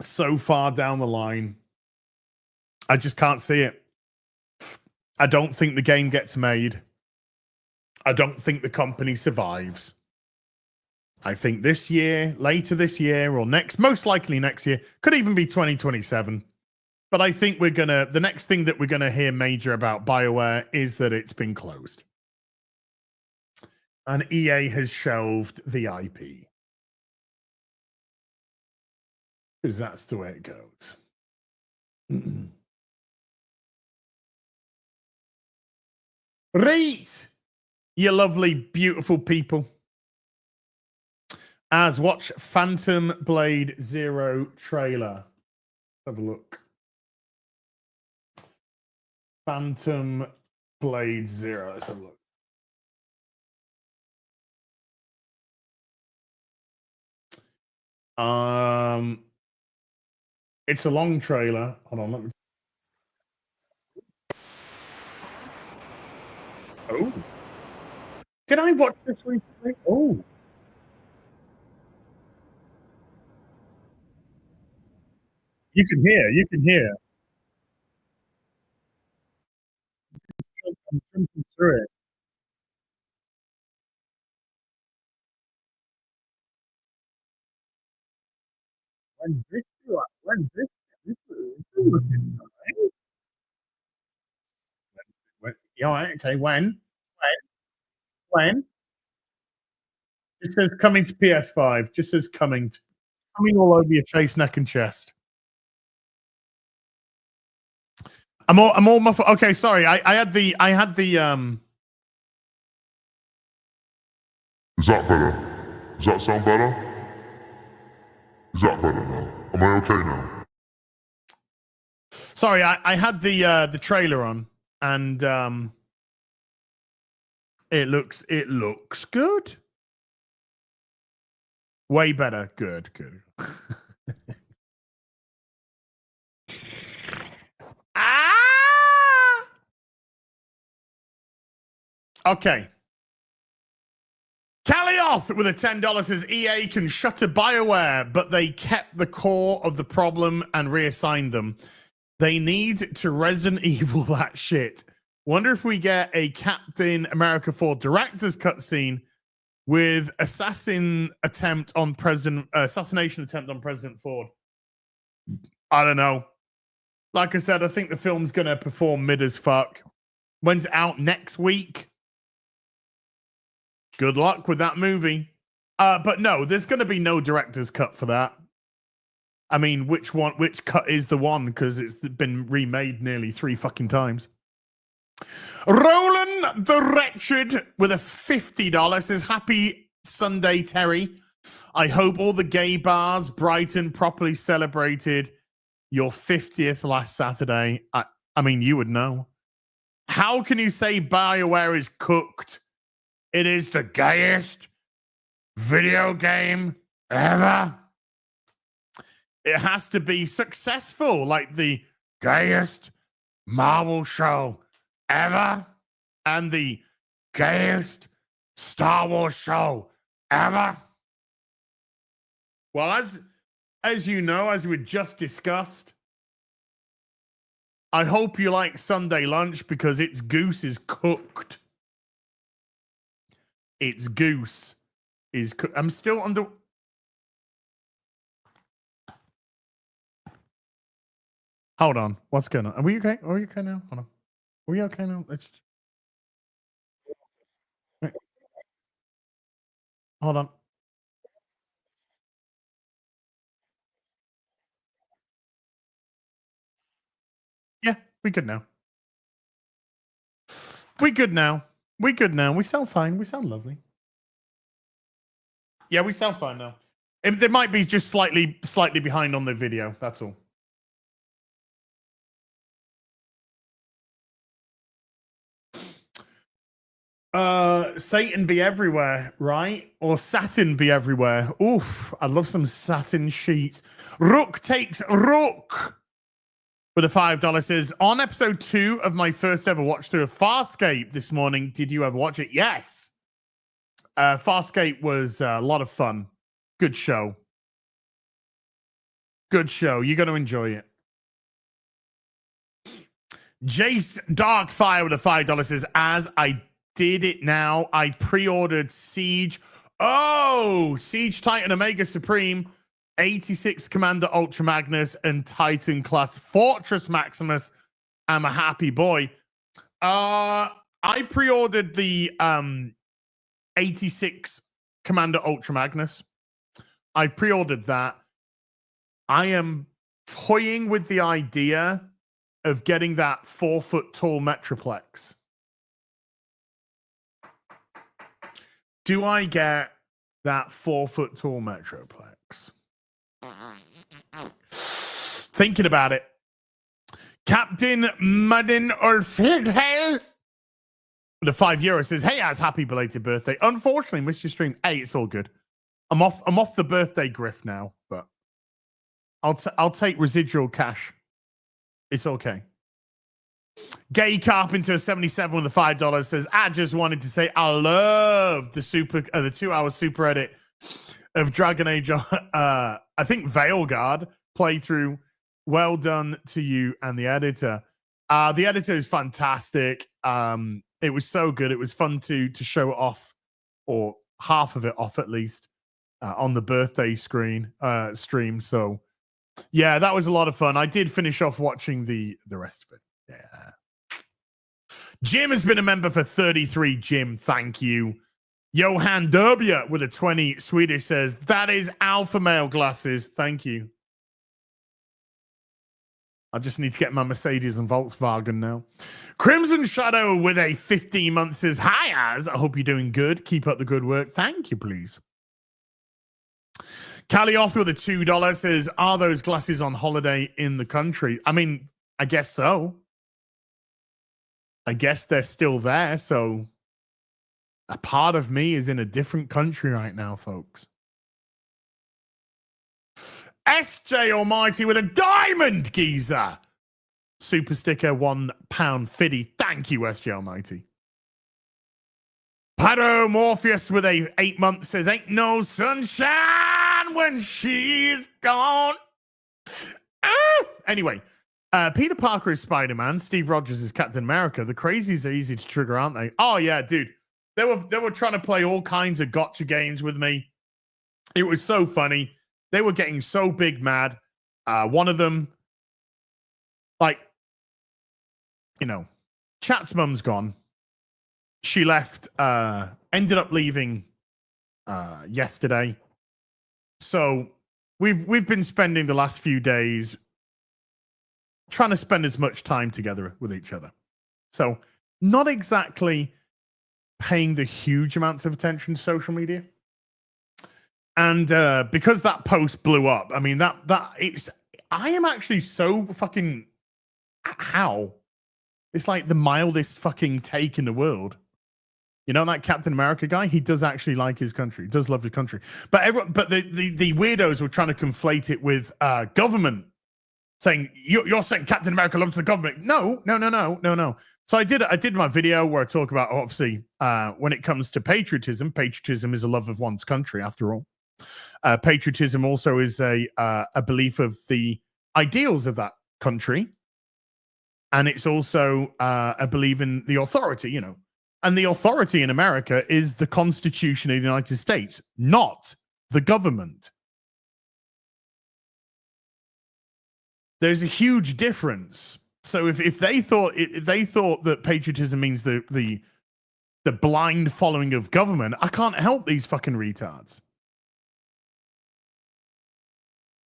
So far down the line. I just can't see it. I don't think the game gets made. I don't think the company survives. I think this year, later this year, or most likely next year, could even be 2027. But I think the next thing that we're going to hear major about BioWare is that it's been closed. And EA has shelved the IP. Because that's the way it goes. Right, you lovely, beautiful people. As watch Phantom Blade Zero trailer. Have a look. Phantom Blade Zero. Let's have a look. It's a long trailer. Hold on, let me. Oh. Did I watch this recently? Oh. You can hear. I'm jumping through it. When this looking nice. Yeah, okay, when? It says coming to PS5. Just says coming all over your face, neck, and chest. I'm all muffled. Okay, sorry. I had the Is that better? Does that sound better? Is that better now? Am I okay now? Sorry, I had the trailer on, and it looks good. Way better. Good. Okay. Calioth with a $10 says EA can shutter BioWare, but they kept the core of the problem and reassigned them. They need to Resident Evil that shit. Wonder if we get a Captain America 4 director's cutscene with assassination attempt on President Ford. I don't know. Like I said, I think the film's going to perform mid as fuck. When's it out? Next week? Good luck with that movie. But no, there's going to be no director's cut for that. I mean, which cut is the one? Because it's been remade nearly 3 fucking times. Roland the Wretched with a $50 says, happy Sunday, Terry. I hope all the gay bars Brighton properly celebrated your 50th last Saturday. I mean, you would know. How can you say BioWare is cooked? It is the gayest video game ever. It has to be successful, like the gayest Marvel show ever and the gayest Star Wars show ever. Well, as you know, as we just discussed, I hope you like Sunday lunch because its goose is cooked. Its goose is cooked. I'm still under... Hold on. What's going on? Are we okay? Are we okay now? Hold on. Are we okay now? Let's... Wait. Hold on. Yeah, we good now. We good now. We good now. We sound fine. We sound lovely. Yeah, we sound fine now. They might be just slightly behind on the video. That's all. Satan be everywhere, right? Or satin be everywhere. Oof, I'd love some satin sheets. Rook takes Rook with a $5 says, on episode 2 of my first ever watch through of Farscape this morning, did you ever watch it? Yes. Farscape was a lot of fun. Good show. Good show. You're going to enjoy it. Jace Darkfire with a $5 says, as I did it now, I pre-ordered Siege. Oh, Siege Titan Omega Supreme, 86 Commander Ultra Magnus, and Titan class Fortress Maximus. I'm a happy boy. I pre-ordered the 86 Commander Ultra Magnus. I pre-ordered that. I am toying with the idea of getting that 4-foot tall Metroplex. Do I get that 4-foot tall Metroplex? Thinking about it. Captain Muddin Ulfhel the €5 says, hey, Az, happy belated birthday. Unfortunately, missed your stream. Hey, it's all good. I'm off the birthday grift now, but I'll take residual cash. It's okay. Gay Carpenter 77 with the $5 says, I just wanted to say I love the 2-hour super edit of Dragon Age. I think Veilguard playthrough. Well done to you and the editor. The editor is fantastic. It was so good. It was fun to show it off, or half of it off at least, on the birthday stream. So yeah, that was a lot of fun. I did finish off watching the rest of it. Yeah. Jim has been a member for 33. Jim, thank you. Johan Derbia with a 20 Swedish says, that is alpha male glasses. Thank you. I just need to get my Mercedes and Volkswagen now. Crimson Shadow with a 15-month says, hi, Az. I hope you're doing good. Keep up the good work. Thank you, please. Calioth with a $2 says, are those glasses on holiday in the country? I mean, I guess so. I guess they're still there, so a part of me is in a different country right now, folks. SJ Almighty with a diamond geezer. Super sticker, £1.50. Thank you, SJ Almighty. Pyro Morpheus with a 8-month says, ain't no sunshine when she's gone. Anyway, Peter Parker is Spider-Man. Steve Rogers is Captain America. The crazies are easy to trigger, aren't they? Oh, yeah, dude. They were trying to play all kinds of gotcha games with me. It was so funny. They were getting so big mad. One of them, like, you know, Chat's mum's gone. She left, ended up leaving yesterday. So we've been spending the last few days trying to spend as much time together with each other. So not exactly paying the huge amounts of attention to social media. And because that post blew up, I mean, I am actually so fucking, how? It's like the mildest fucking take in the world. You know that Captain America guy? He does actually like his country. He does love his country. But the weirdos were trying to conflate it with government, saying you're saying Captain America loves the government. No. So I did my video where I talk about, obviously, when it comes to patriotism is a love of one's country, after all. Patriotism also is a belief of the ideals of that country, and it's also a belief in the authority, you know. And the authority in America is the Constitution of the United States, not the government. There's a huge difference. So if they thought that patriotism means the blind following of government, I can't help these fucking retards.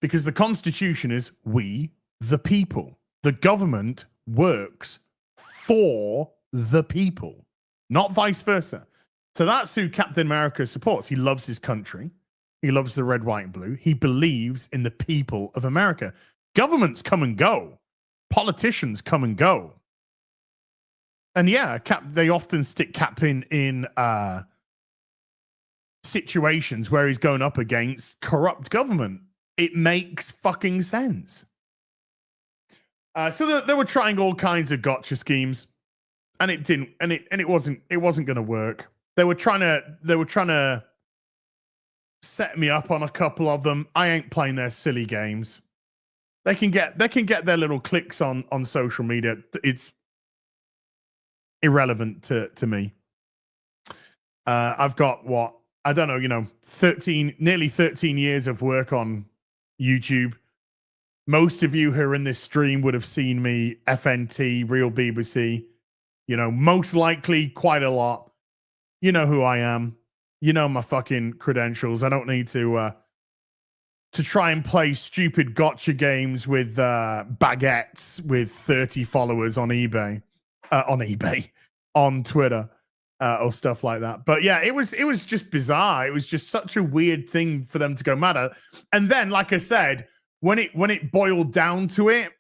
Because the Constitution is we, the people. The government works for the people, not vice versa. So that's who Captain America supports. He loves his country. He loves the red, white, and blue. He believes in the people of America. Governments come and go. Politicians come and go. And yeah, they often stick Cap in situations where he's going up against corrupt government. It makes fucking sense. So they were trying all kinds of gotcha schemes, and it didn't. And it wasn't going to work. They were trying to set me up on a couple of them. I ain't playing their silly games. They can get their little clicks on social media. It's irrelevant to me. I've got what, I don't know, nearly 13 years of work on YouTube. Most of you who are in this stream would have seen me FNT, Real BBC, most likely quite a lot. You know who I am. You know my fucking credentials. I don't need to try and play stupid gotcha games with baguettes with 30 followers on eBay, on Twitter, or stuff like that. But yeah, it was just bizarre. It was just such a weird thing for them to go mad at. And then, like I said, when it boiled down to it,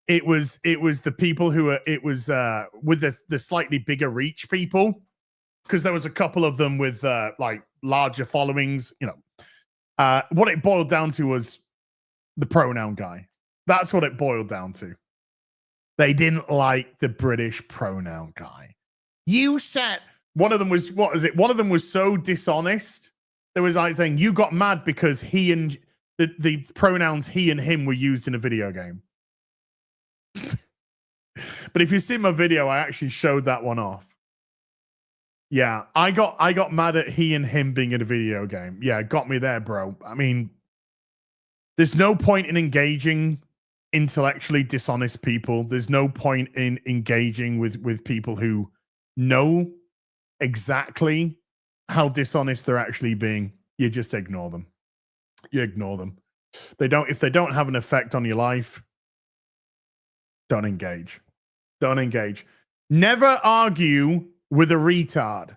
it was the people who are, it was with the slightly bigger reach people, because there was a couple of them with like larger followings, what it boiled down to was the pronoun guy. That's what it boiled down to. They didn't like the British pronoun guy. You said, one of them was, what is it? One of them was so dishonest. There was like saying, you got mad because he and the pronouns he and him were used in a video game. But if you see my video, I actually showed that one off. Yeah, I got mad at he and him being in a video game. Yeah, got me there, bro. I mean, there's no point in engaging intellectually dishonest people. There's no point in engaging with people who know exactly how dishonest they're actually being. You just ignore them. You ignore them. If they don't have an effect on your life, don't engage. Don't engage. Never argue with a retard.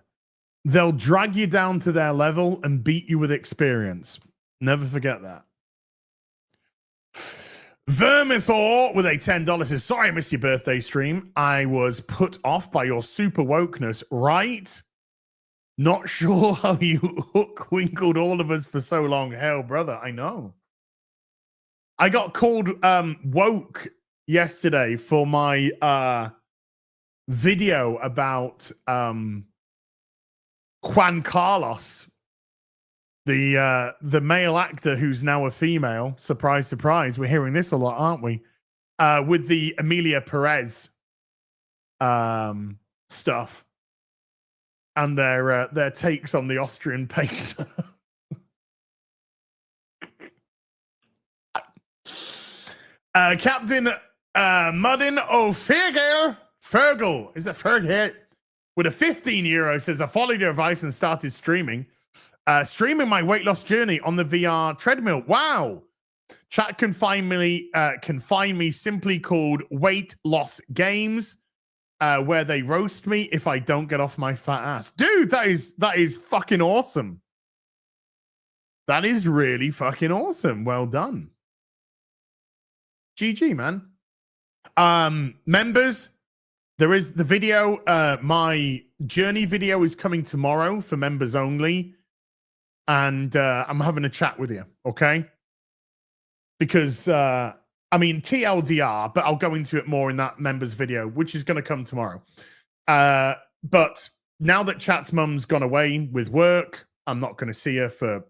They'll drag you down to their level and beat you with experience. Never forget that. Vermithor with a $10 says, sorry I missed your birthday stream. I was put off by your super wokeness, right? Not sure how you hook-winkled all of us for so long. Hell, brother, I know. I got called woke yesterday for my video about Juan Carlos, the male actor who's now a female. Surprise, surprise. We're hearing this a lot, aren't we? With the Emilia Perez stuff and their takes on the Austrian painter. Captain Muddin Fergal. Is it Fergal? With a 15 euro says, I followed your advice and started streaming. Streaming my weight loss journey on the VR treadmill. Wow. Chat can find me simply called Weight Loss Games, where they roast me if I don't get off my fat ass. Dude, that is fucking awesome. That is really fucking awesome. Well done. GG, man. Members, there is the video. My journey video is coming tomorrow for members only. And I'm having a chat with you, okay? Because, TLDR, but I'll go into it more in that members video, which is going to come tomorrow. But now that Chat's mum's gone away with work, I'm not going to see her for a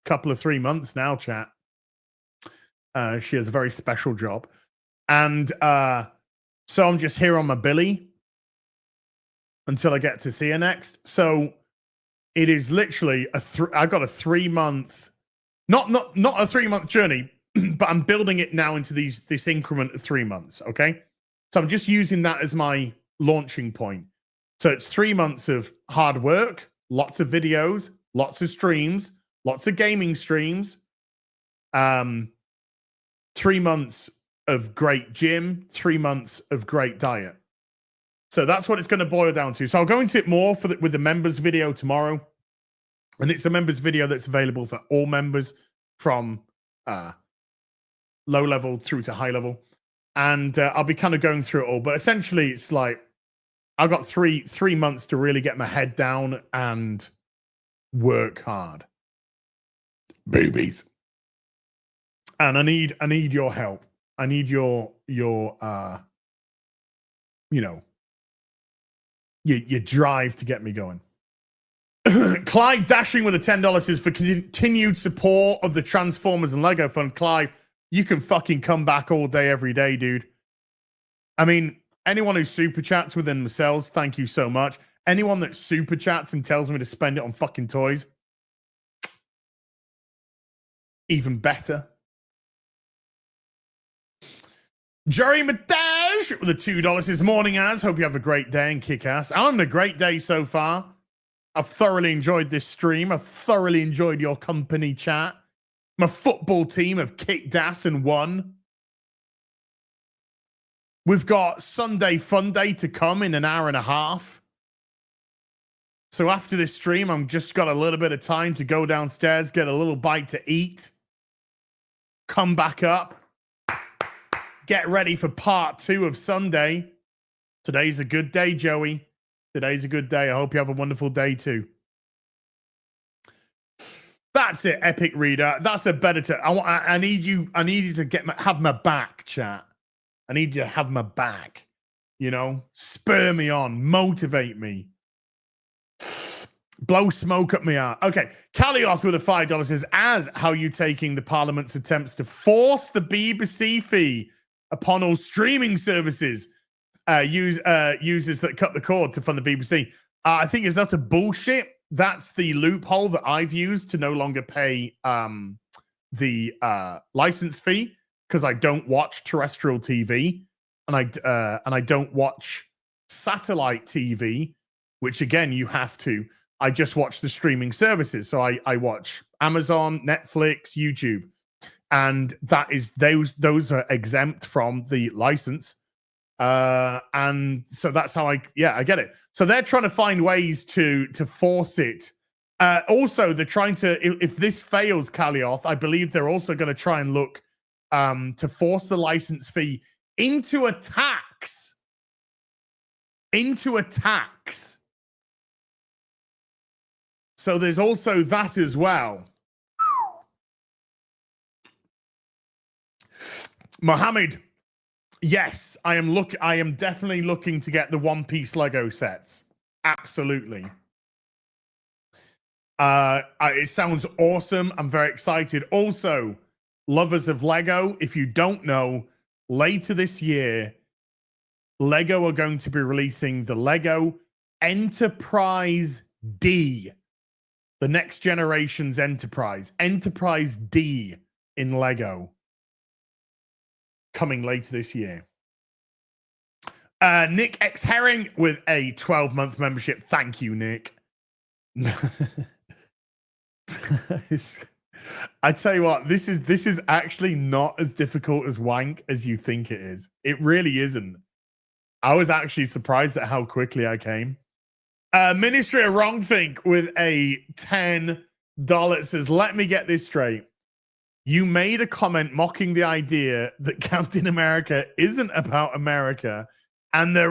couple of 3 months now, Chat. She has a very special job. And so I'm just here on my billy until I get to see her next. So it is literally I got a 3 month, not a 3 month journey, but I'm building it now into this increment of 3 months. Okay. So I'm just using that as my launching point. So it's 3 months of hard work, lots of videos, lots of streams, lots of gaming streams, 3 months of great gym, 3 months of great diet. So that's what it's going to boil down to. So I'll go into it more with the members video tomorrow. And it's a members video that's available for all members from low level through to high level. And I'll be kind of going through it all. But essentially, it's like I've got three months to really get my head down and work hard. Babies. And I need your help. I need your drive to get me going. Clive Dashing with a $10 says, for continued support of the Transformers and Lego Fund. Clive, you can fucking come back all day, every day, dude. I mean, anyone who super chats within themselves, thank you so much. Anyone that super chats and tells me to spend it on fucking toys, even better. Jerry Madage with a $2 says, morning, Az. Hope you have a great day and kick ass. I'm having a great day so far. I've thoroughly enjoyed this stream. I've thoroughly enjoyed your company, chat. My football team have kicked ass and won. We've got Sunday Funday to come in an hour and a half. So after this stream, I'm just got a little bit of time to go downstairs, get a little bite to eat, come back up, get ready for part 2 of Sunday. Today's a good day, Joey. Today's a good day. I hope you have a wonderful day too. That's it, Epic Reader. That's a better. I need you to have my back, chat. I need you to have my back. You know, spur me on, motivate me, blow smoke up my ass. Okay, Calioth with a $5 says, as how you taking the Parliament's attempts to force the BBC fee upon all streaming services? Users that cut the cord to fund the BBC. I think it's utter bullshit. That's the loophole that I've used to no longer pay the license fee because I don't watch terrestrial TV and I don't watch satellite TV, which again you have to. I just watch the streaming services, so I watch Amazon, Netflix, YouTube, and that is those are exempt from the license. And so that's how I get it. So they're trying to find ways to force it. Also, they're trying to, if this fails, Calioth, I believe they're also going to try and look to force the license fee into a tax. So there's also that as well. Mohammed, yes, I am definitely looking to get the One Piece Lego sets. Absolutely. It sounds awesome. I'm very excited. Also, lovers of Lego, if you don't know, later this year, Lego are going to be releasing the Lego Enterprise D. The next generation's Enterprise D in Lego. coming later this year. Nick X Herring with a 12-month membership. Thank you, Nick. I tell you what, this is actually not as difficult as wank as you think it is. It really isn't. I was actually surprised at how quickly I came. Ministry of Wrongthink with a $10 says, let me get this straight. You made a comment mocking the idea that Captain America isn't about America, and the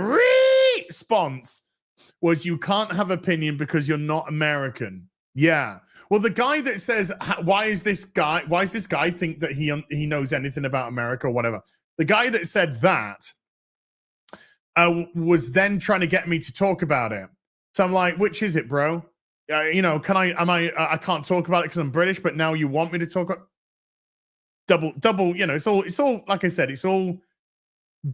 response was you can't have opinion because you're not American. Yeah. Well, the guy that says, why is this guy think that he knows anything about America or whatever? The guy that said that was then trying to get me to talk about it. So I'm like, which is it, bro? I can't talk about it because I'm British, but now you want me to talk about double, it's all, like I said, it's all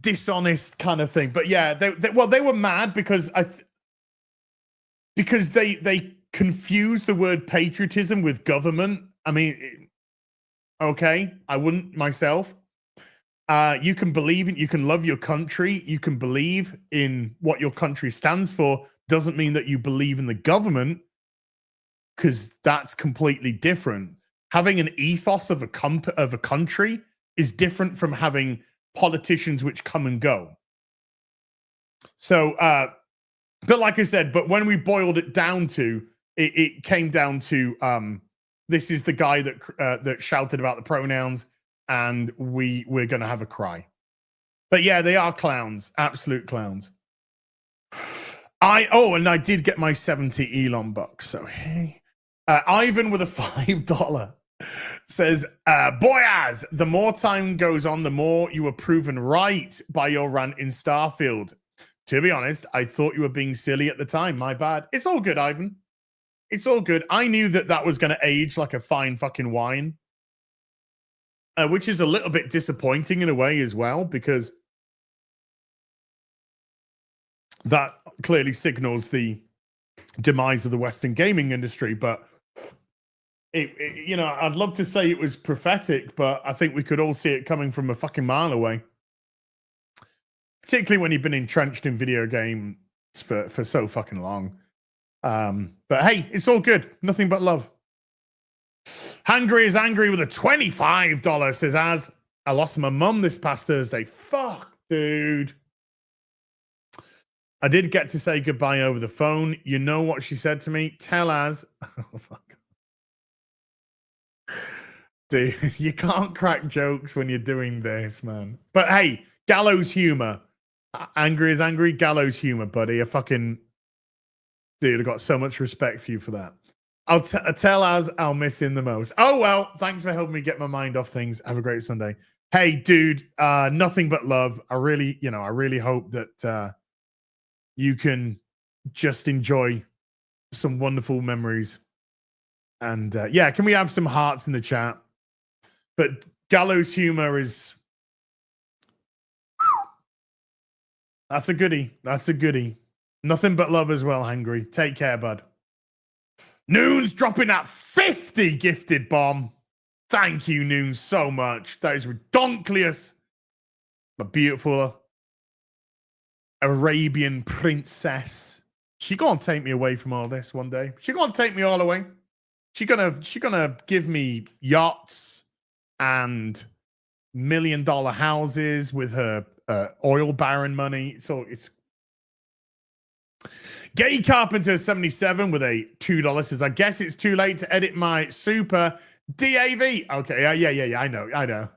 dishonest kind of thing. But yeah, they were mad because they confused the word patriotism with government. I mean, okay, I wouldn't myself. You can believe in, you can love your country, you can believe in what your country stands for. Doesn't mean that you believe in the government, because that's completely different. Having an ethos of a country is different from having politicians which come and go. So, but like I said, but when we boiled it down to, it came down to this is the guy that shouted about the pronouns, and we're gonna have a cry. But yeah, they are clowns, absolute clowns. And I did get my 70 Elon bucks. So hey, Ivan with a $5 says, Boyaz, the more time goes on, the more you were proven right by your rant in Starfield. To be honest, I thought you were being silly at the time. My bad. It's all good, Ivan. It's all good. I knew that was going to age like a fine fucking wine. Which is a little bit disappointing in a way as well, because that clearly signals the demise of the Western gaming industry. But I'd love to say it was prophetic, but I think we could all see it coming from a fucking mile away. Particularly when you've been entrenched in video games for so fucking long. But hey, it's all good. Nothing but love. Hungry is angry with a $25 says, as I lost my mum this past Thursday. Fuck, dude. I did get to say goodbye over the phone. You know what she said to me? Tell Az. Oh, fuck. Dude, you can't crack jokes when you're doing this, man. But hey, gallows humor. Angry is angry, gallows humor, buddy. Dude, I got so much respect for you for that. I'll tell Az I'll miss him the most. Oh, well, thanks for helping me get my mind off things. Have a great Sunday. Hey, dude, nothing but love. I really hope that you can just enjoy some wonderful memories. And yeah, can we have some hearts in the chat? But gallows humor is... That's a goodie. That's a goodie. Nothing but love as well, Hangry. Take care, bud. Noons dropping that 50 gifted bomb. Thank you, Noons, so much. That is redonkulous. A beautiful Arabian princess. She gonna take me away from all this one day. She gonna take me all away. She gonna give me yachts and $1 million houses with her oil baron money. So it's Gay Carpenter 77 with a $2 says, I guess it's too late to edit my super DAV. Okay, yeah. I know.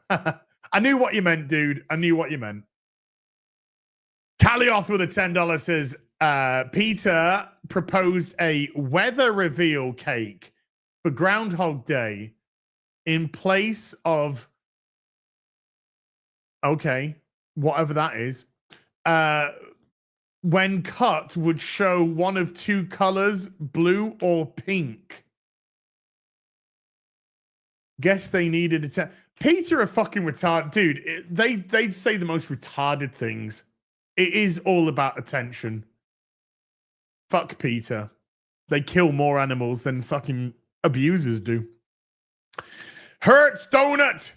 I knew what you meant, dude. I knew what you meant. Calioth with a $10 says, Peter proposed a weather reveal cake for Groundhog Day in place of, okay, whatever that is, when cut would show one of two colors, blue or pink. Guess they needed it. Peter a fucking retarded dude. They'd say the most retarded things. It is all about attention. Fuck Peter. They kill more animals than fucking abusers do. Hurts Donut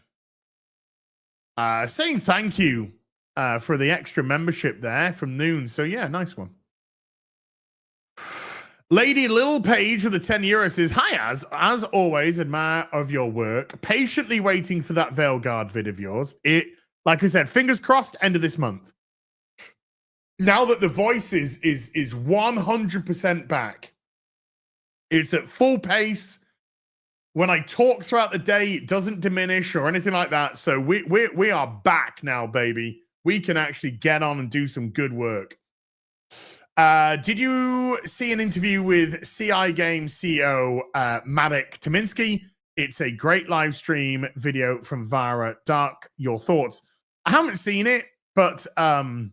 Saying thank you for the extra membership there from Noon. So yeah, nice one. Lady Lil Page with the 10 euros says, hi, as always, admire of your work. Patiently waiting for that Veilguard vid of yours. It, like I said, fingers crossed, end of this month. Now that the voice is 100% back, it's at full pace. When I talk throughout the day, it doesn't diminish or anything like that. So we are back now, baby. We can actually get on and do some good work. Did you see an interview with CI Games CEO Marek Tominsky? It's a great live stream video from Vara. Dark, your thoughts? I haven't seen it, but I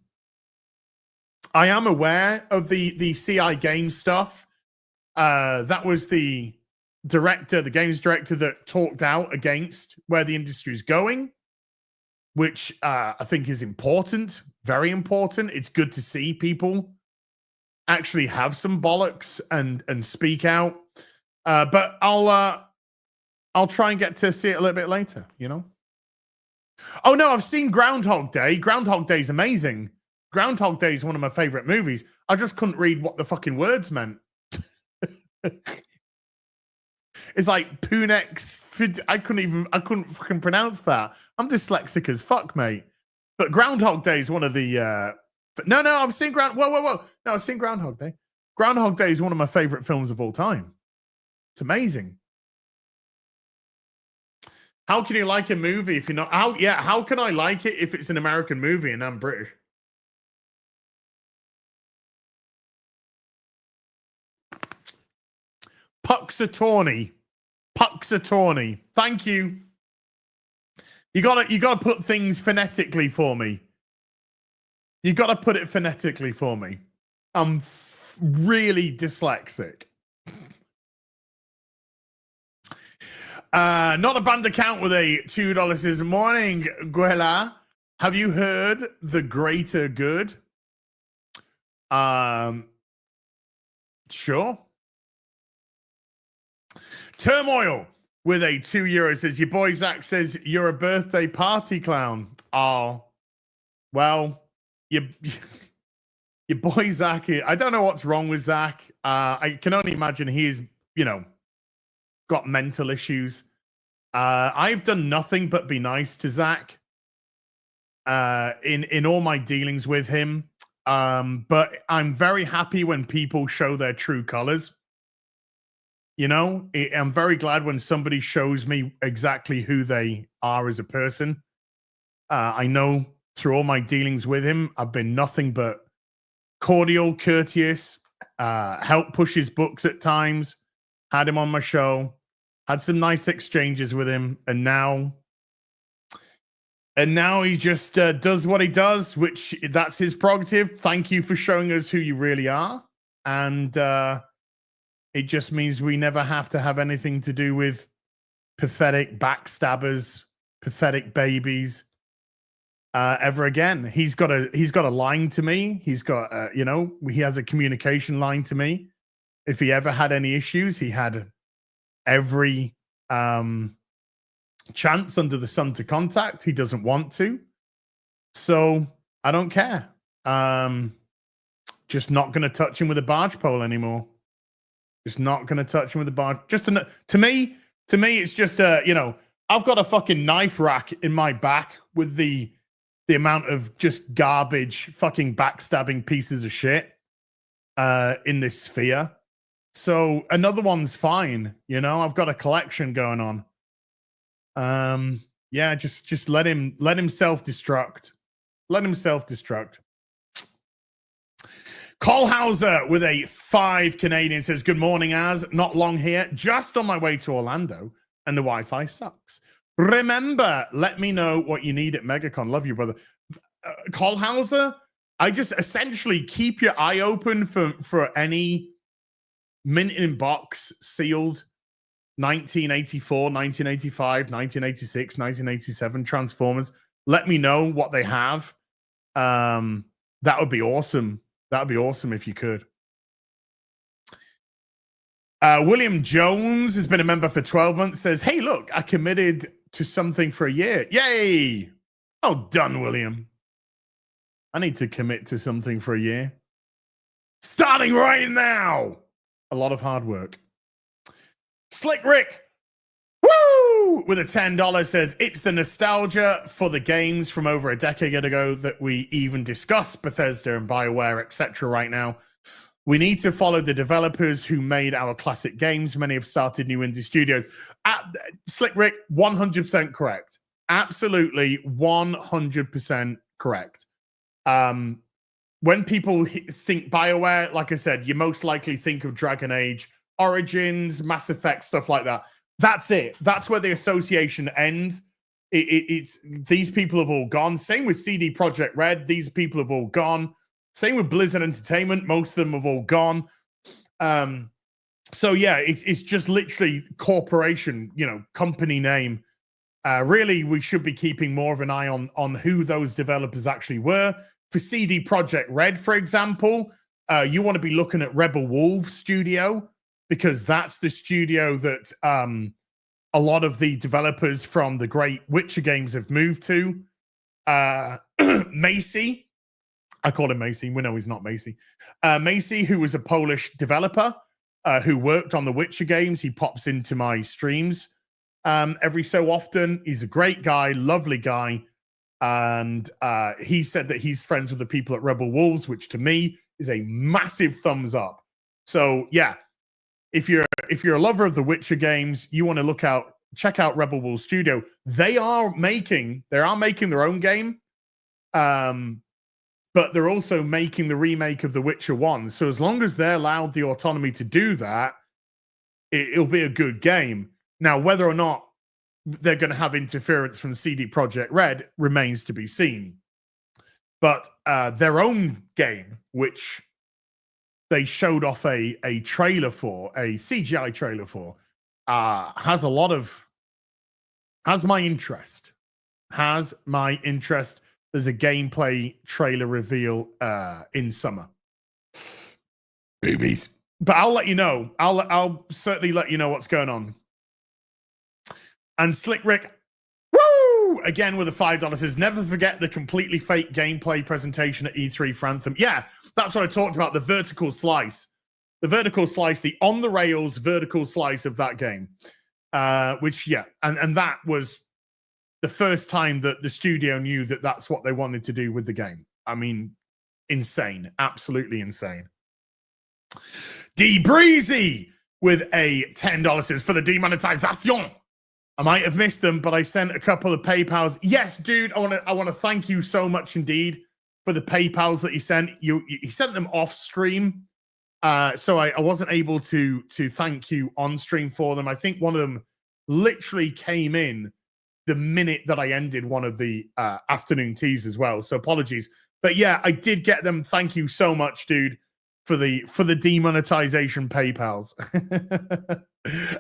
am aware of the CI Games stuff. That was the director, the games director that talked out against where the industry is going, which I think is important, very important. It's good to see people actually have some bollocks and speak out. But I'll try and get to see it a little bit later, you know? Oh no, I've seen Groundhog Day. Groundhog Day is amazing. Groundhog Day is one of my favorite movies. I just couldn't read what the fucking words meant. It's like Punex. I couldn't fucking pronounce that. I'm dyslexic as fuck, mate. But Groundhog Day is one of the. No, I've seen Whoa. No, I've seen Groundhog Day. Groundhog Day is one of my favorite films of all time. It's amazing. How can you like a movie if you're not? How can I like it if it's an American movie and I'm British? Puxatawny. Thank you. You gotta put things phonetically for me. You gotta put it phonetically for me. I'm really dyslexic. Not a band account with a $2 says, morning, Guela. Have you heard The Greater Good? Sure. Turmoil with a €2 says, your boy Zach says you're a birthday party clown. Oh, well, your boy Zach, I don't know what's wrong with Zach. I can only imagine he's, got mental issues. I've done nothing but be nice to Zach in all my dealings with him. But I'm very happy when people show their true colors. I'm very glad when somebody shows me exactly who they are as a person. I know through all my dealings with him, I've been nothing but cordial, courteous, helped push his books at times, had him on my show, had some nice exchanges with him, and now he just does what he does, which that's his prerogative. Thank you for showing us who you really are. And it just means we never have to have anything to do with pathetic backstabbers, pathetic babies ever again. He's got a line to me. He's got, he has a communication line to me. If he ever had any issues, he had every chance under the sun to contact. He doesn't want to. So I don't care. Just not going to touch him with a barge pole anymore. Just not going to touch him with a barge. Just to me, it's just I've got a fucking knife rack in my back with the amount of just garbage, fucking backstabbing pieces of shit in this sphere. So another one's fine. I've got a collection going on. Just let him self-destruct. Let him self-destruct. Colhauser with a 5 Canadian says, good morning, not long here, just on my way to Orlando, and the Wi-Fi sucks. Remember, let me know what you need at MegaCon. Love you, brother. Colhauser, I just essentially keep your eye open for any mint in box sealed 1984, 1985, 1986, 1987 Transformers. Let me know what they have. That would be awesome. That would be awesome if you could. William Jones has been a member for 12 months, says, hey, look, I committed to something for a year. Yay! Oh, done, William. I need to commit to something for a year. Starting right now. A lot of hard work. Slick Rick, woo! With a $10 says, it's the nostalgia for the games from over a decade ago that we even discuss Bethesda and Bioware, etc. right now. We need to follow the developers who made our classic games. Many have started new indie studios. Slick Rick, 100% correct. Absolutely 100% correct. When people think BioWare, like I said, you most likely think of Dragon Age, Origins, Mass Effect, stuff like that. That's it. That's where the association ends. It's these people have all gone. Same with CD Projekt Red. These people have all gone. Same with Blizzard Entertainment. Most of them have all gone. So yeah, it's just literally corporation, company name. Really, we should be keeping more of an eye on who those developers actually were. For CD Projekt Red, for example, you want to be looking at Rebel Wolves Studio, because that's the studio that a lot of the developers from the great Witcher games have moved to. Macy, I call him Macy. We know he's not Macy. Macy, who was a Polish developer who worked on the Witcher games. He pops into my streams every so often. He's a great guy, lovely guy. And he said that he's friends with the people at Rebel Wolves, which to me is a massive thumbs up. So yeah, if you're a lover of the Witcher games, you want to check out Rebel Wolves Studio. They are making their own game, but they're also making the remake of The Witcher 1. So as long as they're allowed the autonomy to do that, it'll be a good game. Now, whether or not they're going to have interference from CD Projekt Red remains to be seen. But their own game, which they showed off a trailer for, a CGI trailer for, has my interest. There's a gameplay trailer reveal in summer. Boobies. But I'll let you know. I'll certainly let you know what's going on. And Slick Rick, woo! Again with a $5 says, never forget the completely fake gameplay presentation at E3 for Anthem. Yeah, that's what I talked about, the vertical slice. The on-the-rails vertical slice of that game. Which, yeah, and that was the first time that the studio knew that that's what they wanted to do with the game. I mean, insane. Absolutely insane. D Breezy with a $10 says, for the demonetization. I might have missed them, but I sent a couple of PayPals. Yes, dude, I want to thank you so much indeed for the PayPals that you sent. You sent them off stream, so I wasn't able to thank you on stream for them. I think one of them literally came in the minute that I ended one of the afternoon teas as well. So apologies, but yeah, I did get them. Thank you so much, dude, for the demonetization PayPals.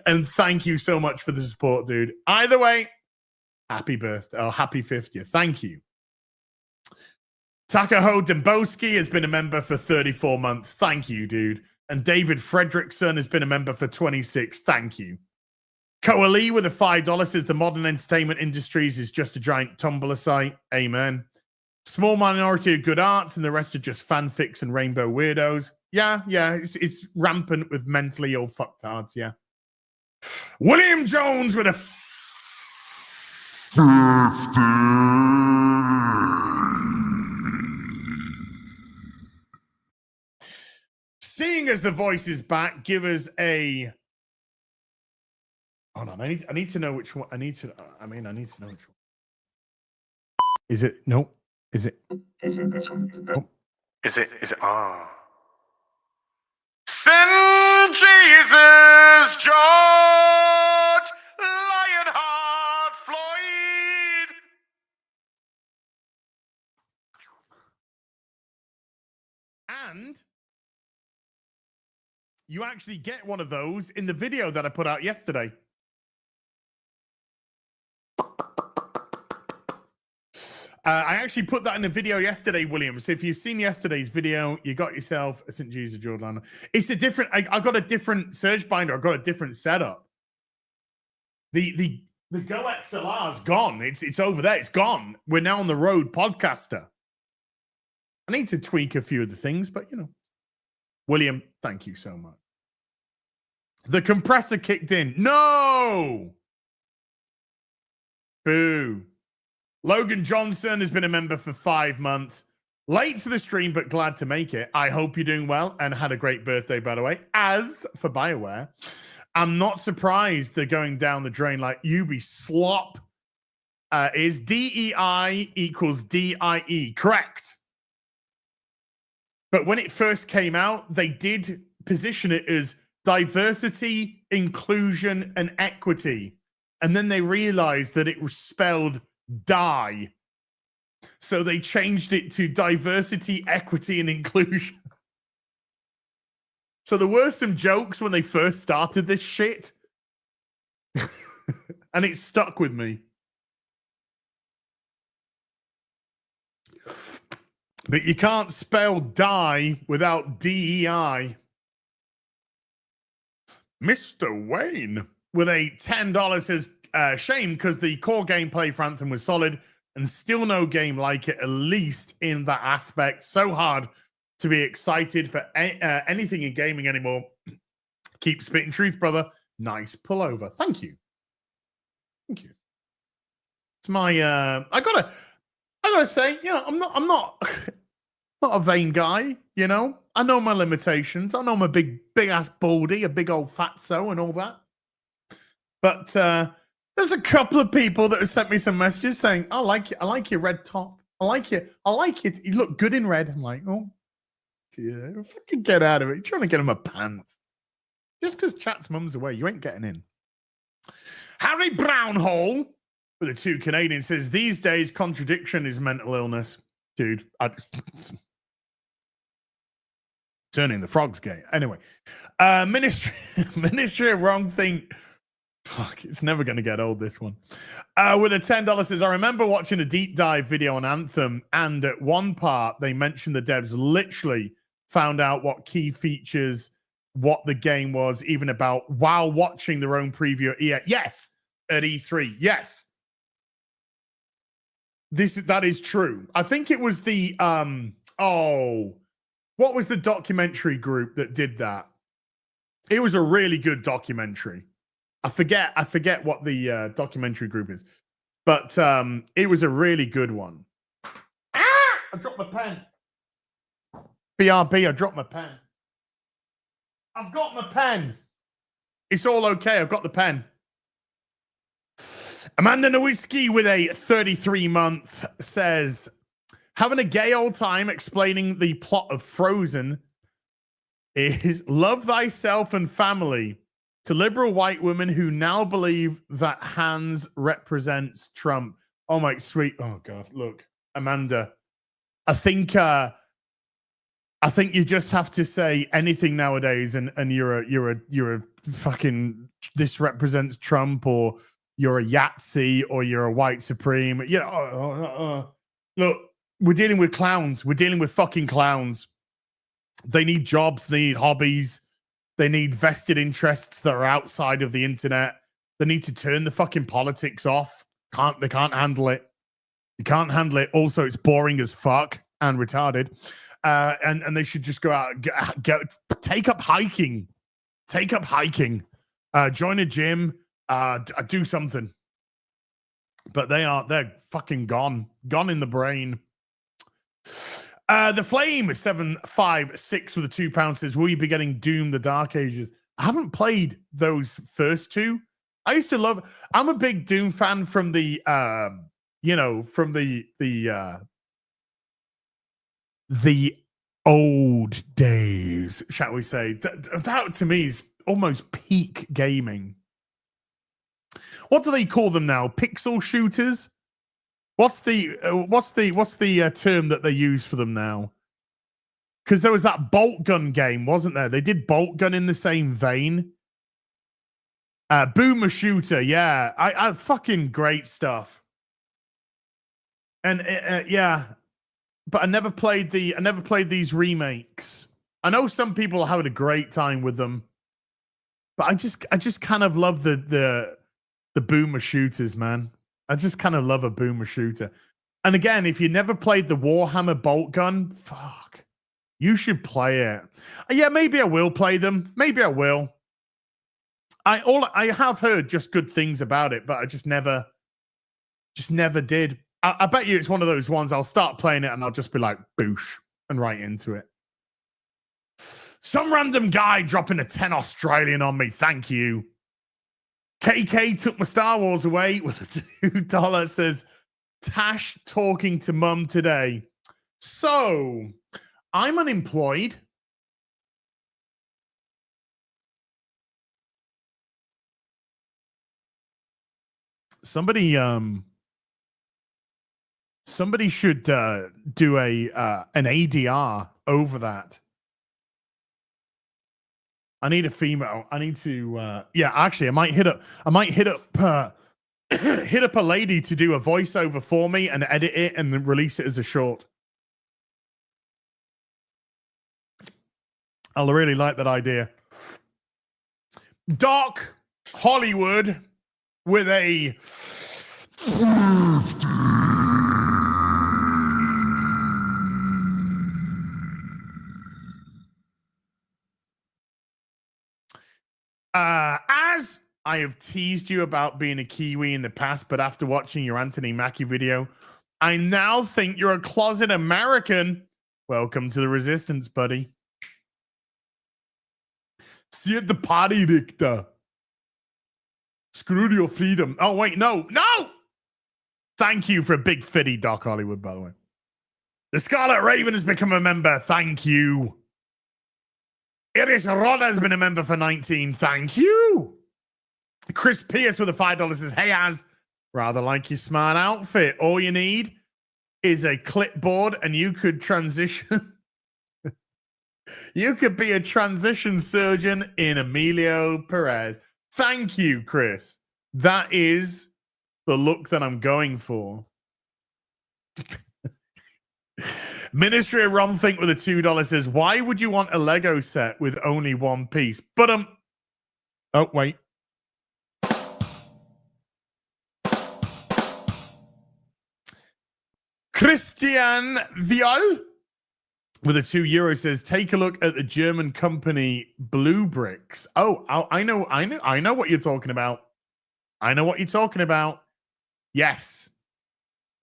And thank you so much for the support, dude. Either way, happy birthday or happy 50th. Thank you. Takaho Dembowski has been a member for 34 months. Thank you, dude. And David Fredrickson has been a member for 26. Thank you. Koali with a $5 says the modern entertainment industries is just a giant Tumblr site. Amen. Small minority of good arts and the rest are just fanfics and rainbow weirdos. Yeah, it's rampant with mentally ill fucktards, yeah. William Jones with a 50. Seeing as the voice is back, give us a... Hold on, I need to know which one. I need to know which one. Is it? No. Is it? Is it this one? Oh. Is it? Send Jesus, George, Lionheart, Floyd. And you actually get one of those in the video that I put out yesterday. I actually put that in the video yesterday, William. So if you've seen yesterday's video, you got yourself a St. Jesus Jordan. It's a different... I got a different search binder. I got a different setup. The The Go XLR's gone. It's over there. It's gone. We're now on the road podcaster. I need to tweak a few of the things, but you know. William, thank you so much. The compressor kicked in. No! Boo. Logan Johnson has been a member for 5 months. Late to the stream, but glad to make it. I hope you're doing well and had a great birthday, by the way. As for Bioware, I'm not surprised they're going down the drain like Ubi slop. Is DEI equals DIE. Correct. But when it first came out, they did position it as diversity, inclusion, and equity. And then they realized that it was spelled die. So they changed it to diversity, equity, and inclusion. So there were some jokes when they first started this shit. And it stuck with me. But you can't spell die without DEI. Mr. Wayne with a $10 says, shame because the core gameplay for Anthem was solid and still no game like it, at least in that aspect. So hard to be excited for anything in gaming anymore. Keep spitting truth, brother. Nice pullover. Thank you. Thank you. It's my I gotta say, you know, I'm not a vain guy, you know. I know my limitations. I know I'm a big ass baldy, a big old fatso and all that. But there's a couple of people that have sent me some messages saying, I like your red top. I like it. You look good in red. I'm like, oh, yeah, fucking get out of it. You're trying to get in my pants. Just because chat's mum's away, you ain't getting in. Harry Brownhole with the 2 Canadians says, these days, contradiction is mental illness. Dude, turning the frogs gay. Anyway, Ministry of Wrong Thing. Fuck, it's never going to get old, this one. With a $10 says, I remember watching a deep dive video on Anthem, and at one part, they mentioned the devs literally found out what key features, what the game was even about, while watching their own preview at EA. Yes, at E3. Yes. That is true. I think it was the, what was the documentary group that did that? It was a really good documentary. I forget what the documentary group is, but it was a really good one. Ah! I dropped my pen. BRB, I dropped my pen. I've got my pen. It's all okay. I've got the pen. Amanda Nowicki with a 33-month says, having a gay old time explaining the plot of Frozen is love thyself and family to liberal white women who now believe that Hans represents Trump. Oh my sweet. Oh God, look, Amanda, I think you just have to say anything nowadays, and you're a fucking this represents Trump, or you're a Yahtzee, or you're a white supreme. You know, look, we're dealing with clowns. We're dealing with fucking clowns. They need jobs. They need hobbies. They need vested interests that are outside of the internet. They need to turn the fucking politics off. They can't handle it. You can't handle it. Also, it's boring as fuck and retarded. And they should just go out, take up hiking. Take up hiking. Join a gym. Do something. But they're fucking gone. Gone in the brain. The Flame is 756 with a £2 says, will you be getting Doom the Dark Ages? I haven't played those first two. I used to love, I'm a big Doom fan from the old days, shall we say. That to me is almost peak gaming. What do they call them now? Pixel shooters? What's the term that they use for them now? Because there was that bolt gun game, wasn't there? They did bolt gun in the same vein. Boomer shooter, yeah. I fucking great stuff. And yeah, but I never played these remakes. I know some people are having a great time with them, but I just kind of love the The boomer shooters, man. I just kind of love a boomer shooter. And again, if you never played the Warhammer bolt gun, fuck, you should play it. Yeah, maybe I will play them. Maybe I will. I have heard just good things about it, but I just never did. I bet you it's one of those ones I'll start playing it and I'll just be like, boosh, and right into it. Some random guy dropping a 10 Australian on me. Thank you. KK took my Star Wars away with a $2. Says, Tash talking to mum today. So, I'm unemployed. Somebody should do an ADR over that. I need a female. I need to yeah, actually I might hit up hit up a lady to do a voiceover for me and edit it and then release it as a short. I'll really like that idea. Doc Hollywood with a as I have teased you about being a Kiwi in the past, but after watching your Anthony Mackie video, I now think you're a closet American. Welcome to the resistance, buddy. See you at the party, Richter. Screw your freedom. Oh, wait, no. Thank you for a big fitty, Doc Hollywood, by the way. The Scarlet Raven has become a member. Thank you. Iris Roda has been a member for 19. Thank you. Chris Pierce with a $5 says, hey, Az, rather like your smart outfit. All you need is a clipboard and you could transition. You could be a transition surgeon in Emilio Perez. Thank you, Chris. That is the look that I'm going for. Ministry of Ron Think with a $2 says, why would you want a Lego set with only one piece? But oh, wait. Christian Viol with a €2 says, take a look at the German company Blue Bricks. Oh, I know what you're talking about. I know what you're talking about. Yes.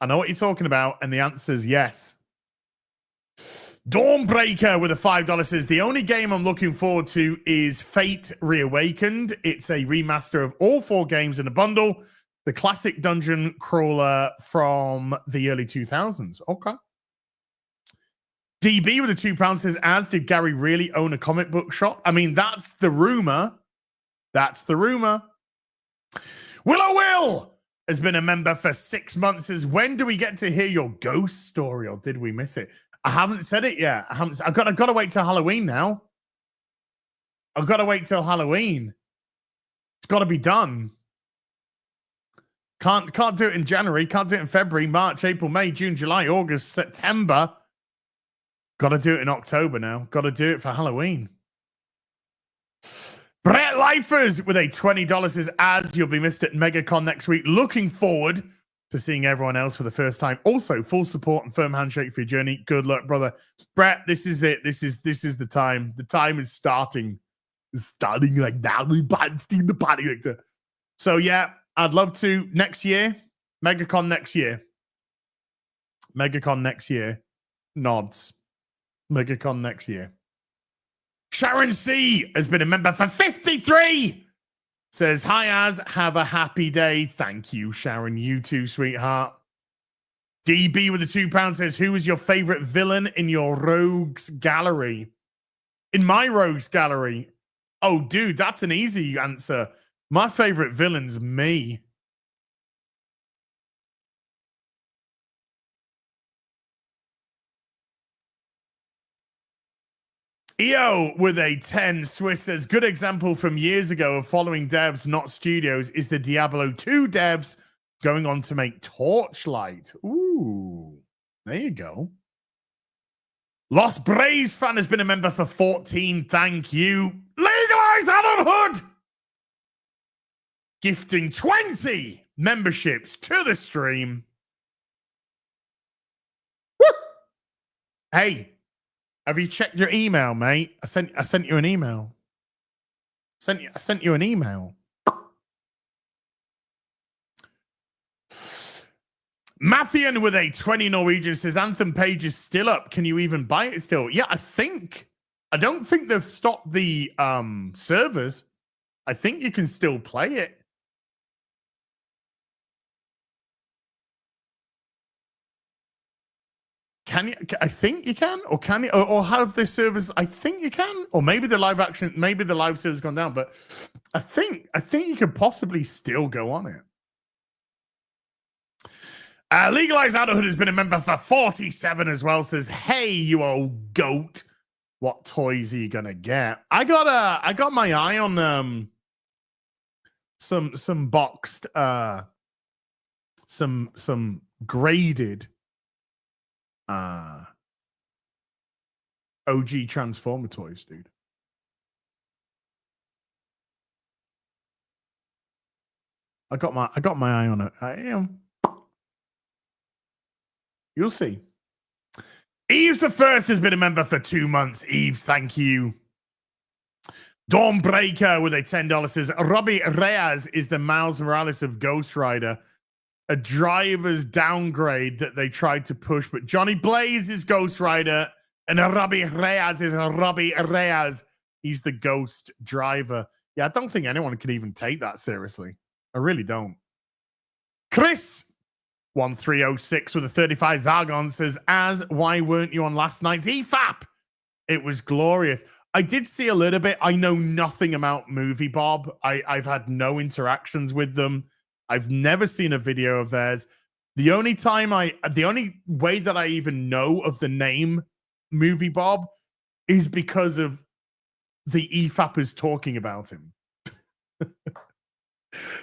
I know what you're talking about. And the answer is yes. Dawnbreaker with a $5 says, the only game I'm looking forward to is Fate Reawakened. It's a remaster of all 4 games in a bundle. The classic dungeon crawler from the early 2000s. Okay. DB with a £2 says, as did Gary really own a comic book shop? I mean, that's the rumor. That's the rumor. Willow Will has been a member for 6 months. Says, when do we get to hear your ghost story, or did we miss it? I haven't said it yet. I've got to wait till Halloween now. I've got to wait till Halloween. It's got to be done. Can't do it in January. Can't do it in February, March, April, May, June, July, August, September. Got to do it in October now. Got to do it for Halloween. Brett Lifers with a $20 says, as you'll be missed at MegaCon next week. Looking forward to seeing everyone else for the first time. Also, full support and firm handshake for your journey. Good luck, brother. Brett, this is it. This is the time. The time is starting. It's starting like now. The party, Victor. So yeah, I'd love to next year. MegaCon next year. MegaCon next year. Nods. MegaCon next year. Sharon C has been a member for 53. Says, hi, Az. Have a happy day. Thank you, Sharon. You too, sweetheart. DB with the £2 says, who is your favorite villain in your rogues gallery? In my rogues gallery? Oh, dude, that's an easy answer. My favorite villain's me. EO with a 10 Swiss says, good example from years ago of following devs, not studios, is the Diablo 2 devs going on to make Torchlight. Ooh, there you go. Lost Braves fan has been a member for 14. Thank you. Legalize adulthood. gifting 20 memberships to the stream. Woo! Hey, have you checked your email, mate? I sent you an email. I sent you an email. Matthean with a 20 Norwegian says Anthem page is still up. Can you even buy it still? Yeah, I don't think they've stopped the servers. I think you can still play it. Can you? I think you can, or can you? Or have the servers? I think you can, or maybe the live server's gone down. But I think you could possibly still go on it. Legalized Adulthood has been a member for 47 as well. Says, "Hey, you old goat, what toys are you gonna get?" I got my eye on some boxed some graded OG Transformer toys, dude. I got my eye on it. I am. You'll see. Eves the First has been a member for 2 months. Eves, thank you. Dawnbreaker with a $10 says, Robbie Reyes is the Miles Morales of Ghost Rider. A driver's downgrade that they tried to push, but Johnny Blaze is Ghost Rider and Robbie Reyes is Robbie Reyes. He's the ghost driver. Yeah, I don't think anyone can even take that seriously. I really don't. Chris 1306 with a 35 Zargon says, why weren't you on last night's EFAP? It was glorious. I did see a little bit. I know nothing about Movie Bob. I've had no interactions with them. I've never seen a video of theirs. The only way that I even know of the name Movie Bob is because of the EFAPers talking about him.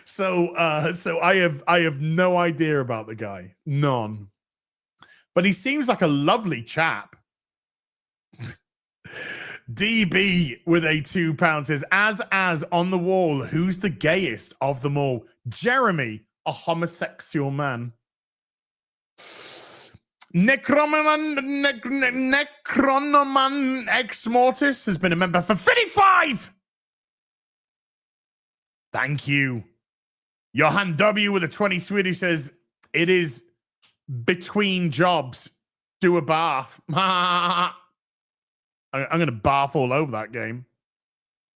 So I have no idea about the guy. None. But he seems like a lovely chap. DB with a £2 says, as on the wall, who's the gayest of them all? Jeremy, a homosexual man. Necronoman Ex Mortis has been a member for 55. Thank you. Johan W with a 20 Swedish says, it is between jobs. Do a bath. I'm going to barf all over that game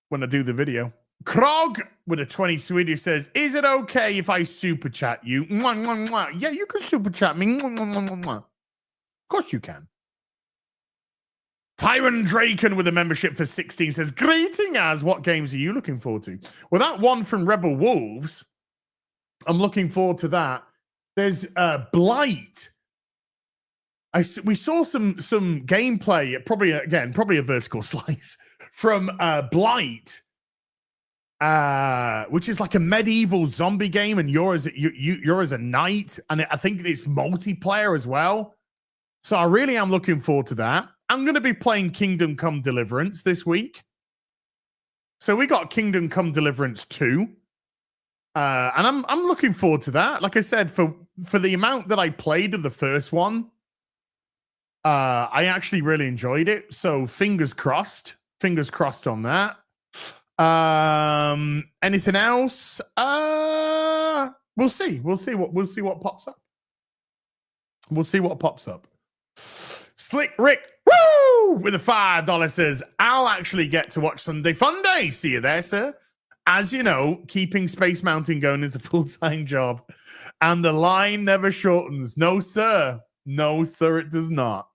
when I do the video. Krog with a 20 Swedish says, is it okay if I super chat you? Mwah, mwah, mwah. Yeah, you can super chat me. Mwah, mwah, mwah, mwah. Of course you can. Tyron Draken with a membership for 16 says, greeting as, what games are you looking forward to? Well, that one from Rebel Wolves, I'm looking forward to that. There's Blight. We saw some gameplay, probably a vertical slice from Blight, which is like a medieval zombie game, and you're as a knight, and I think it's multiplayer as well. So I really am looking forward to that. I'm going to be playing Kingdom Come Deliverance this week. So we got Kingdom Come Deliverance 2, and I'm looking forward to that. Like I said, for the amount that I played of the first one. I actually really enjoyed it, so fingers crossed on that. Anything else? We'll see what pops up. Slick Rick, woo, with a $5 says, I'll actually get to watch Sunday Funday. See you there, sir. As you know, keeping Space Mountain going is a full-time job, and the line never shortens. No, sir. No, sir, it does not.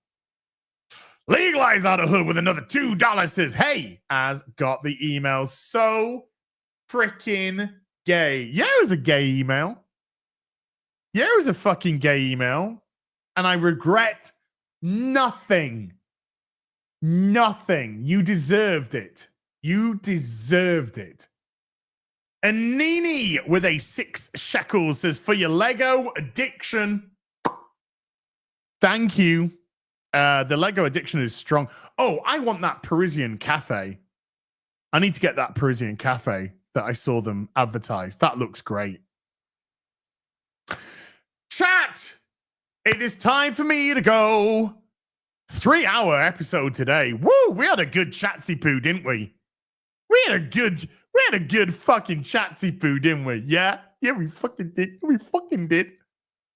Legalize Out of Hood with another $2 says, hey, as got the email. So freaking gay. Yeah, it was a gay email. Yeah, it was a fucking gay email. And I regret nothing. Nothing. You deserved it. You deserved it. And Nini with a 6 shekels says, for your Lego addiction. Thank you. The Lego addiction is strong. Oh, I want that Parisian cafe. I need to get that Parisian cafe. that I saw them advertised. That looks great. Chat, it is time for me to go. 3-hour episode today. Woo! We had a good chatsy poo, didn't we? We had a good fucking chatsy poo, didn't we? Yeah, we fucking did. We fucking did.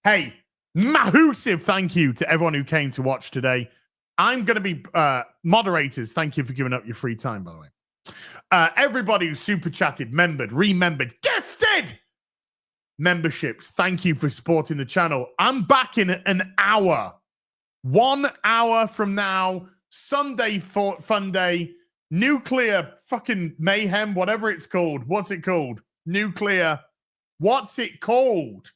Hey, massive thank you to everyone who came to watch today. I'm going to be moderators. Thank you for giving up your free time, by the way. Everybody who super chatted, membered, remembered, gifted memberships. Thank you for supporting the channel. I'm back in an hour. 1 hour from now, Sunday for Funday, nuclear fucking mayhem, whatever it's called. What's it called? Nuclear. What's it called?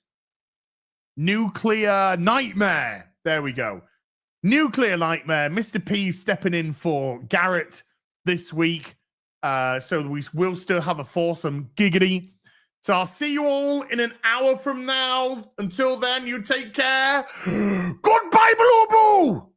Nuclear Nightmare. There we go. Nuclear Nightmare. Mr. P stepping in for Garrett this week. So we will still have a foursome giggity. So I'll see you all in an hour from now. Until then, you take care. Goodbye, Blue Boo!